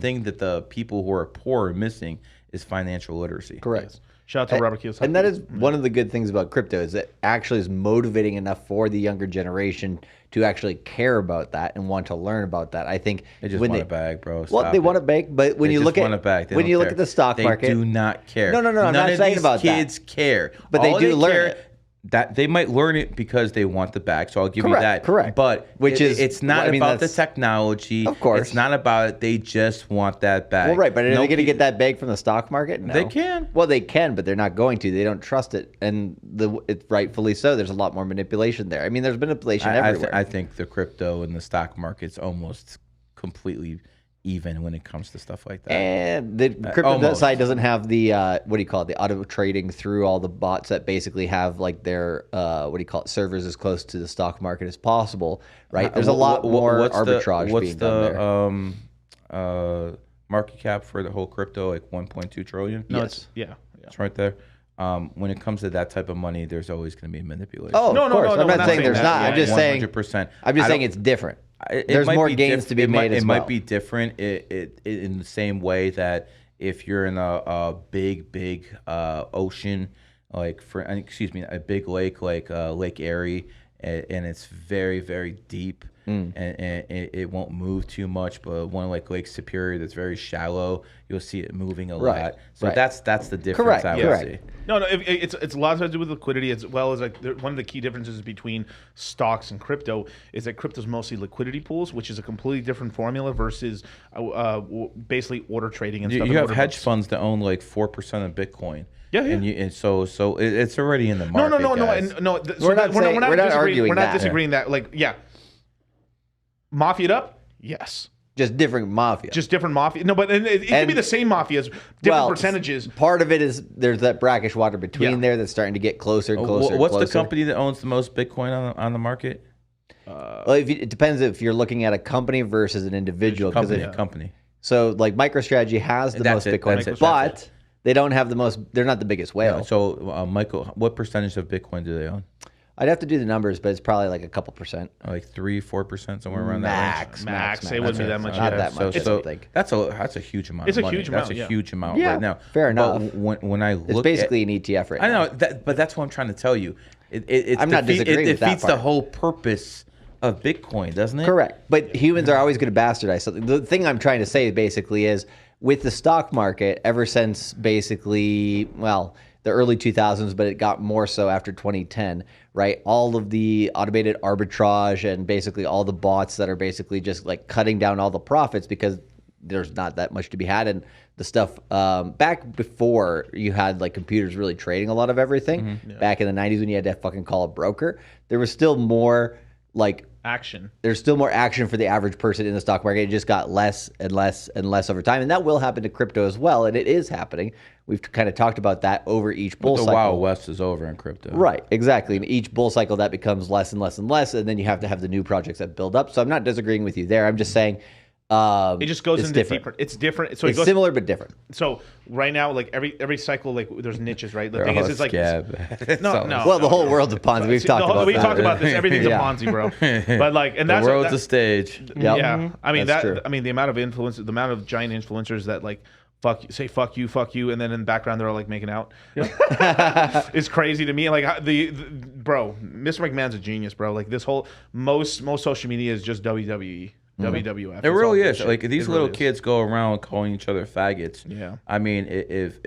thing that the people who are poor are missing is financial literacy. Correct. Shout out to Robert Kiyosaki. And that is one of the good things about crypto, is it actually is motivating enough for the younger generation to actually care about that and want to learn about that. I think They just want a bag, bro. well, they want a bag, but when They you just look want at a bag. They when don't you look care. at the stock market, they do not care. No, I'm None not of saying these about that. kids care, But they All do learn care, it. That they might learn it because they want the bag, so I'll give you that. Correct. But it's not about the that's- technology. Of course. It's not about it. They just want that bag. Well, right, but are they going to Nobody- get that bag from the stock market? No. They can. Well, they can, but they're not going to. They don't trust it, and it's rightfully so. There's a lot more manipulation there. I mean, there's manipulation everywhere. I think the crypto and the stock market's almost completely even when it comes to stuff like that. And the crypto almost. side doesn't have the what do you call it? The auto trading through all the bots that basically have like their servers as close to the stock market as possible, right? There's a lot more arbitrage being done there. Market cap for the whole crypto, like 1.2 trillion. No, Yes. It's right there. When it comes to that type of money, there's always going to be manipulation. Oh, No, of no, course. no, I'm no, we're not not saying saying there's that. not. Yeah, I'm just saying. 100%. I'm just saying it's different. It There's might more be gains to be made as well. It might be different in the same way that if you're in a big ocean, like a big lake like Lake Erie, and it's very, very deep, and it won't move too much. But one like Lake Superior that's very shallow, you'll see it moving a lot. So that's the difference I would see. No, it's a lot to do with liquidity, as well as like one of the key differences between stocks and crypto is that crypto's mostly liquidity pools, which is a completely different formula versus basically order trading and stuff. You have hedge funds that own like 4% of Bitcoin. Yeah. And so it's already in the market. No. We're not arguing We're not that. disagreeing that. Like, mafia'd up, yes. Just different mafia. Just different mafia. No, but it can be the same mafias, different percentages. Part of it is there's that brackish water between there that's starting to get closer and closer. What's and the company that owns the most Bitcoin on the market? Well, it depends if you're looking at a company versus an individual. Company. So, like, MicroStrategy has the most Bitcoin, but they don't have the most. They're not the biggest whale. Yeah, so, Michael, what percentage of Bitcoin do they own? I'd have to do the numbers, but it's probably like a couple percent. Like 3-4%, somewhere around that range. Max. It wouldn't be that much. Not that much. I don't think. That's a huge amount. It's of a money. huge amount, That's a yeah. huge amount Yeah, right now. fair enough. But when I look, It's basically an ETF right now. I know, but that's what I'm trying to tell you. I'm not disagreeing It with that defeats the part. whole purpose of Bitcoin, doesn't it? Correct. But humans are always going to bastardize something. The thing I'm trying to say basically is with the stock market, ever since basically, well, the early 2000s, but it got more so after 2010, right? All of the automated arbitrage and basically all the bots that are basically just like cutting down all the profits because there's not that much to be had. And the stuff back before you had like computers really trading a lot of everything, back in the 90s when you had to fucking call a broker, there was still more like Action. there's still more action for the average person in the stock market. It just got less and less and less over time. And that will happen to crypto as well. And it is happening. We've kind of talked about that over each bull The cycle. Wild West is over in crypto. Right, exactly. And each bull cycle that becomes less and less and less. And then you have to have the new projects that build up. So I'm not disagreeing with you there. I'm just saying It just goes it's into different. deeper. It's different. So It's it goes, similar but different. So right now, like every cycle, like there's niches, right? The They're thing all is, it's like scab. no. Well, the whole world's a Ponzi. We've talked about we that. talked about this. Everything's Yeah. a Ponzi, bro. But like, and The that's world's a stage. Yep. Yeah, I mean That's true. I mean the amount of influence, the amount of giant influencers that like say fuck you, and then in the background they're all like making out. It's crazy to me. Like bro, Mr. McMahon's a genius, bro. Like this whole most social media is just WWE. WWF. It really all is. bullshit. Like these It little really is. kids go around calling each other faggots. Yeah. I mean, if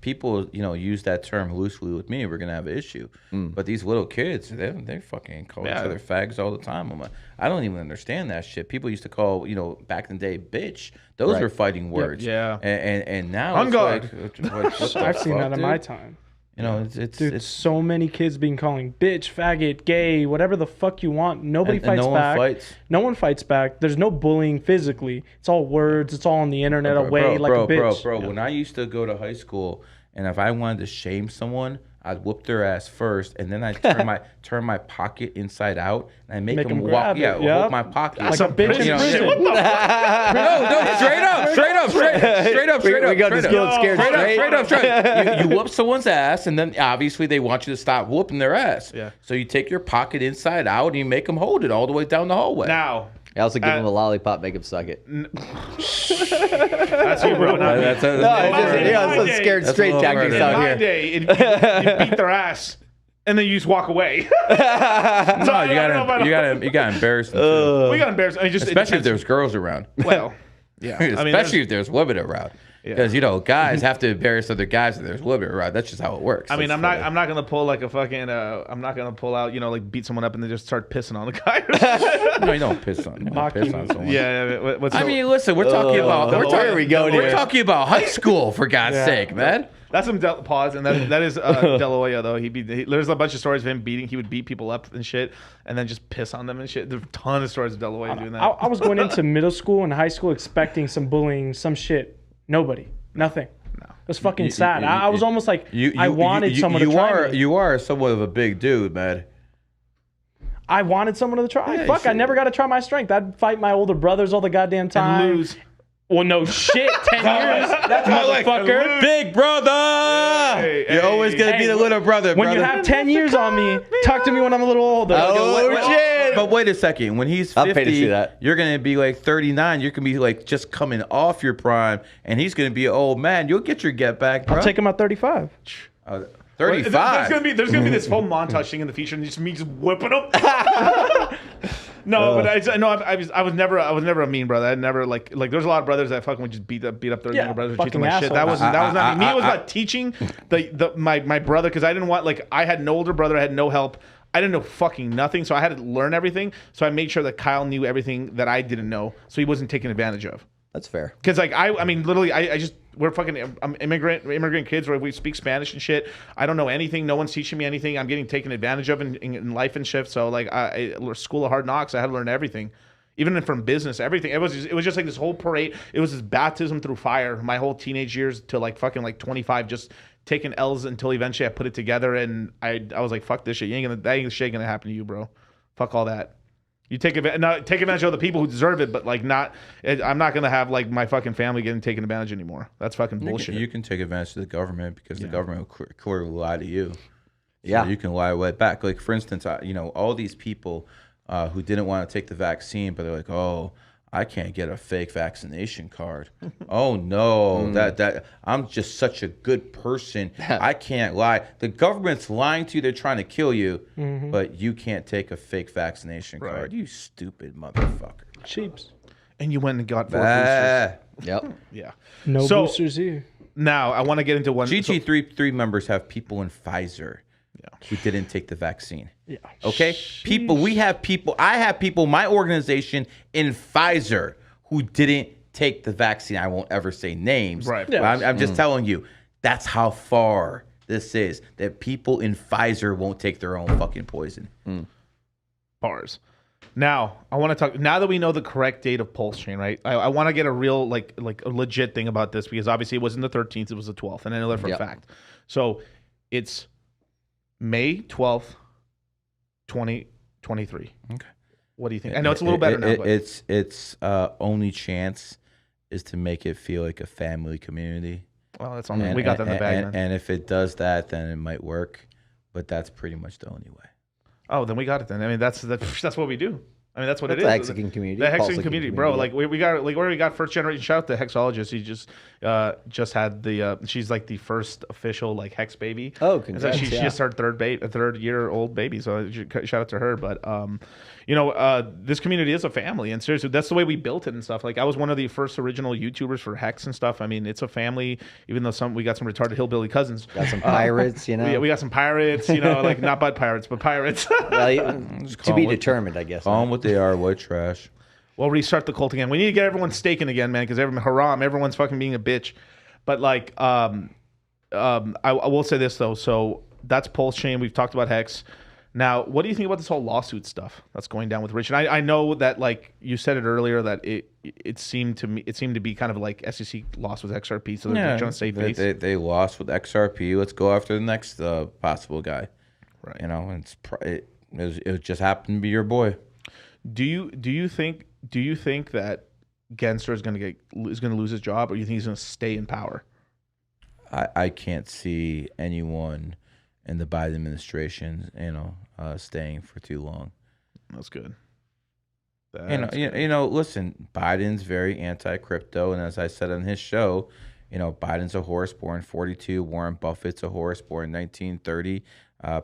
people, use that term loosely with me, we're gonna have an issue. But these little kids, they fucking call each other fags all the time. I'm like, I don't even understand that shit. People used to call, back in the day, bitch. Those were fighting words. Yeah. And now On it's guard. what the I've seen fuck, that in dude? my time. It's Dude, so many kids being calling bitch, faggot, gay, whatever the fuck you want. Nobody and fights no back. one fights. No one fights back. There's no bullying physically. It's all words. It's all on the internet away like a bitch. Bro. When I used to go to high school, and if I wanted to shame someone, I'd whoop their ass first, and then I turn my pocket inside out, and I make them walk. grab it. Hold my pocket Like a bitch in prison. What the fuck? No, straight up. We go to school scared straight. You whoop someone's ass, and then obviously they want you to stop whooping their ass. Yeah. So you take your pocket inside out, and you make them hold it all the way down the hallway. Now, I also give them a lollipop, make them suck it. that's you, bro. Not me. That's No, in it's my some day- scared That's straight a little tactics murder. In out my here. day, you beat their ass, and then you just walk away. No, you got embarrassed. Too. We got embarrassed. I mean, just Especially if there's girls around. well, yeah. I mean, Especially if there's women around. Because guys have to embarrass other guys if there's women around. That's just how it works. I mean, It's I'm not gonna pull like a fucking. I'm not gonna pull out, like beat someone up and then just start pissing on the guy. No, you don't piss on. You don't piss on someone. yeah. What's I mean, listen, we're talking about. where are we going We're here? talking about high school, for God's sake, man. that's some pause, and that is De La Hoya though. There's a bunch of stories of him beating. He would beat people up and shit, and then just piss on them and shit. There's a ton of stories of De La Hoya doing that. I was going into middle school and high school expecting some bullying, some shit. Nobody. Nothing. No. It was fucking sad. I was almost like, I wanted someone to try me. You are somewhat of a big dude, man. I wanted someone to try. Yeah, Fuck, I never got to try my strength. I'd fight my older brothers all the goddamn time. And lose. Well, no shit. 10 years. That's motherfucker. Big brother. Hey, You're always gonna be the little brother, When brother. you have 10 years on me, talk to me when I'm a little older. shit. But wait a second. When he's 50, I'll pay to see that. you're gonna be like 39. You're gonna be like just coming off your prime, and he's gonna be an old man. You'll get your get back, bro. I'll take him at 35. 35. There's gonna be this whole montage thing in the future, and just me just whipping them. No, but I was never a mean brother. I never like there's a lot of brothers that fucking would just beat up their younger brothers or treat them like shit. That was not me. Me, it was about teaching my brother, because I didn't want, like, I had no older brother, I had no help. I didn't know fucking nothing, so I had to learn everything. So I made sure that Kyle knew everything that I didn't know, so he wasn't taken advantage of. That's fair. Because like I mean, literally, we're fucking immigrant kids where we speak Spanish and shit. I don't know anything. No one's teaching me anything. I'm getting taken advantage of in life and shit. So like, school of hard knocks. I had to learn everything, even from business, everything. It was just like this whole parade. It was this baptism through fire. My whole teenage years to like fucking like 25, just taking L's until eventually I put it together, and I was like, fuck this shit. That ain't shit gonna happen to you, bro. Fuck all that. You take advantage of the people who deserve it, but like I'm not gonna have like my fucking family getting taken advantage anymore. That's fucking bullshit. You can take advantage of the government because the government will clearly lie to you. So Yeah. you can lie right back. Like, for instance, all these people who didn't want to take the vaccine, but they're like, oh, I can't get a fake vaccination card. Oh no, that I'm just such a good person. I can't lie. The government's lying to you. They're trying to kill you, but you can't take a fake vaccination card. You stupid motherfucker. Cheaps. And you went and got 4 boosters. Yep. Yeah. No So- boosters here. Now I want to get into one. GG3 members have people in Pfizer who didn't take the vaccine. Yeah. Okay? I have people, my organization in Pfizer who didn't take the vaccine. I won't ever say names. Right. But I'm just telling you, that's how far this is. That people in Pfizer won't take their own fucking poison. Bars. Now I want to talk. Now that we know the correct date of Pulse Chain, right? I want to get a real like a legit thing about this, because obviously it wasn't the 13th, it was the 12th, and I know that for a fact. So it's May 12th, 2023. Okay. What do you think? I know it's a little better now. But It's only chance is to make it feel like a family community. well, that's on. We got that in the bag. man. And if it does that, then it might work. But that's pretty much the only way. Oh, then we got it. Then I mean, that's what we do. I mean, that's what That's it is. the Hexagon community. The Hexagon Pulse community, community, bro. yeah. Like we got like where we got first generation. Shout out to Hexologist. He just had the she's like the first official like Hex baby. Oh, And so congrats, she yeah. just her third year old baby. So shout out to her. But this community is a family, and seriously, that's the way we built it and stuff. Like I was one of the first original YouTubers for Hex and stuff. I mean, it's a family. Even though we got some retarded hillbilly cousins. Got some pirates, you know. We got some pirates, like not bad pirates, but pirates. Well, to be determined, I guess. Call them what they are, white trash. We'll restart the cult again. We need to get everyone staking again, man, because everyone's fucking being a bitch. But like, I will say this though. So that's Pulse Chain. We've talked about Hex. Now, what do you think about this whole lawsuit stuff that's going down with Rich? And I know that like you said it earlier that it seemed to be kind of like SEC lost with XRP, so they're trying to save face. They lost with XRP. Let's go after the next possible guy. Right. And it just happened to be your boy. Do you think that Gensler is going to lose his job, or do you think he's going to stay in power? I can't see anyone in the Biden administration, staying for too long. That's good. Listen, Biden's very anti-crypto, and as I said on his show, Biden's a horse born 42. Warren Buffett's a horse born 1930.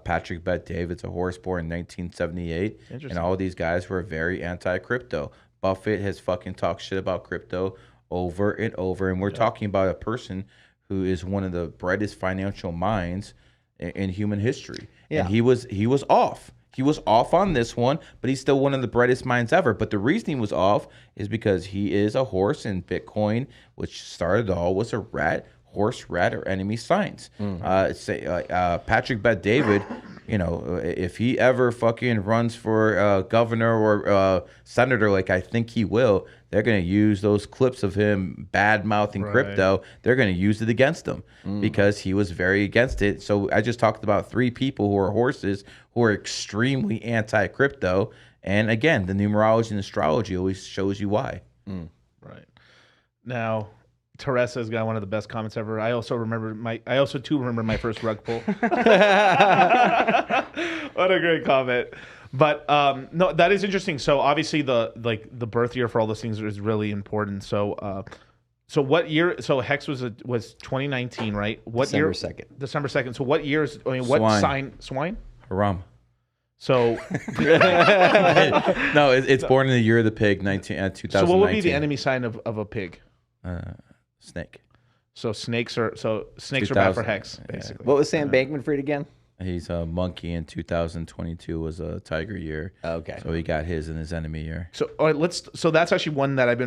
Patrick Bet-David's a horse born in 1978. And all these guys were very anti-crypto. Buffett has fucking talked shit about crypto over and over, and we're talking about a person who is one of the brightest financial minds in human history. Yeah. And he was off. He was off on this one, but he's still one of the brightest minds ever. But the reason he was off is because he is a horse, and Bitcoin, which started all, was a rat, horse, rat, or enemy signs. Patrick Bet-David, if he ever fucking runs for governor or senator, like I think he will, they're going to use those clips of him bad-mouthing crypto. They're going to use it against him because he was very against it. So I just talked about 3 people who are horses who are extremely anti-crypto. And again, the numerology and astrology always shows you why. Right. Now, Teresa's got one of the best comments ever. I also remember my first rug pull. What a great comment. But no, that is interesting. So obviously the birth year for all those things is really important. So what year? So Hex was 2019, right? What December year? 2nd. December 2nd. So what years? I mean, what Swine. sign? Swine. Haram. So No, it's born in the year of the pig, 2019. so what would be the enemy sign of a pig? Snake. So snakes are bad for 2000, Hex, basically. What was Sam Bankman-Fried again? He's a monkey, and 2022 was a tiger year. Okay. So he got his in his enemy year. So all right, so that's actually one that I've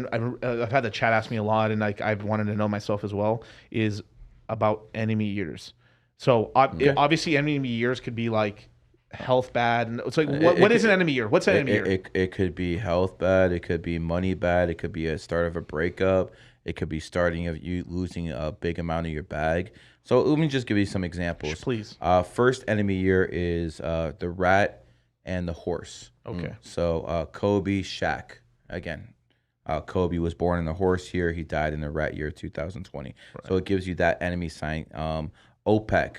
had the chat ask me a lot, and I've wanted to know myself as well, is about enemy years. So obviously enemy years could be like health bad, and it's like what is an enemy year? What's an enemy year? It could be health bad. It could be money bad. It could be a start of a breakup. It could be starting of you losing a big amount of your bag. So let me just give you some examples. Please. First enemy year is the rat and the horse. Okay. So Kobe, Shaq. Again, Kobe was born in the horse year. He died in the rat year, 2020. Right. So it gives you that enemy sign. OPEC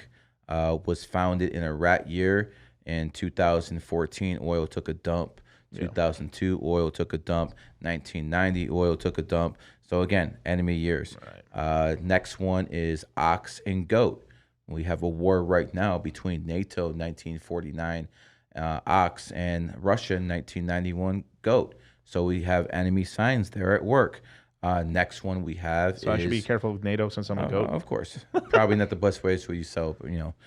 was founded in a rat year. In 2014, oil took a dump. 2002, oil took a dump. 1990, oil took a dump. So again, enemy years. Right. Next one is ox and goat. We have a war right now between NATO, 1949, ox, and Russia, 1991, goat. So we have enemy signs there at work. Next one we have So I should be careful with NATO since I'm a goat. Of course. Probably not the best ways where you sell,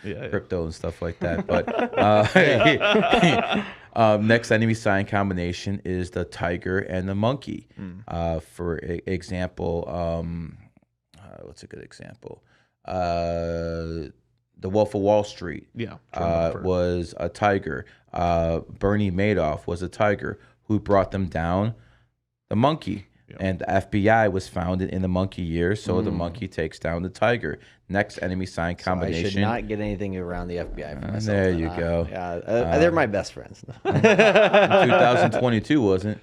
crypto and stuff like that. But next enemy sign combination is the tiger and the monkey. For example, what's a good example? The Wolf of Wall Street was a tiger. Bernie Madoff was a tiger. Who brought them down? The monkey. Yeah. And the FBI was founded in the monkey year, so the monkey takes down the tiger. Next enemy sign combination. So I should not get anything around the FBI for myself. There you go. Yeah, they're my best friends. 2022 wasn't.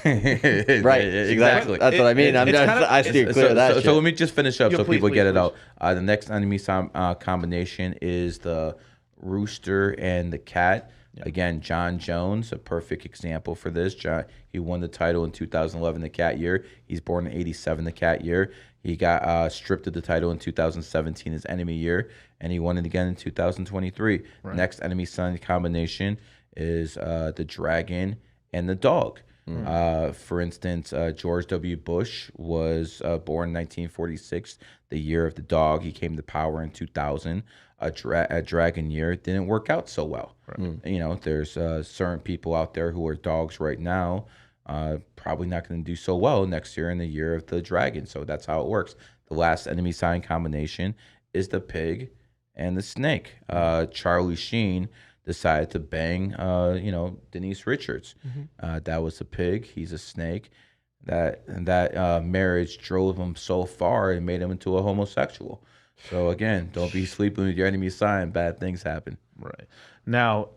Right, exactly. That's what I mean. I steer clear of that shit. So let me just finish up so please, people please, get it please. out. The next enemy combination is the rooster and the cat. Again, John Jones, a perfect example for this. He won the title in 2011, the cat year. He's born in 87, the cat year. He got stripped of the title in 2017, his enemy year, and he won it again in 2023. Right. Next enemy sign combination is the dragon and the dog. For instance, George W. Bush was born in 1946, the year of the dog. He came to power in 2000. A dragon year didn't work out so well. Right. You know, there's certain people out there who are dogs right now, probably not going to do so well next year in the year of the dragon. So that's how it works. The last enemy sign combination is the pig and the snake. Charlie Sheen decided to bang, Denise Richards. That was a pig. He's a snake. That marriage drove him so far and made him into a homosexual. So again, don't be sleeping with your enemy sign. Bad things happen. Right. Now,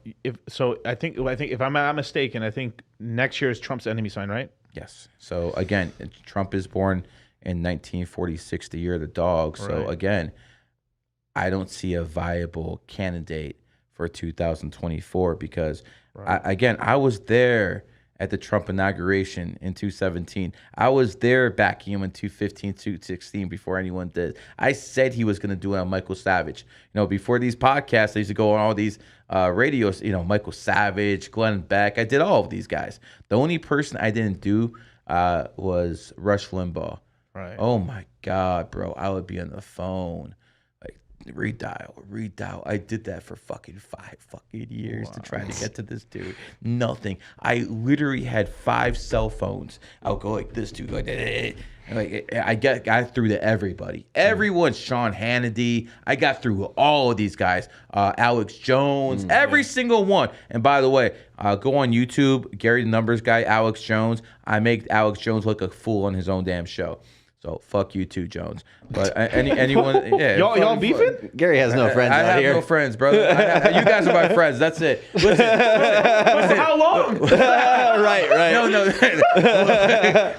I think if I'm not mistaken, I think next year is Trump's enemy sign, right? Yes. So again, Trump is born in 1946, the year of the dog. So Right. again, I don't see a viable candidate for 2024 because I was there at the Trump inauguration in 2017. I was there backing him in 2015, 2016 before anyone did. I said he was going to do it on Michael Savage. You know, before these podcasts, I used to go on all these radios, Michael Savage, Glenn Beck. I did all of these guys. The only person I didn't do was Rush Limbaugh. Right. Oh my God, bro. I would be on the phone. Redial. I did that for fucking 5 fucking years to try to get to this dude. Nothing. I literally had 5 cell phones. I'll go like this dude, I got through to everybody. Everyone, Sean Hannity. I got through all of these guys. Alex Jones, every single one. And by the way, go on YouTube, Gary the Numbers Guy, Alex Jones. I make Alex Jones look a fool on his own damn show. So fuck you too, Jones. But anyone, yeah. Y'all beefing? Gary has no friends I out have here. no friends, brother. You guys are my friends. That's it. Listen. How long? right.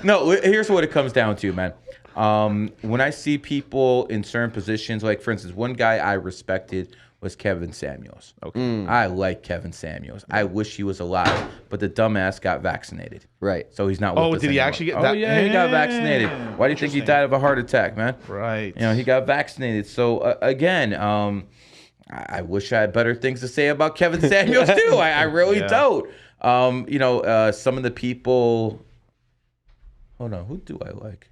No, here's what it comes down to, man. When I see people in certain positions, like for instance, one guy I respected was Kevin Samuels. Okay. I like Kevin Samuels. I wish he was alive, but the dumbass got vaccinated. Right. So he's not with us did he anymore. actually get Oh, that? yeah, he got vaccinated. Why do you think he died of a heart attack, man? Right. He got vaccinated. So, again, I wish I had better things to say about Kevin Samuels, too. I really don't. Some of the people... Hold on. Who do I like?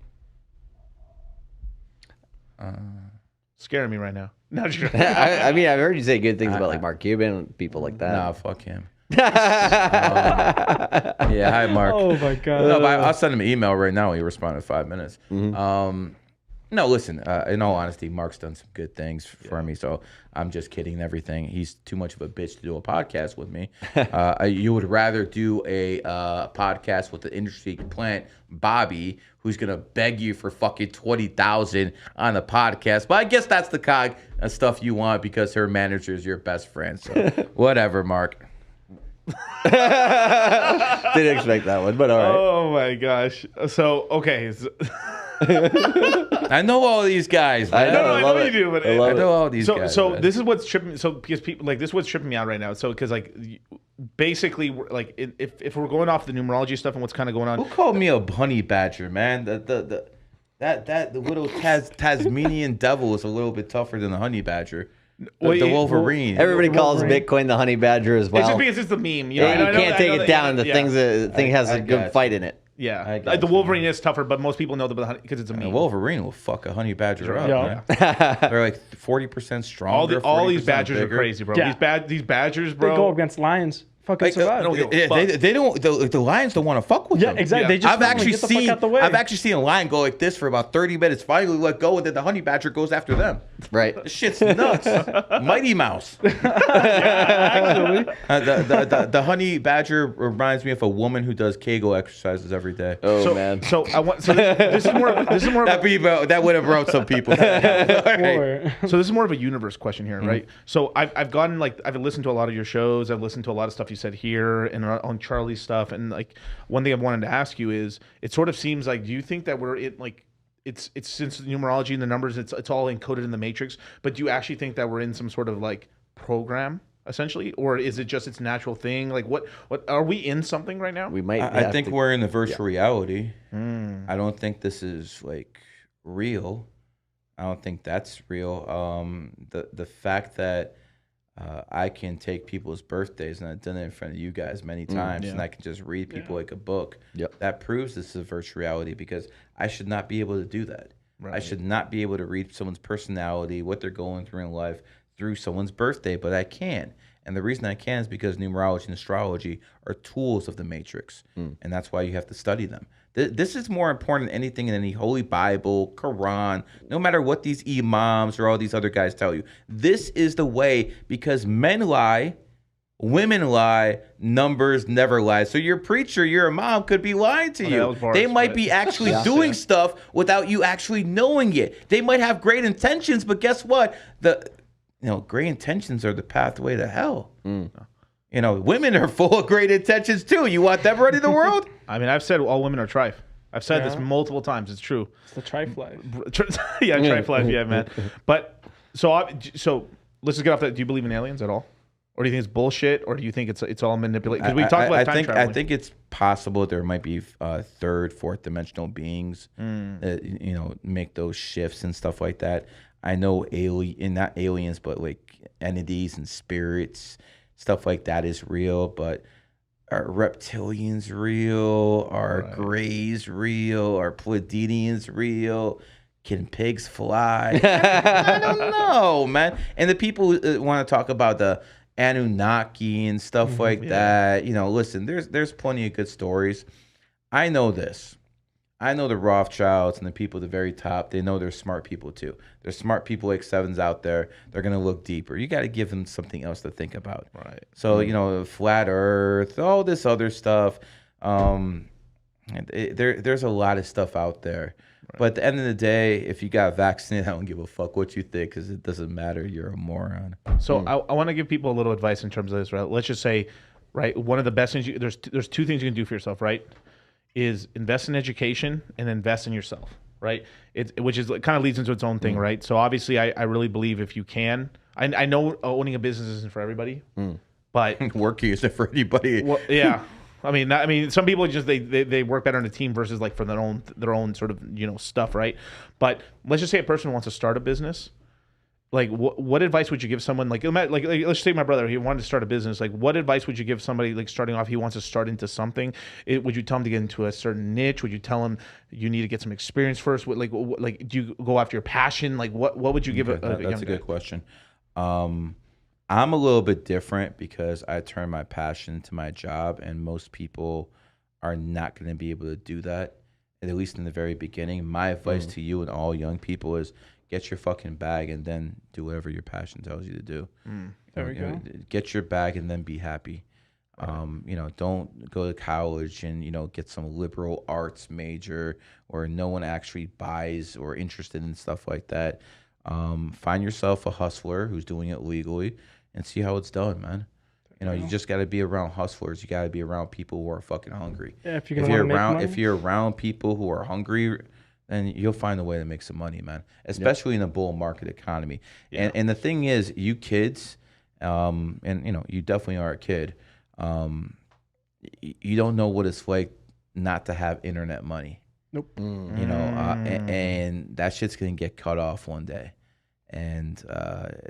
Scaring me right now. No, I mean, I've heard you say good things about like Mark Cuban and people like that. Nah, fuck him. Hi, Mark. Oh my God. No, but I'll send him an email right now. He responded in 5 minutes. No, listen. In all honesty, Mark's done some good things for me. So I'm just kidding and everything. He's too much of a bitch to do a podcast with me. You would rather do a podcast with the industry plant Bobby, who's gonna beg you for fucking $20,000 on the podcast. But I guess that's the kind of stuff you want because her manager is your best friend. So whatever, Mark. Didn't expect that one, but all right. Oh my gosh. So okay. I know all these guys, man. I know you do, but I know all these guys. So man. this is what's tripping. So because people like this is what's tripping me out right now. So because like basically like if we're going off the numerology stuff and what's kind of going on. Who called me a honey badger, man? The little Tasmanian devil is a little bit tougher than the honey badger. The Wolverine. Everybody calls Bitcoin the honey badger as well. It's just because it's the meme. You Yeah, you can't take it down. The thing has a good fight in it. Yeah, like the Wolverine is tougher, but most people know because it's a meme. The Wolverine will fuck a honey badger up. Yeah. Man. They're like 40% stronger. All these badgers bigger. are crazy, bro. Yeah. These badgers, bro. They go against lions. Fucking survive. They don't. The lions don't want to fuck with them. Yeah, exactly. They just I've actually get the fuck out the way. I've actually seen a lion go like this for about 30 minutes. Finally, let go, and then the honey badger goes after them. Right. This shit's nuts. Mighty Mouse. Actually. The honey badger reminds me of a woman who does Kegel exercises every day. Oh man. So I want. So this is more. This is more. That would have brought some people. Right. So this is more of a universe question here, right? So I've gotten I've listened to a lot of your shows. I've listened to a lot of stuff you said here and on Charlie's stuff. And like one thing I wanted to ask you is, it sort of seems like, do you think that we're in like it's since the numerology and the numbers, it's all encoded in the matrix, but do you actually think that we're in some sort of like program essentially, or is it just its natural thing? Like, what are we in something right now? We might. I think we're in the virtual reality. Mm. I don't think this is like real. I don't think that's real. The fact that I can take people's birthdays, and I've done it in front of you guys many times, and I can just read people like a book. Yep. That proves this is virtual reality because I should not be able to do that. Right. I should not be able to read someone's personality, what they're going through in life through someone's birthday, but I can. And the reason I can is because numerology and astrology are tools of the matrix, and that's why you have to study them. This is more important than anything in any Holy Bible, Quran, no matter what these imams or all these other guys tell you. This is the way because men lie, women lie, numbers never lie. So your preacher, your imam could be lying to you. They might be actually doing stuff without you actually knowing it. They might have great intentions, but guess what? Great intentions are the pathway to hell. Women are full of great intentions too. You want them running the world? I mean, I've said all women are trife. I've said this multiple times. It's true. It's the trife life. Yeah, trife life. Yeah, man. But so let's just get off that. Do you believe in aliens at all, or do you think it's bullshit, or do you think it's all manipulated? Because we talked about time traveling. I think it's possible there might be third, fourth dimensional beings that make those shifts and stuff like that. I know not aliens, but like entities and spirits, stuff like that is real. But are reptilians real? Are greys real? Are Pleiadians real? Can pigs fly? I don't know, man. And the people who want to talk about the Anunnaki and stuff like that, listen, there's plenty of good stories. I know this. I know the Rothschilds and the people at the very top, they know they're smart people too. There's smart people like Sevens out there. They're going to look deeper. You got to give them something else to think about. Right. So, flat earth, all this other stuff. There's a lot of stuff out there. Right. But at the end of the day, if you got vaccinated, I don't give a fuck what you think because it doesn't matter. You're a moron. So I want to give people a little advice in terms of this, right? Let's just say, right, one of the best things, there's two things you can do for yourself, right? Is invest in education and invest in yourself, right? Which kind of leads into its own thing, right? So obviously, I really believe if you can, I know owning a business isn't for everybody, but working isn't for anybody. Well, yeah, I mean, some people just they work better in a team versus like for their own sort of stuff, right? But let's just say a person wants to start a business. Like, what advice would you give someone? Like let's say my brother, he wanted to start a business. Like, what advice would you give somebody like starting off? He wants to start into something. Would you tell him to get into a certain niche? Would you tell him you need to get some experience first? Like, do you go after your passion? Like, what would you give a young guy? That's a good question. I'm a little bit different because I turn my passion to my job, and most people are not going to be able to do that, at least in the very beginning. My advice to you and all young people is get your fucking bag and then do whatever your passion tells you to do. There we go. Get your bag and then be happy. Don't go to college and, get some liberal arts major where no one actually buys or interested in stuff like that. Find yourself a hustler who's doing it legally and see how it's done, man. You just got to be around hustlers. You got to be around people who are fucking hungry. Yeah, if you're around people who are hungry, then you'll find a way to make some money, man. Especially in a bull market economy. Yeah. And the thing is, you kids, you definitely are a kid. You don't know what it's like not to have internet money. Nope. And that shit's gonna get cut off one day. And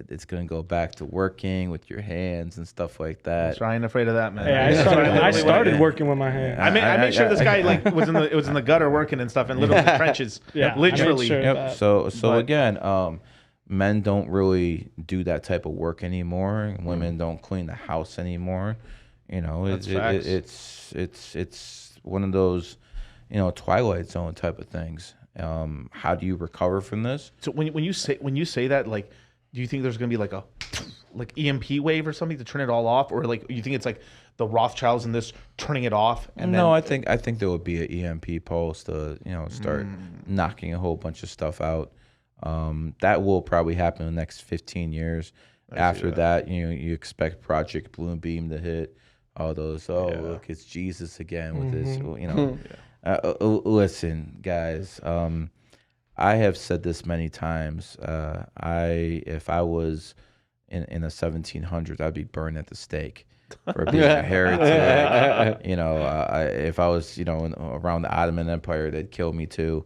it's gonna go back to working with your hands and stuff like that. I ain't afraid of that, man. Yeah, I started working with my hands. I made sure this guy was in the gutter working and stuff, and literally in the trenches. Yeah, literally. Yep. So again, men don't really do that type of work anymore. Women don't clean the house anymore. It's one of those, Twilight Zone type of things. How do you recover from this? So when you say that, like, do you think there's gonna be like a EMP wave or something to turn it all off, or like you think it's like the Rothschilds and this turning it off? And no, I think there would be an EMP pulse to start knocking a whole bunch of stuff out. That will probably happen in the next 15 years. After that, you expect Project Bloombeam to hit. All those. Look, it's Jesus again with this. Listen, guys. I have said this many times. If I was, in the 1700s, I'd be burned at the stake for being a heretic. If I was, around the Ottoman Empire, they'd kill me too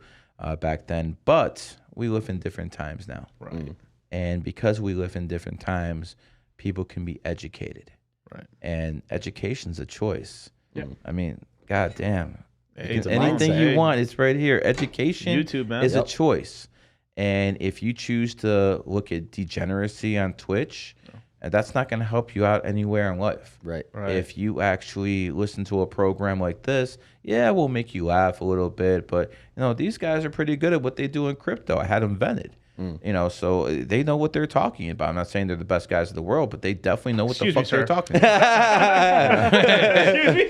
back then. But we live in different times now. Right. And because we live in different times, people can be educated. Right. And education's a choice. Yeah. I mean, goddamn. It's a Anything mindset. you want, it's right here. Education YouTube, man. is a choice. And if you choose to look at degeneracy on Twitch, that's not going to help you out anywhere in life. Right. If you actually listen to a program like this, yeah, we'll make you laugh a little bit. But, these guys are pretty good at what they do in crypto. I had them vetted. So they know what they're talking about. I'm not saying they're the best guys in the world, but they definitely know what the fuck they're talking about.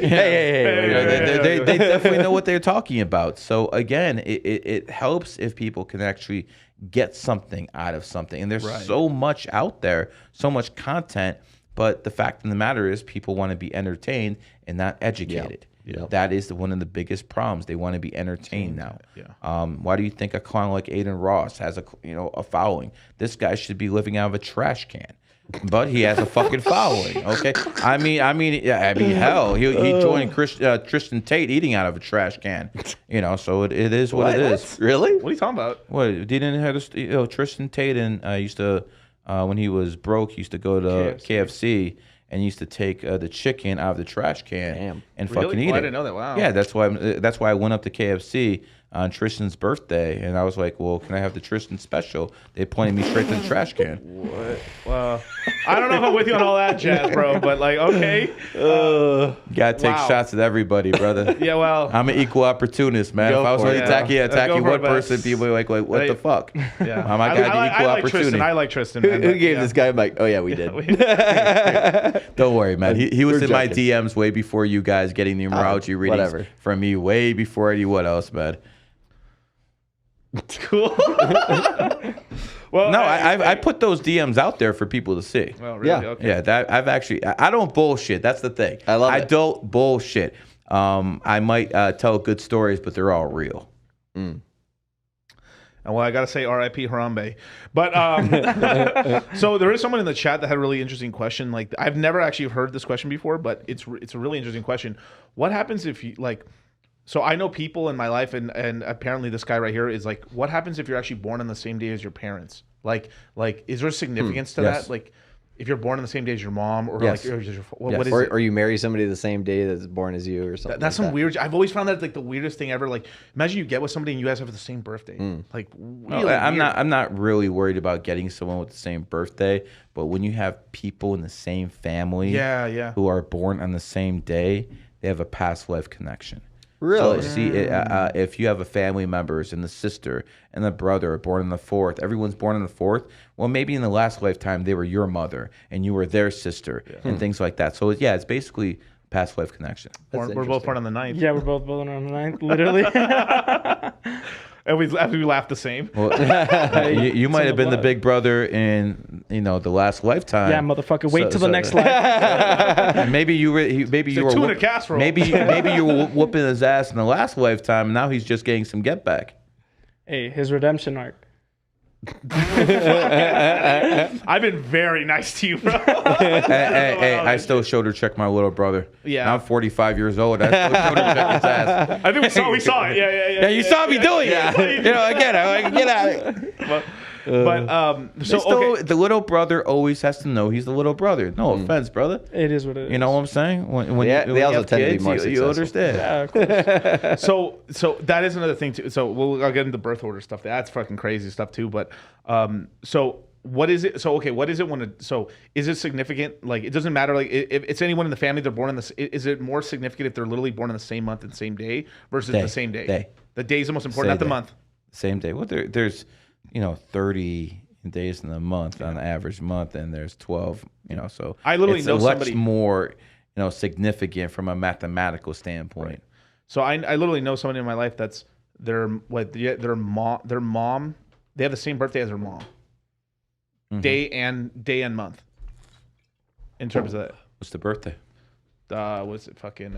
Hey. They definitely know what they're talking about. So again, it helps if people can actually get something out of something. And there's so much out there, so much content. But the fact of the matter is people want to be entertained and not educated. Yep. That is one of the biggest problems. They want to be entertained now. Yeah. Why do you think a clown like Aiden Ross has a following? This guy should be living out of a trash can, but he has a fucking following. Okay, I mean, hell, he joined Tristan Tate eating out of a trash can. So it is what it is. Really? What are you talking about? What didn't have this? Tristan Tate and used to when he was broke, he used to go to KFC. And used to take the chicken out of the trash can and fucking eat it. I didn't know that. Wow. Yeah, that's why I went up to KFC on Tristan's birthday, and I was like, "Well, can I have the Tristan special?" They pointed me straight to the trash can. What? Well, I don't know if I'm with you on all that jazz, bro. But okay. Gotta take shots at everybody, brother. Yeah, well, I'm an equal opportunist, man. If I was really attacking one person, people are like, what the fuck? Yeah. I got the equal opportunity. I like Tristan. Man, Who gave this guy a mic? Oh yeah, we did. Don't worry, man. He was We're in my joking. DMs way before you guys getting numerology readings whatever. from me, way before anyone else, man. Cool. Well, No, I put those DMs out there for people to see. Oh, really? Yeah. Okay. Yeah, that I've actually I don't bullshit. That's the thing. I love I it. don't bullshit. I might tell good stories, but they're all real. And well, I gotta say R.I.P. Harambe. But so there is someone in the chat that had a really interesting question. Like I've never actually heard this question before, but it's a really interesting question. What happens if you So I know people in my life, and apparently this guy right here is like, what happens if you're actually born on the same day as your parents? Like is there significance to yes. that? Like if you're born on the same day as your mom, or Yes. like or is what Yes. is Or, it? or you marry somebody the same day that's born as you, or something. That's like some weird. I've always found that like the weirdest thing ever. Like, imagine you get with somebody and you guys have the same birthday. Like, really I'm weird. not really worried about getting someone with the same birthday, but when you have people in the same family Yeah. who are born on the same day, they have a past life connection. Really? So see, if you have a family members and the sister and the brother are born on the 4th, everyone's born on the 4th. Well, maybe in the last lifetime they were your mother and you were their sister and things like that. So yeah, it's basically past life connection. We're both born on the 9th. Yeah, we're both born on the 9th, literally. And we laugh the same. Well, you might have been the big brother in the last lifetime. Yeah, motherfucker. Wait till the next life. And maybe you were two in a casserole. Maybe you were whooping his ass in the last lifetime, and now he's just getting some get back. Hey, his redemption arc. I've been very nice to you, bro. Hey, I still shoulder check my little brother. Yeah. Now I'm 45 years old. I still shoulder check his ass. I think we saw it. Yeah. Yeah, you saw me doing it. Again, I'm like, get out of it. But so okay. The little brother always has to know he's the little brother. No offense, brother. It is what it is. You know what I'm saying? When They you also have tend to be kids, more you successful. understand. Yeah, of course. So that is another thing too. So I'll get into birth order stuff. That's fucking crazy stuff too. But so what is it? So okay, what is it so is it significant? Like it doesn't matter. Like if it's anyone in the family, they're born in is it more significant if they're literally born on the same month and same day versus the same day? Day. The day is the most important, not the month. Same day. Well, there's 30 days in the month on the average month, and there's 12. So I literally it's know much somebody more significant from a mathematical standpoint. Right. So I literally know somebody in my life that's their mom. They have the same birthday as their mom. Mm-hmm. Day and month. In terms of that, What's the birthday? what's it? Fucking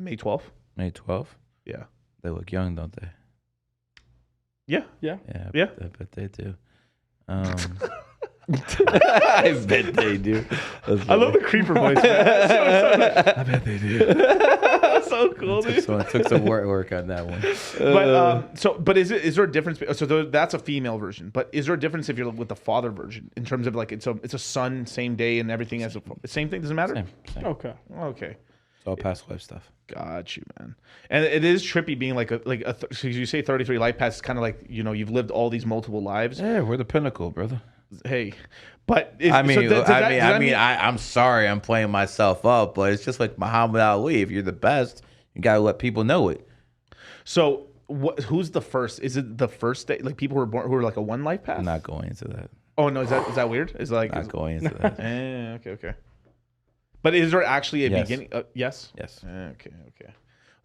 May 12th. May 12th. Yeah. They look young, don't they? Yeah. Yeah. Yeah. Yeah. I bet they do. I bet they do. I love the creeper voice, man. I bet they do. That's so cool, dude. So it took some work on that one. But is there a difference? So that's a female version. But is there a difference if you're with the father version in terms of like it's a son, same day, and everything as the same thing? Doesn't matter. Same. Okay. Okay. It's all past life stuff. Got you, man. And it is trippy being so you say 33 life paths is kind of like, you've lived all these multiple lives. Yeah, we're the pinnacle, brother. Hey, but I'm sorry, I'm playing myself up, but it's just like Muhammad Ali. If you're the best, you gotta let people know it. So who's the first? Is it the first day? Like people who are like a one life path? I'm not going into that. Oh no, is that weird? Is like Not going into that. okay. But is there actually a beginning? Yes. Yes. Okay.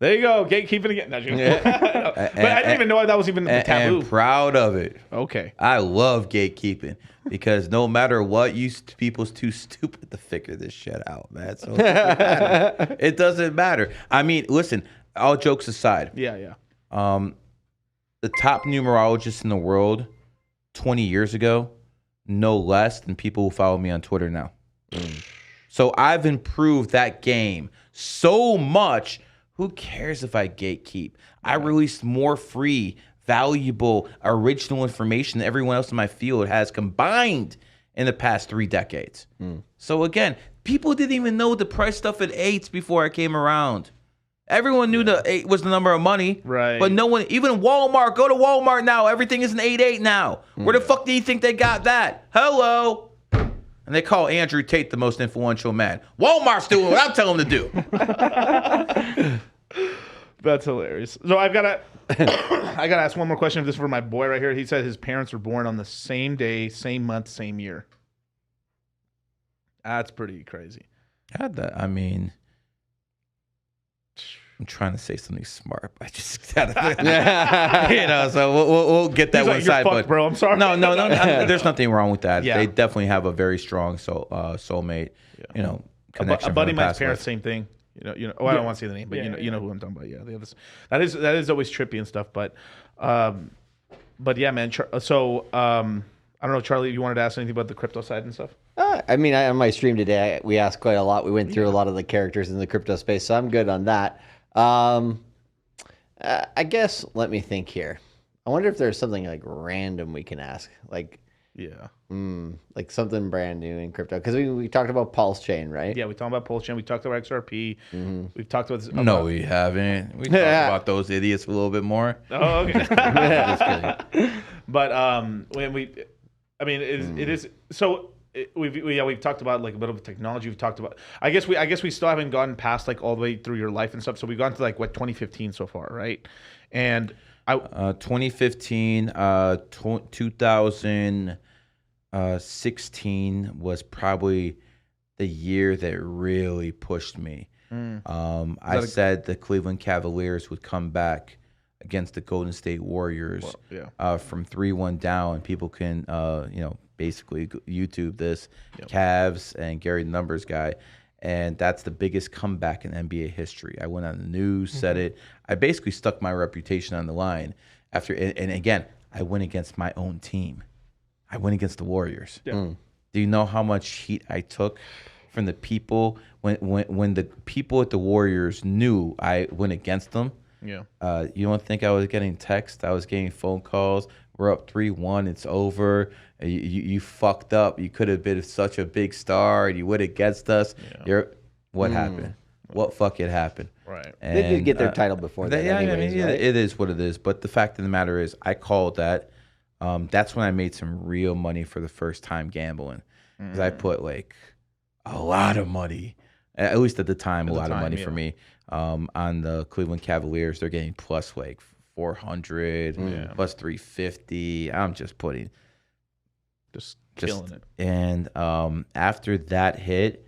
There you go. Gatekeeping again. No, but I didn't even know that was even the taboo. And proud of it. Okay. I love gatekeeping because no matter what, people's too stupid to figure this shit out, man. So it doesn't matter. I mean, listen, all jokes aside. Yeah. The top numerologists in the world 20 years ago, no less than people who follow me on Twitter now. So I've improved that game so much. Who cares if I gatekeep? I released more free, valuable, original information than everyone else in my field has combined in the past 3 decades. So again, people didn't even know the price stuff at 8s before I came around. Everyone knew the 8 was the number of money. Right. But no one, even Walmart, go to Walmart now. Everything is an 8-8 now. Where the fuck do you think they got that? Hello. And they call Andrew Tate the most influential man. Walmart's doing what I'm telling them to do. That's hilarious. So I gotta ask one more question. If this is for my boy right here. He said his parents were born on the same day, same month, same year. That's pretty crazy. I mean, I'm trying to say something smart, but I just gotta, so we'll get that He's one like, side. "You're fucked, but bro, I'm sorry." No, there's nothing wrong with that. Yeah. They definitely have a very strong soulmate. Connection. A buddy of from the mine's past parents, life. same thing. I don't want to say the name, but you know who I'm talking about. Yeah, that is always trippy and stuff. But yeah, man. So I don't know, Charlie, if you wanted to ask anything about the crypto side and stuff. I mean, on my stream today, we asked quite a lot. We went through a lot of the characters in the crypto space, so I'm good on that. I guess, let me think here. I wonder if there's something like random we can ask, like like something brand new in crypto, because we talked about Pulse Chain, right? Yeah, we talked about Pulse Chain. We talked about XRP. We've talked about this. No, we haven't. We talked about those idiots a little bit more. Oh, okay. Just kidding. But it is so. We've talked about like a bit of technology. We've talked about. I guess we still haven't gone past like all the way through your life and stuff. So we've gone to like 2015 so far, right? And 2015, 2016 was probably the year that really pushed me. I said the Cleveland Cavaliers would come back against the Golden State Warriors from 3-1 down. People can basically YouTube this, Cavs and Gary the Numbers guy, and that's the biggest comeback in NBA history. I went on the news, said it. I basically stuck my reputation on the line after, and again, I went against my own team. I went against the Warriors. Do you know how much heat I took from the people when the people at the Warriors knew I went against them? You don't think I was getting texts? I was getting phone calls. We're up 3-1. It's over. You fucked up. You could have been such a big star, and you went against us. What happened? What fucking happened? Right. They did get their title before that. Anyways, right? It is what it is. But the fact of the matter is, I called that. That's when I made some real money for the first time gambling. Because I put like a lot of money, at least at the time, a lot of money for me on the Cleveland Cavaliers. They're getting plus like 400, plus 350. I'm just putting, just killing it. And after that hit,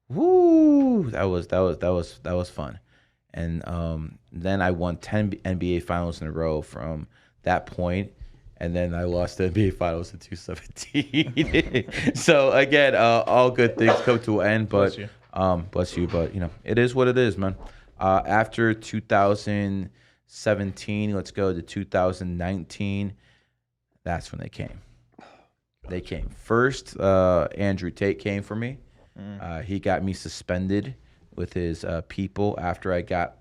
woo, that was fun. And then I won 10 NBA Finals in a row from that point. And then I lost the NBA Finals in 2017. So again, all good things come to an end. But bless you. But it is what it is, man. After 2017, let's go to 2019. That's when they came. They came first. Andrew Tate came for me. He got me suspended with his people after I got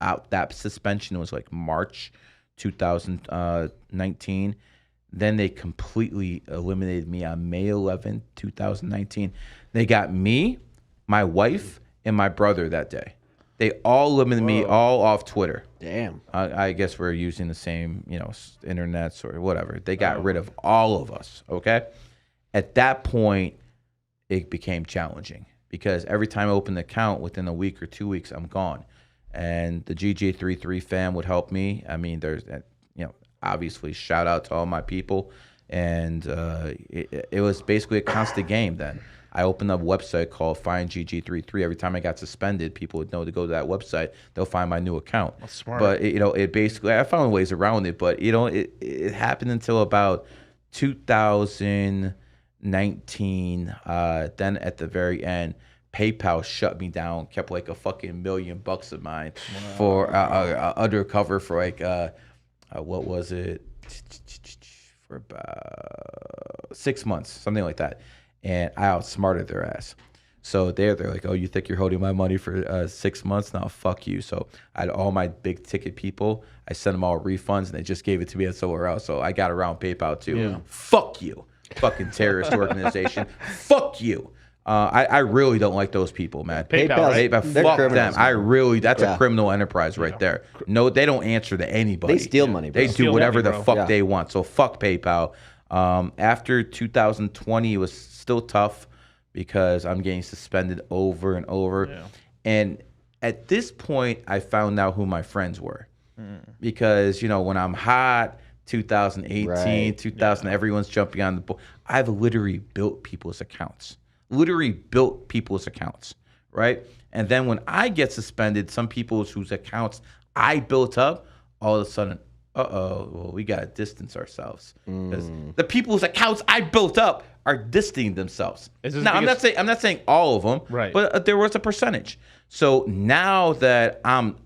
out. That suspension was like March 2019. Then they completely eliminated me on May 11, 2019. They got me, my wife, and my brother that day. They all eliminated me all off Twitter. Damn. I guess we're using the same, internets or whatever. They got rid of all of us, okay? At that point, it became challenging because every time I opened the account, within a week or 2 weeks, I'm gone. And the GJ33 fam would help me. I mean, there's, obviously, shout out to all my people. And it was basically a constant game then. I opened up a website called Find GG33. Every time I got suspended, people would know to go to that website. They'll find my new account. That's smart. But it basically, I found ways around it. But it happened until about 2019. Then at the very end, PayPal shut me down. Kept like a fucking $1 million of mine for undercover for like what was it, for about 6 months, something like that. And I outsmarted their ass. So they're like, oh, you think you're holding my money for 6 months? Now, fuck you. So I had all my big ticket people. I sent them all refunds, and they just gave it to me somewhere else. So I got around PayPal too. Yeah. Fuck you, fucking terrorist organization. Fuck you. I really don't like those people, man. PayPal, fuck them. That's a criminal enterprise right there. No, they don't answer to anybody. They steal money, bro. They do whatever the fuck they want. So fuck PayPal. After 2020, it was still tough because I'm getting suspended over and over. Yeah. And at this point, I found out who my friends were. Because, when I'm hot, 2018, 2000, everyone's jumping on the boat. I've literally built people's accounts. Right? And then when I get suspended, some people whose accounts I built up, all of a sudden, well, we got to distance ourselves. Because the people's accounts I built up are distancing themselves. Now, I'm not saying all of them, right? But there was a percentage. So now that I'm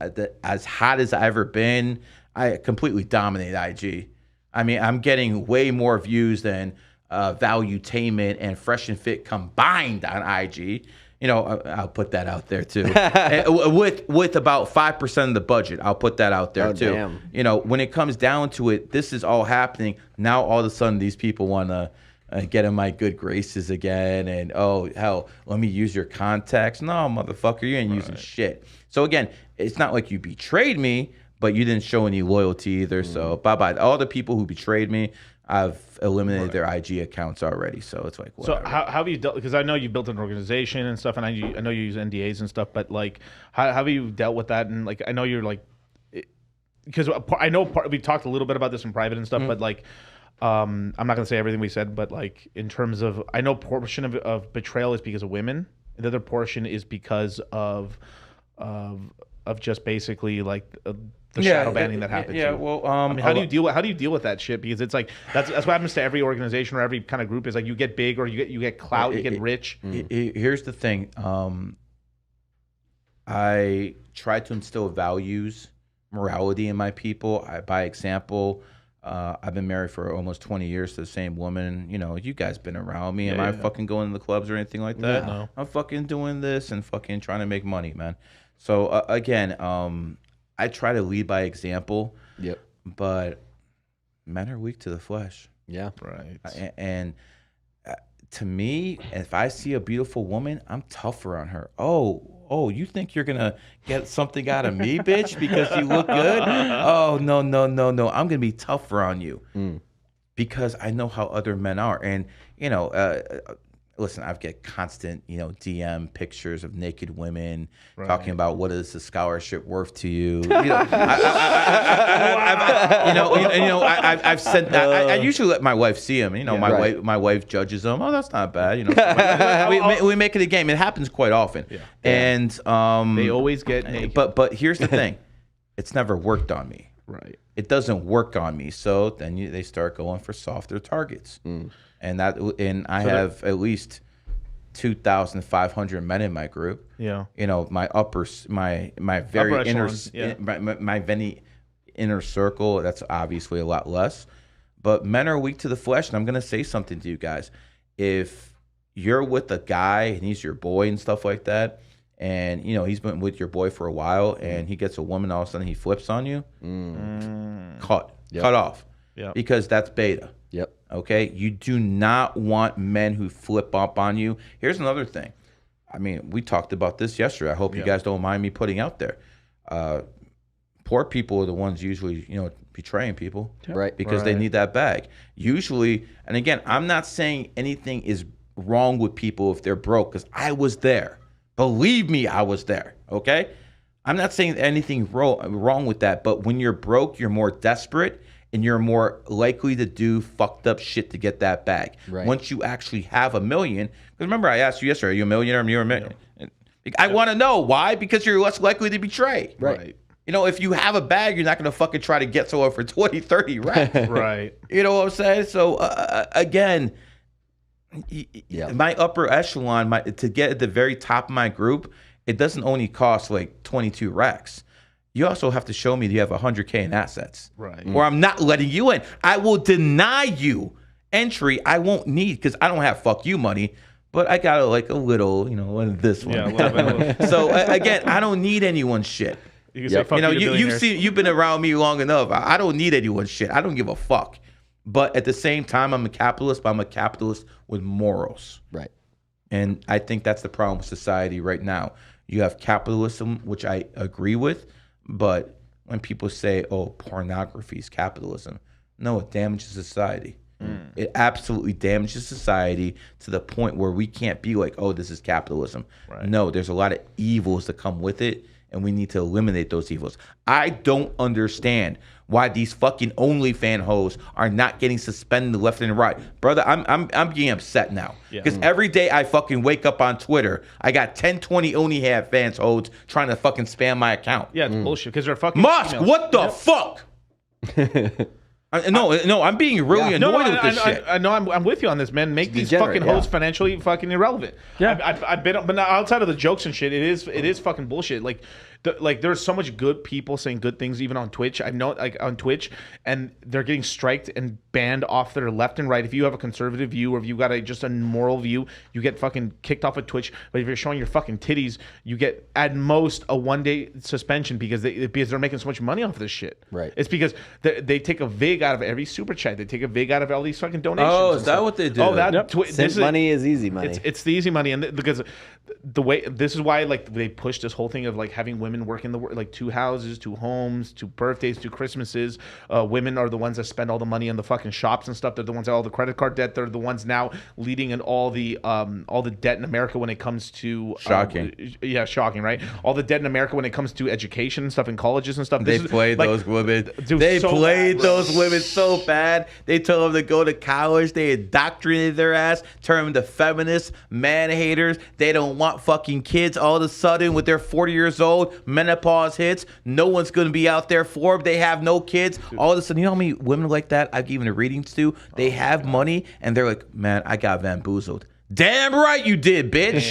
as hot as I've ever been, I completely dominate IG. I mean, I'm getting way more views than Valuetainment and Fresh and Fit combined on IG. I'll put that out there too. with about 5% of the budget, I'll put that out there too. Damn. When it comes down to it, this is all happening now. All of a sudden, these people want to get in my good graces again, and hell, let me use your contacts. No, motherfucker, you ain't using shit. So again, it's not like you betrayed me, but you didn't show any loyalty either. So bye bye. All the people who betrayed me, I've eliminated their IG accounts already, so it's like whatever. So how have you dealt? Because I know you built an organization and stuff, and I know you use NDAs and stuff. But like, how have you dealt with that? And like, I know you're like, because I know we talked a little bit about this in private and stuff, but like, I'm not gonna say everything we said, but like in terms of, I know portion of betrayal is because of women, and the other portion is because of just basically like. The shadow banning that happens. Yeah, well, I mean, how do you deal with that shit? Because it's like that's what happens to every organization or every kind of group. Is like you get big or you get clout, you get rich. Here's the thing. I try to instill values, morality in my people. By example, I've been married for almost 20 years to the same woman. You guys been around me. Am I fucking going to the clubs or anything like that? No. I'm fucking doing this and fucking trying to make money, man. So again, I try to lead by example. Yep. But men are weak to the flesh. Yeah. Right. And to me, if I see a beautiful woman, I'm tougher on her. Oh, you think you're gonna get something out of me, bitch, because you look good? Oh, no. I'm gonna be tougher on you because I know how other men are. And listen, I get constant, DM pictures of naked women talking about what is the scholarship worth to you. I've sent that. I usually let my wife see them. My wife judges them. Oh, that's not bad. We make it a game. It happens quite often. Yeah. And they always get naked. But here's the thing, it's never worked on me. Right. It doesn't work on me. So then they start going for softer targets. And I have at least 2,500 men in my group. Yeah. My very inner circle. That's obviously a lot less, But men are weak to the flesh, and I'm gonna say something to you guys. If you're with a guy and he's your boy and stuff like that, and he's been with your boy for a while, and he gets a woman, all of a sudden he flips on you, cut off, because that's beta. Yep. Okay, you do not want men who flip up on you. Here's another thing. I mean, we talked about this yesterday. I hope you guys don't mind me putting out there. Poor people are the ones usually, betraying people, Right? Because they need that bag. Usually, and again, I'm not saying anything is wrong with people if they're broke, because I was there. Believe me, I was there. Okay, I'm not saying anything wrong with that. But when you're broke, you're more desperate, and you're more likely to do fucked up shit to get that bag. Right. Once you actually have $1 million, because remember I asked you yesterday, are you a millionaire? You're a millionaire. I want to know why, because you're less likely to betray. Right. If you have a bag, you're not going to fucking try to get someone for 20, 30 racks. Right. You know what I'm saying? So again, my upper echelon, to get at the very top of my group, it doesn't only cost like 22 racks. You also have to show me that you have 100K in assets. Right. Or I'm not letting you in. I will deny you entry. I won't need, because I don't have fuck you money, but I got a little, this one. Yeah, a little bit. So again, I don't need anyone's shit. You can say fuck you've been around me long enough. I don't need anyone's shit. I don't give a fuck. But at the same time, I'm a capitalist, but I'm a capitalist with morals. Right. And I think that's the problem with society right now. You have capitalism, which I agree with, but when people say, oh, pornography is capitalism, no, it damages society. It absolutely damages society to the point where we can't be like, oh, this is capitalism. Right. No, there's a lot of evils that come with it, and we need to eliminate those evils. I don't understand why these fucking OnlyFans hoes are not getting suspended left and right. Brother, I'm getting upset now. Because every day I fucking wake up on Twitter, I got 10, 20 OnlyFans hoes trying to fucking spam my account. Yeah, it's bullshit, because they're fucking Musk, females. what the fuck? No, I'm being really annoyed with this shit. I know, I'm with you on this, man. Make these fucking hoes financially fucking irrelevant. Yeah. I've been, but outside of the jokes and shit, it is fucking bullshit. Like there's so much good people saying good things even on Twitch. I know, like on Twitch, and they're getting striked and banned off their left and right. If you have a conservative view, or if you got just a moral view, you get fucking kicked off of Twitch. But if you're showing your fucking titties, you get at most a 1-day suspension because they're making so much money off of this shit. Right. It's because they take a vig out of every super chat. They take a vig out of all these fucking donations. Oh, is that what they do? Oh, that money is easy money. It's the easy money, and because the way this is why they push this whole thing of having women work in the 2 houses, 2 homes, 2 birthdays, 2 Christmases. Women are the ones that spend all the money on the fucking shops and stuff. They're the ones that all the credit card debt. They're the ones now leading in all the debt in America when it comes to shocking. Shocking, right? All the debt in America when it comes to education and stuff in colleges and stuff. They played those women. They played those women so bad. They told them to go to college. They indoctrinated their ass, turned them to feminists, man haters. They don't want fucking kids. All of a sudden, with their 40 years old, menopause hits. No one's going to be out there for them. They have no kids. All of a sudden, you know how many women like that I've given the readings to? They have money, and they're like, man, I got bamboozled. Damn right you did, bitch.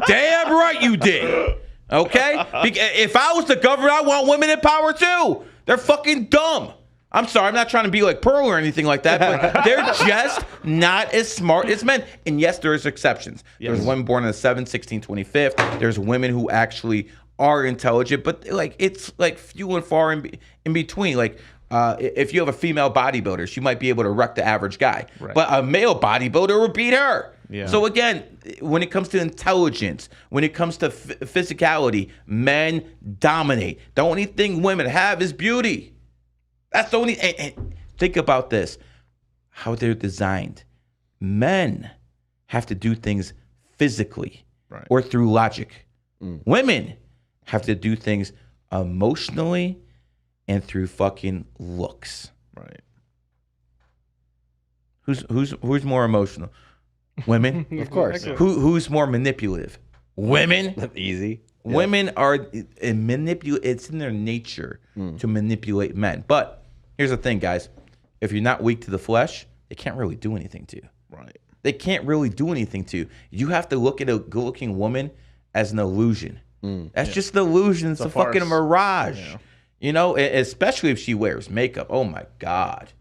Damn right you did. Okay? If I was the government, I want women in power too. They're fucking dumb. I'm sorry, I'm not trying to be like Pearl or anything like that, but they're just not as smart as men. And yes, there's exceptions. Yes. There's women born on the 7th, 16th, 25th. There's women who actually are intelligent, but it's few and far in between. If you have a female bodybuilder, she might be able to wreck the average guy, but a male bodybuilder would beat her. Yeah. So again, when it comes to intelligence, when it comes to physicality, men dominate. The only thing women have is beauty. That's the only. And think about this: how they're designed. Men have to do things physically or through logic. Women have to do things emotionally and through fucking looks. Right. Who's more emotional? Women, of course. Who's more manipulative? Women. That's easy. Women are manipulate. It's in their nature to manipulate men. But here's the thing, guys: if you're not weak to the flesh, they can't really do anything to you. Right. They can't really do anything to you. You have to look at a good-looking woman as an illusion. That's just an illusion. It's a fucking mirage. Yeah. You know, especially if she wears makeup. Oh my God.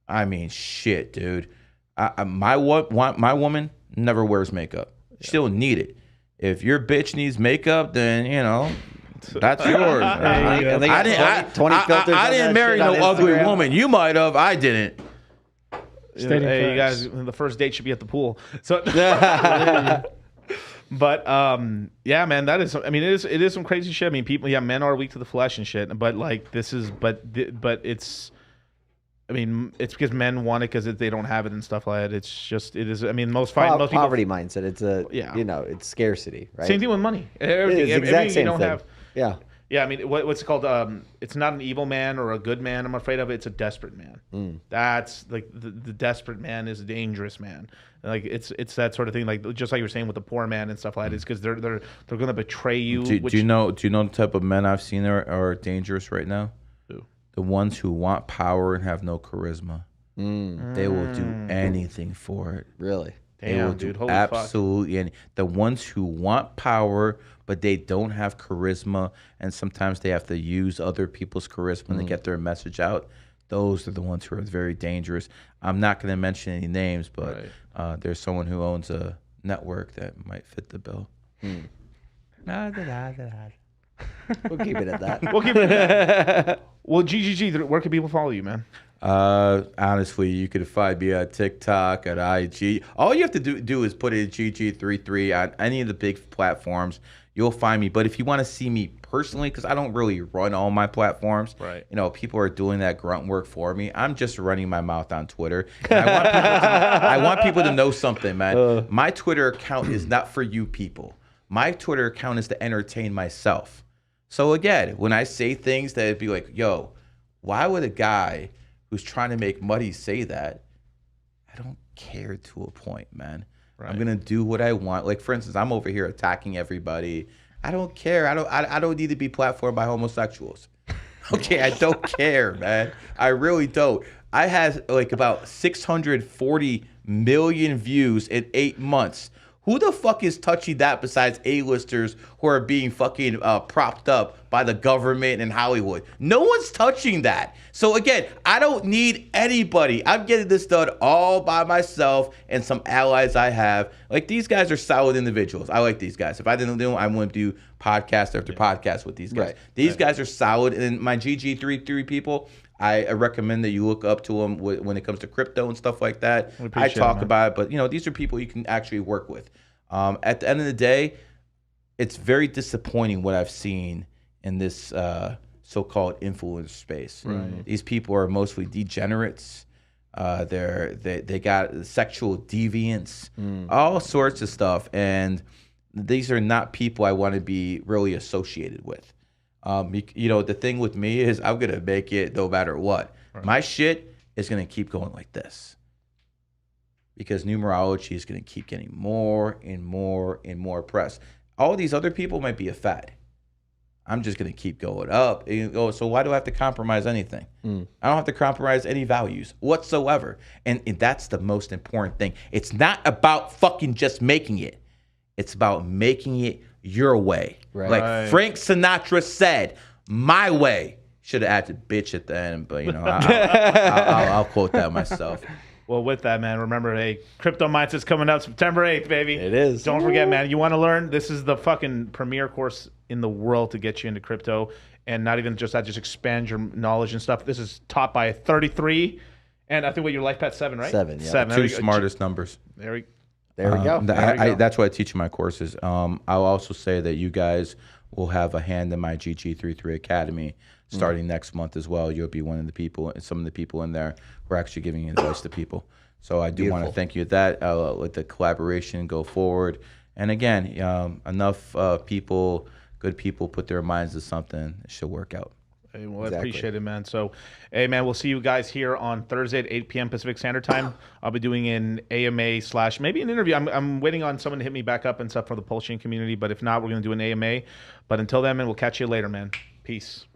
I mean, shit, dude. My woman never wears makeup. She don't need it. If your bitch needs makeup, then that's yours. I didn't marry no ugly woman. You might have. I didn't. Hey, you guys, the first date should be at the pool. So, but yeah, man, that is. I mean, it is some crazy shit. I mean, men are weak to the flesh and shit. But like, this is, but it's. I mean, it's because men want it because they don't have it and stuff like that. It's just, it is. I mean, most poverty mindset. It's it's scarcity, right? Same thing with money. Everything. It's exact same thing. Have. Yeah. Yeah, I mean, what's it called? It's not an evil man or a good man. I'm afraid of it. It's a desperate man. That's like the desperate man is a dangerous man. Like it's that sort of thing. Like just like you were saying with the poor man and stuff like that. It's because they're going to betray you. Do you know the type of men I've seen are dangerous right now? Who? The ones who want power and have no charisma. They will do anything for it. Really? Damn, dude. Holy absolutely anything. The ones who want power, but they don't have charisma, and sometimes they have to use other people's charisma to get their message out. Those are the ones who are very dangerous. I'm not going to mention any names, but there's someone who owns a network that might fit the bill. We'll keep it at that. Well, GGG, where can people follow you, man? Honestly, you could find me on TikTok, at IG. All you have to do is put in GG33 on any of the big platforms. You'll find me. But if you want to see me personally, because I don't really run all my platforms, right? People are doing that grunt work for me. I'm just running my mouth on Twitter. And I want people to know something, man. My Twitter account is not for you people. My Twitter account is to entertain myself. So again, when I say things that it'd be like, yo, why would a guy who's trying to make money say that? I don't care to a point, man. Right. I'm gonna do what I want. Like for instance, I'm over here attacking everybody. I don't care. I don't need to be platformed by homosexuals. Okay, I don't care, man. I really don't. I had like about 640 million views in 8 months. Who the fuck is touching that besides A-listers who are being fucking propped up by the government and Hollywood? No one's touching that. So again, I don't need anybody. I'm getting this done all by myself and some allies I have. Like these guys are solid individuals. I like these guys. If I didn't do them, I wouldn't do podcast after podcast with these guys. Right. These guys are solid. And my GG33 people, I recommend that you look up to them when it comes to crypto and stuff like that. I talk about it, but these are people you can actually work with. At the end of the day, it's very disappointing what I've seen in this so-called influencer space. Right. These people are mostly degenerates. They got sexual deviance, all sorts of stuff, and these are not people I want to be really associated with. The thing with me is I'm gonna make it no matter what. Right. My shit is gonna keep going like this because numerology is gonna keep getting more and more and more press. All these other people might be a fad. I'm just gonna keep going up. So why do I have to compromise anything? I don't have to compromise any values whatsoever. And that's the most important thing. It's not about fucking just making it. It's about making it your way. Right. Like Frank Sinatra said, my way. Should have added bitch at the end, but I'll quote that myself. Well, with that, man, remember, hey, Crypto Mindset's coming up September 8th, baby. It is. Don't forget, man, you want to learn? This is the fucking premier course in the world to get you into crypto. And not even just that, just expand your knowledge and stuff. This is taught by 33. And I think what your life path 7, right? 7, yeah. 7. The two smartest numbers. There we go. go. That's what I teach in my courses. I'll also say that you guys will have a hand in my GG33 Academy starting next month as well. You'll be one of the people, and some of the people in there who are actually giving advice to people. So I do want to thank you for that. Let the collaboration go forward. And again, enough people, good people, put their minds to something, it should work out. Hey, well, I appreciate it, man. So, hey, man, we'll see you guys here on Thursday at 8 p.m. Pacific Standard Time. I'll be doing an AMA / maybe an interview. I'm waiting on someone to hit me back up and stuff for the Pulsion community. But if not, we're going to do an AMA. But until then, man, we'll catch you later, man. Peace.